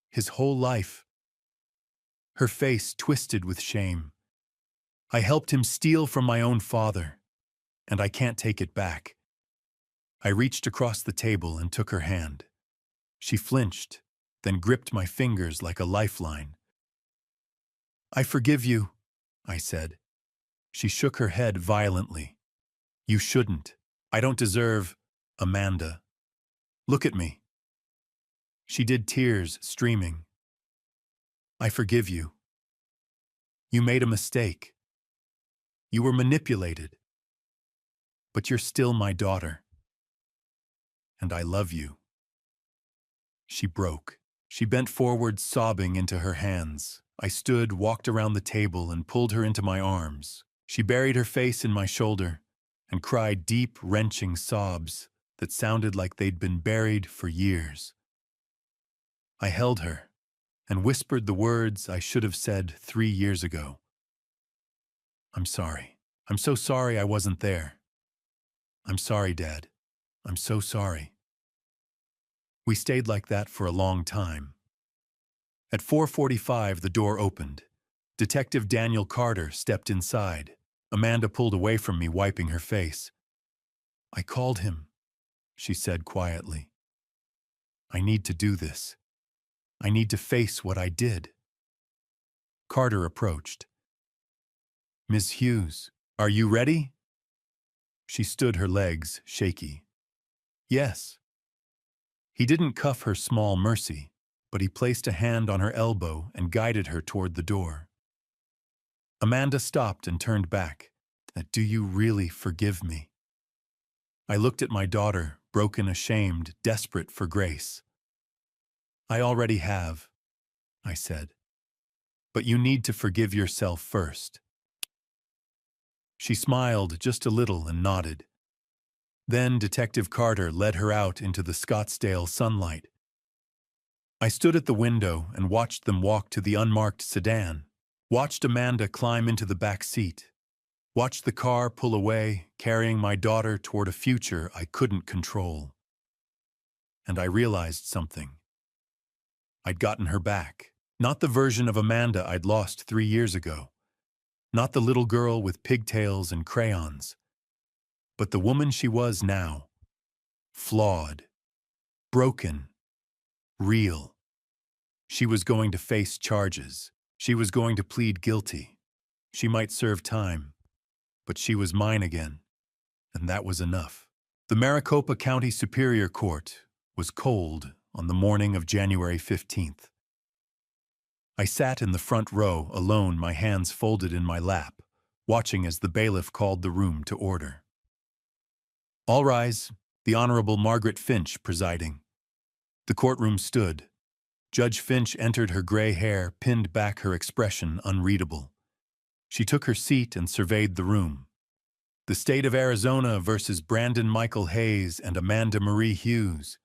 his whole life. Her face twisted with shame. I helped him steal from my own father, and I can't take it back. I reached across the table and took her hand. She flinched, then gripped my fingers like a lifeline. I forgive you, I said. She shook her head violently. You shouldn't. I don't deserve, Amanda. Look at me. She did, tears streaming. I forgive you. You made a mistake. You were manipulated. But you're still my daughter. And I love you. She broke. She bent forward, sobbing into her hands. I stood, walked around the table, and pulled her into my arms. She buried her face in my shoulder and cried deep, wrenching sobs that sounded like they'd been buried for years. I held her and whispered the words I should have said 3 years ago. I'm sorry. I'm so sorry I wasn't there. I'm sorry, Dad. I'm so sorry. We stayed like that for a long time. At 4:45, the door opened. Detective Daniel Carter stepped inside. Amanda pulled away from me, wiping her face. I called him, she said quietly. I need to do this. I need to face what I did. Carter approached. Miss Hughes, are you ready? She stood, her legs shaky. Yes. He didn't cuff her small mercy, but he placed a hand on her elbow and guided her toward the door. Amanda stopped and turned back. Do you really forgive me? I looked at my daughter, broken, ashamed, desperate for grace. I already have, I said. But you need to forgive yourself first. She smiled just a little and nodded. Then Detective Carter led her out into the Scottsdale sunlight. I stood at the window and watched them walk to the unmarked sedan, watched Amanda climb into the back seat, watched the car pull away, carrying my daughter toward a future I couldn't control. And I realized something. I'd gotten her back. Not the version of Amanda I'd lost 3 years ago. Not the little girl with pigtails and crayons. But the woman she was now. Flawed. Broken. Real. She was going to face charges. She was going to plead guilty. She might serve time, but she was mine again, and that was enough. The Maricopa County Superior Court was cold on the morning of January 15th. I sat in the front row, alone, my hands folded in my lap, watching as the bailiff called the room to order. All rise, the Honorable Margaret Finch presiding. The courtroom stood. Judge Finch entered, her gray hair pinned back, her expression unreadable. She took her seat and surveyed the room. The state of Arizona versus Brandon Michael Hayes and Amanda Marie Hughes.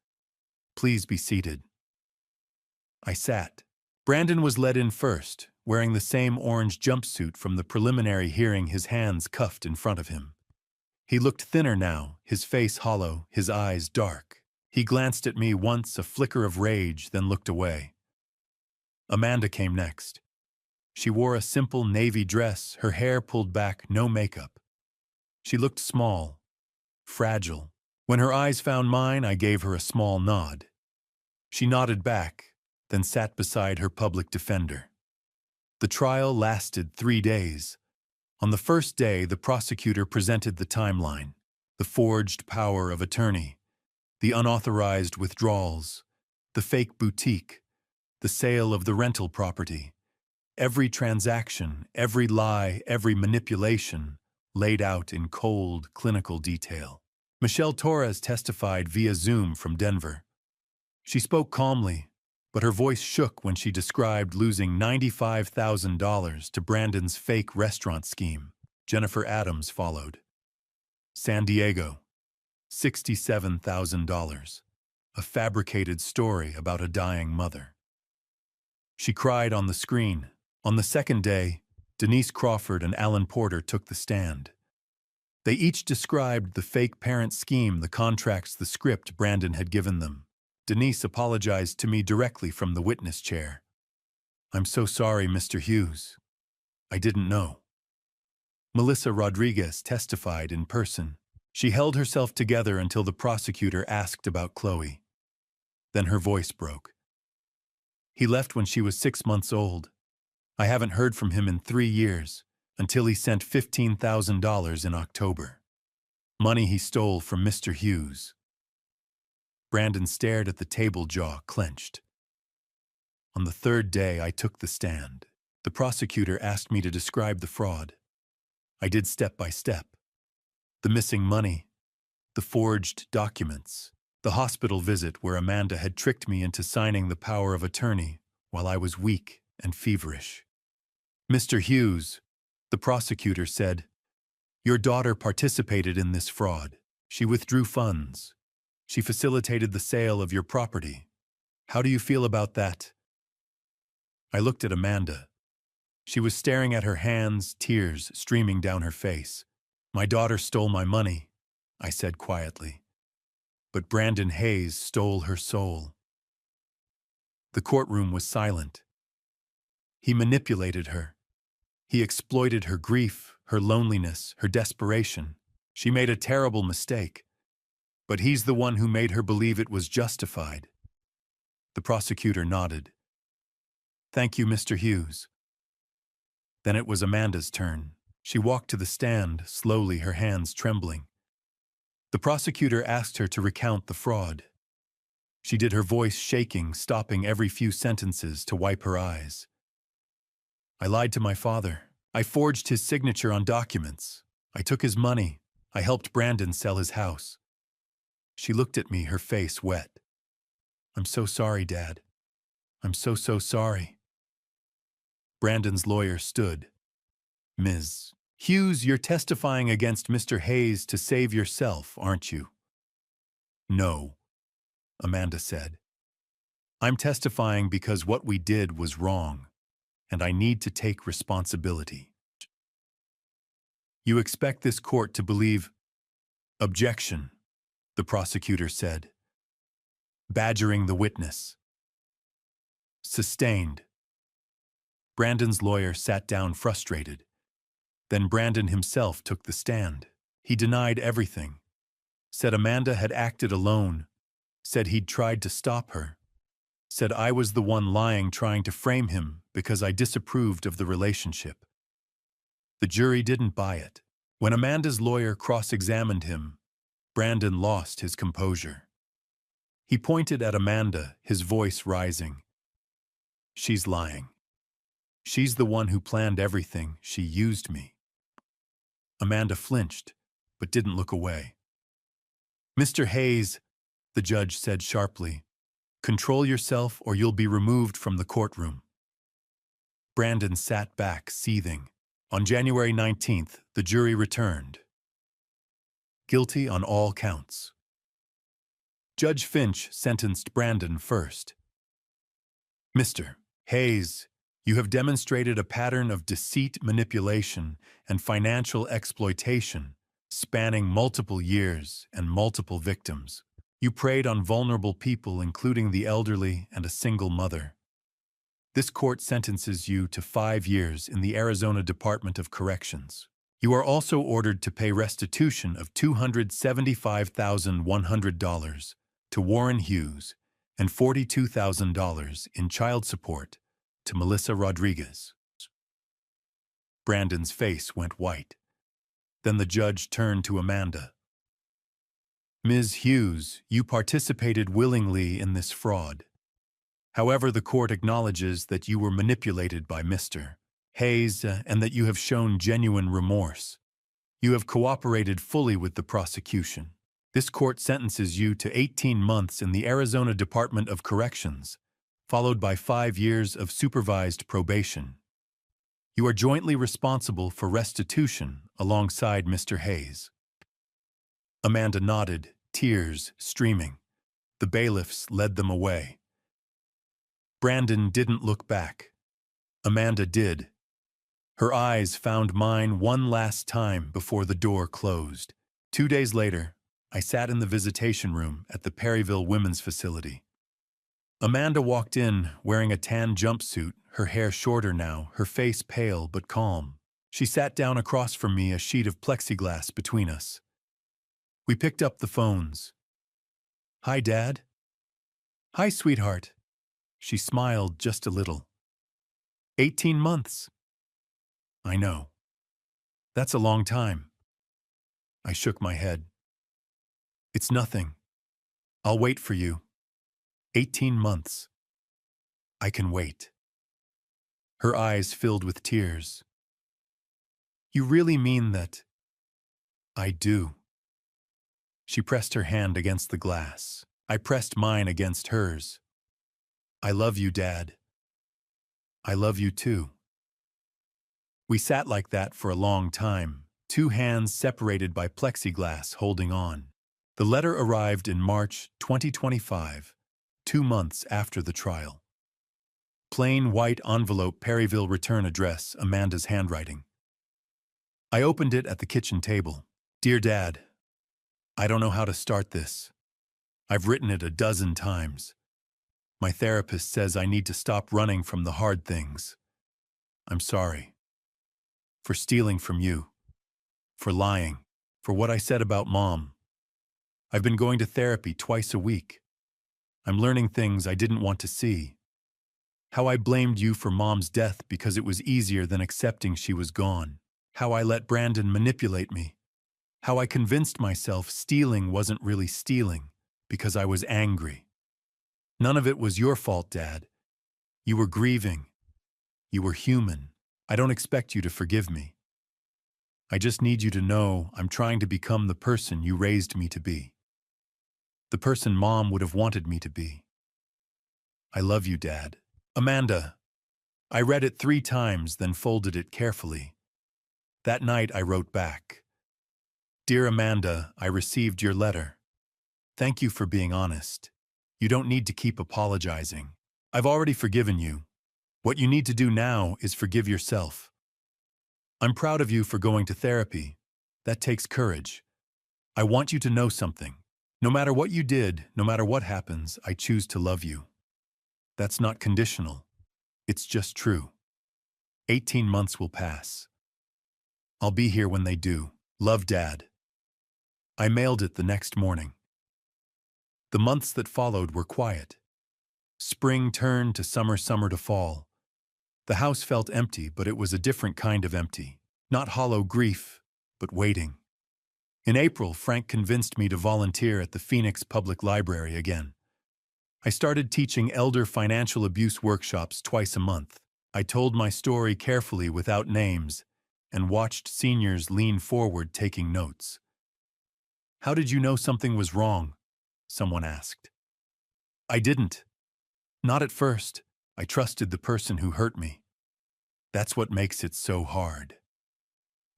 Please be seated. I sat. Brandon was led in first, wearing the same orange jumpsuit from the preliminary hearing, his hands cuffed in front of him. He looked thinner now, his face hollow, his eyes dark. He glanced at me once, a flicker of rage, then looked away. Amanda came next. She wore a simple navy dress, her hair pulled back, no makeup. She looked small, fragile. When her eyes found mine, I gave her a small nod. She nodded back, then sat beside her public defender. The trial lasted 3 days. On the first day, the prosecutor presented the timeline, the forged power of attorney, the unauthorized withdrawals, the fake boutique, the sale of the rental property. Every transaction, every lie, every manipulation laid out in cold, clinical detail. Michelle Torres testified via Zoom from Denver. She spoke calmly, but her voice shook when she described losing $95,000 to Brandon's fake restaurant scheme. Jennifer Adams followed. San Diego, $67,000. A fabricated story about a dying mother. She cried on the screen. On the second day, Denise Crawford and Alan Porter took the stand. They each described the fake parent scheme, the contracts, the script Brandon had given them. Denise apologized to me directly from the witness chair. "I'm so sorry, Mr. Hughes. I didn't know." Melissa Rodriguez testified in person. She held herself together until the prosecutor asked about Chloe. Then her voice broke. "He left when she was 6 months old. I haven't heard from him in 3 years, until he sent $15,000 in October. Money he stole from Mr. Hughes." Brandon stared at the table, jaw clenched. On the third day, I took the stand. The prosecutor asked me to describe the fraud. I did step by step. The missing money, the forged documents, the hospital visit where Amanda had tricked me into signing the power of attorney while I was weak and feverish. "Mr. Hughes," the prosecutor said, "your daughter participated in this fraud. She withdrew funds. She facilitated the sale of your property. How do you feel about that?" I looked at Amanda. She was staring at her hands, tears streaming down her face. "My daughter stole my money," I said quietly. "But Brandon Hayes stole her soul." The courtroom was silent. He manipulated her. He exploited her grief, her loneliness, her desperation. She made a terrible mistake. But he's the one who made her believe it was justified. The prosecutor nodded. "Thank you, Mr. Hughes." Then it was Amanda's turn. She walked to the stand, slowly, her hands trembling. The prosecutor asked her to recount the fraud. She did, her voice shaking, stopping every few sentences to wipe her eyes. "I lied to my father. I forged his signature on documents. I took his money. I helped Brandon sell his house." She looked at me, her face wet. "I'm so sorry, Dad. I'm so sorry." Brandon's lawyer stood. "Ms. Hughes, you're testifying against Mr. Hayes to save yourself, aren't you?" "No," Amanda said. "I'm testifying because what we did was wrong, and I need to take responsibility." "You expect this court to believe—" "Objection," the prosecutor said, badgering the witness. "Sustained." Brandon's lawyer sat down, frustrated. Then Brandon himself took the stand. He denied everything. Said Amanda had acted alone. Said he'd tried to stop her. said I was the one lying trying to frame him because I disapproved of the relationship. The jury didn't buy it. When Amanda's lawyer cross-examined him, Brandon lost his composure. He pointed at Amanda, his voice rising. She's lying. She's the one who planned everything. She used me. Amanda flinched, but didn't look away. Mr. Hayes, the judge said sharply, control yourself or you'll be removed from the courtroom. Brandon sat back, seething. On January 19th, the jury returned. Guilty on all counts. Judge Finch sentenced Brandon first. Mr. Hayes, you have demonstrated a pattern of deceit, manipulation, and financial exploitation spanning multiple years and multiple victims. You preyed on vulnerable people, including the elderly and a single mother. This court sentences you to 5 years in the Arizona Department of Corrections. You are also ordered to pay restitution of $275,100 to Warren Hughes and $42,000 in child support to Melissa Rodriguez. Brandon's face went white. Then the judge turned to Amanda. Ms. Hughes, you participated willingly in this fraud. However, the court acknowledges that you were manipulated by Mr. Hayes and that you have shown genuine remorse. You have cooperated fully with the prosecution. This court sentences you to 18 months in the Arizona Department of Corrections, followed by 5 years of supervised probation. You are jointly responsible for restitution alongside Mr. Hayes. Amanda nodded, tears streaming. The bailiffs led them away. Brandon didn't look back. Amanda did. Her eyes found mine one last time before the door closed. 2 days later, I sat in the visitation room at the Perryville Women's Facility. Amanda walked in wearing a tan jumpsuit, her hair shorter now, her face pale but calm. She sat down across from me, a sheet of plexiglass between us. We picked up the phones. Hi, Dad. Hi, sweetheart. She smiled just a little. 18 months. I know. That's a long time. I shook my head. It's nothing. I'll wait for you. 18 months. I can wait. Her eyes filled with tears. You really mean that? I do. She pressed her hand against the glass. I pressed mine against hers. I love you, Dad. I love you too. We sat like that for a long time, 2 hands separated by plexiglass holding on. The letter arrived in March 2025, 2 months after the trial. Plain white envelope, Perryville return address, Amanda's handwriting. I opened it at the kitchen table. Dear Dad, I don't know how to start this. I've written it a dozen times. My therapist says I need to stop running from the hard things. I'm sorry. For stealing from you. For lying. For what I said about Mom. I've been going to therapy twice a week. I'm learning things I didn't want to see. How I blamed you for Mom's death because it was easier than accepting she was gone. How I let Brandon manipulate me. How I convinced myself stealing wasn't really stealing because I was angry. None of it was your fault, Dad. You were grieving. You were human. I don't expect you to forgive me. I just need you to know I'm trying to become the person you raised me to be. The person Mom would have wanted me to be. I love you, Dad. Amanda. I read it 3 times, then folded it carefully. That night I wrote back. Dear Amanda, I received your letter. Thank you for being honest. You don't need to keep apologizing. I've already forgiven you. What you need to do now is forgive yourself. I'm proud of you for going to therapy. That takes courage. I want you to know something. No matter what you did, no matter what happens, I choose to love you. That's not conditional. It's just true. 18 months will pass. I'll be here when they do. Love, Dad. I mailed it the next morning. The months that followed were quiet. Spring turned to summer, summer to fall. The house felt empty, but it was a different kind of empty. Not hollow grief, but waiting. In April, Frank convinced me to volunteer at the Phoenix Public Library again. I started teaching elder financial abuse workshops twice a month. I told my story carefully without names and watched seniors lean forward taking notes. "How did you know something was wrong?" someone asked. "I didn't. Not at first. I trusted the person who hurt me. That's what makes it so hard."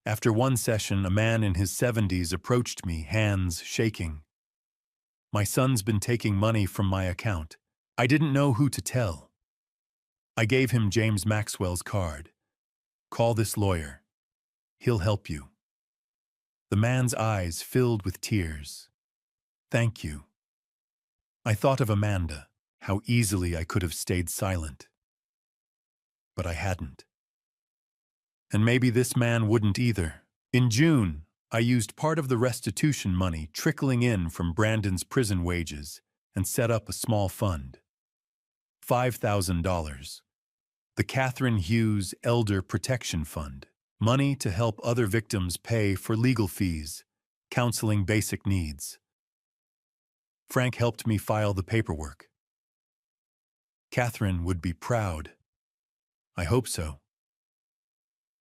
After one session, a man in his 70s approached me, hands shaking. "My son's been taking money from my account. I didn't know who to tell." I gave him James Maxwell's card. "Call this lawyer. He'll help you." The man's eyes filled with tears. "Thank you." I thought of Amanda, how easily I could have stayed silent. But I hadn't. And maybe this man wouldn't either. In June, I used part of the restitution money trickling in from Brandon's prison wages and set up a small fund. $5,000. The Catherine Hughes Elder Protection Fund. Money to help other victims pay for legal fees, counseling, basic needs. Frank helped me file the paperwork. Catherine would be proud. I hope so.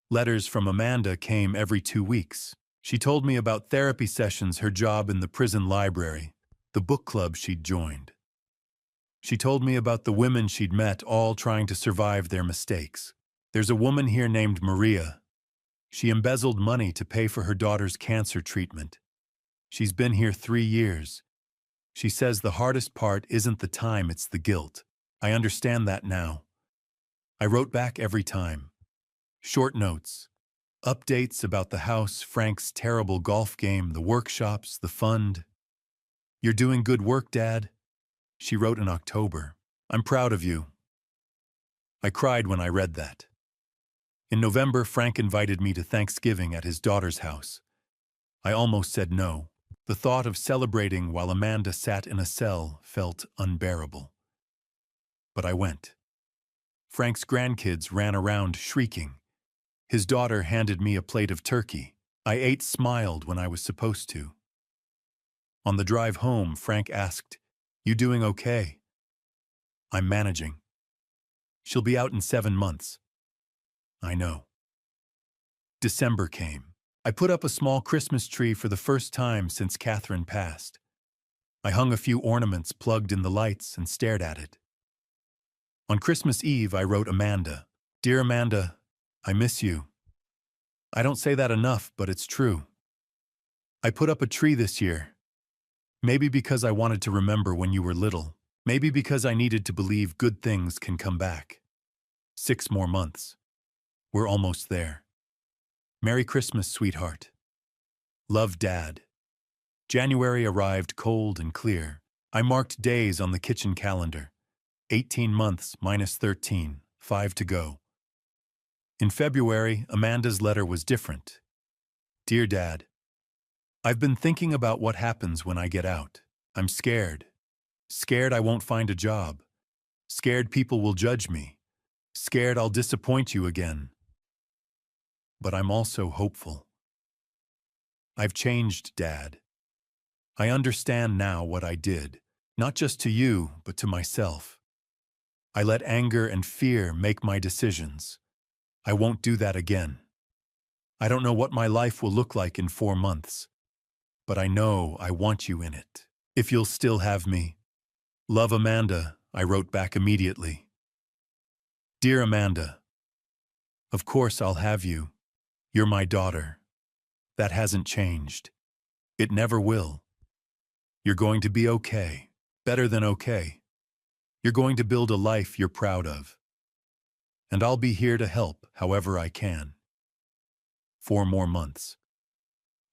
Letters from Amanda came every 2 weeks. She told me about therapy sessions, her job in the prison library, the book club she'd joined. She told me about the women she'd met, all trying to survive their mistakes. "There's a woman here named Maria. She embezzled money to pay for her daughter's cancer treatment. She's been here 3 years. She says the hardest part isn't the time, it's the guilt. I understand that now." I wrote back every time. Short notes, updates about the house, Frank's terrible golf game, the workshops, the fund. "You're doing good work, Dad," she wrote in October. "I'm proud of you." I cried when I read that. In November, Frank invited me to Thanksgiving at his daughter's house. I almost said no. The thought of celebrating while Amanda sat in a cell felt unbearable. But I went. Frank's grandkids ran around shrieking. His daughter handed me a plate of turkey. I ate, smiled when I was supposed to. On the drive home, Frank asked, "You doing okay?" "I'm managing." "She'll be out in 7 months." "I know." December came. I put up a small Christmas tree for the first time since Catherine passed. I hung a few ornaments plugged in the lights and stared at it. On Christmas Eve, I wrote Amanda. "Dear Amanda, I miss you. I don't say that enough, but it's true. I put up a tree this year. Maybe because I wanted to remember when you were little. Maybe because I needed to believe good things can come back. 6 more months. We're almost there. Merry Christmas, sweetheart. Love, Dad." January arrived cold and clear. I marked days on the kitchen calendar. 18 months minus 13, 5 to go. In February, Amanda's letter was different. "Dear Dad, I've been thinking about what happens when I get out. I'm scared. Scared I won't find a job. Scared people will judge me. Scared I'll disappoint you again. But I'm also hopeful. I've changed, Dad. I understand now what I did, not just to you, but to myself. I let anger and fear make my decisions. I won't do that again. I don't know what my life will look like in 4 months, but I know I want you in it. If you'll still have me. Love, Amanda," I wrote back immediately. "Dear Amanda, of course I'll have you. You're my daughter. That hasn't changed. It never will. You're going to be okay, better than okay. You're going to build a life you're proud of. And I'll be here to help however I can. 4 more months.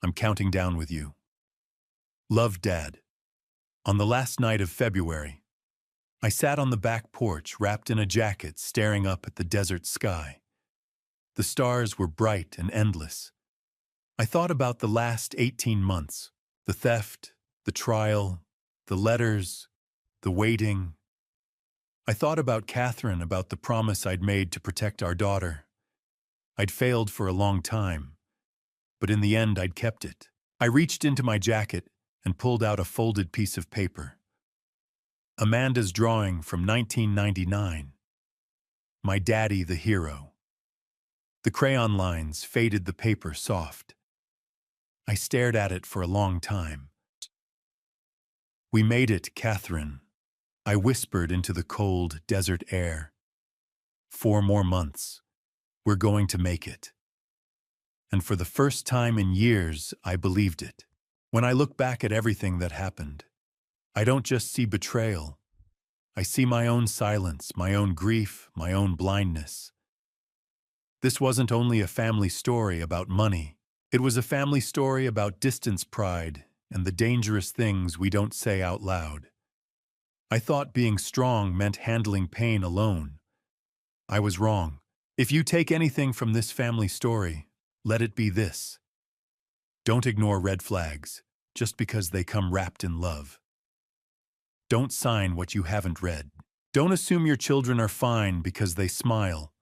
I'm counting down with you. Love, Dad." On the last night of February, I sat on the back porch wrapped in a jacket staring up at the desert sky. The stars were bright and endless. I thought about the last 18 months, the theft, the trial, the letters, the waiting. I thought about Catherine, about the promise I'd made to protect our daughter. I'd failed for a long time, but in the end I'd kept it. I reached into my jacket and pulled out a folded piece of paper. Amanda's drawing from 1999. My daddy the hero. The crayon lines faded the paper soft. I stared at it for a long time. We made it, Catherine. I whispered into the cold desert air. 4 more months. We're going to make it. And for the first time in years, I believed it. When I look back at everything that happened, I don't just see betrayal. I see my own silence, my own grief, my own blindness. This wasn't only a family story about money. It was a family story about distance pride and the dangerous things we don't say out loud. I thought being strong meant handling pain alone. I was wrong. If you take anything from this family story, let it be this. Don't ignore red flags just because they come wrapped in love. Don't sign what you haven't read. Don't assume your children are fine because they smile.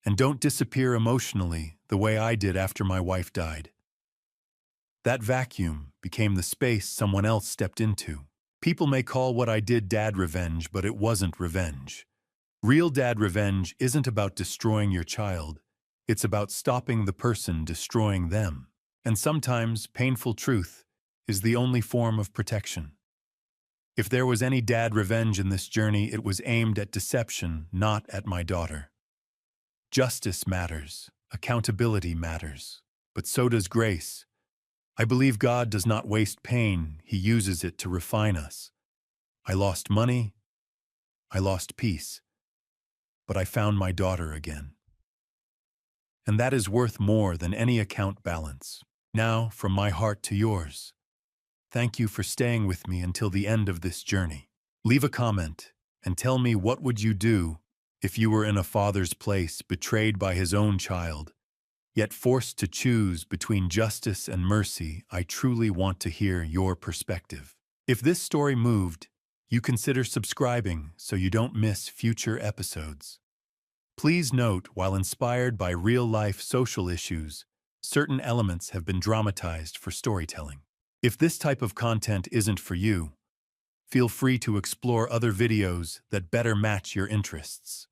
And don't disappear emotionally the way I did after my wife died. That vacuum became the space someone else stepped into. People may call what I did dad revenge, but it wasn't revenge. Real dad revenge isn't about destroying your child. It's about stopping the person destroying them. And sometimes painful truth is the only form of protection. If there was any dad revenge in this journey, it was aimed at deception, not at my daughter. Justice matters, accountability matters, but so does grace. I believe God does not waste pain, He uses it to refine us. I lost money, I lost peace, but I found my daughter again. And that is worth more than any account balance. Now, from my heart to yours, thank you for staying with me until the end of this journey. Leave a comment and tell me, what would you do if you were in a father's place, betrayed by his own child, yet forced to choose between justice and mercy? I truly want to hear your perspective. If this story moved, you consider subscribing so you don't miss future episodes. Please note, while inspired by real-life social issues, certain elements have been dramatized for storytelling. If this type of content isn't for you, feel free to explore other videos that better match your interests.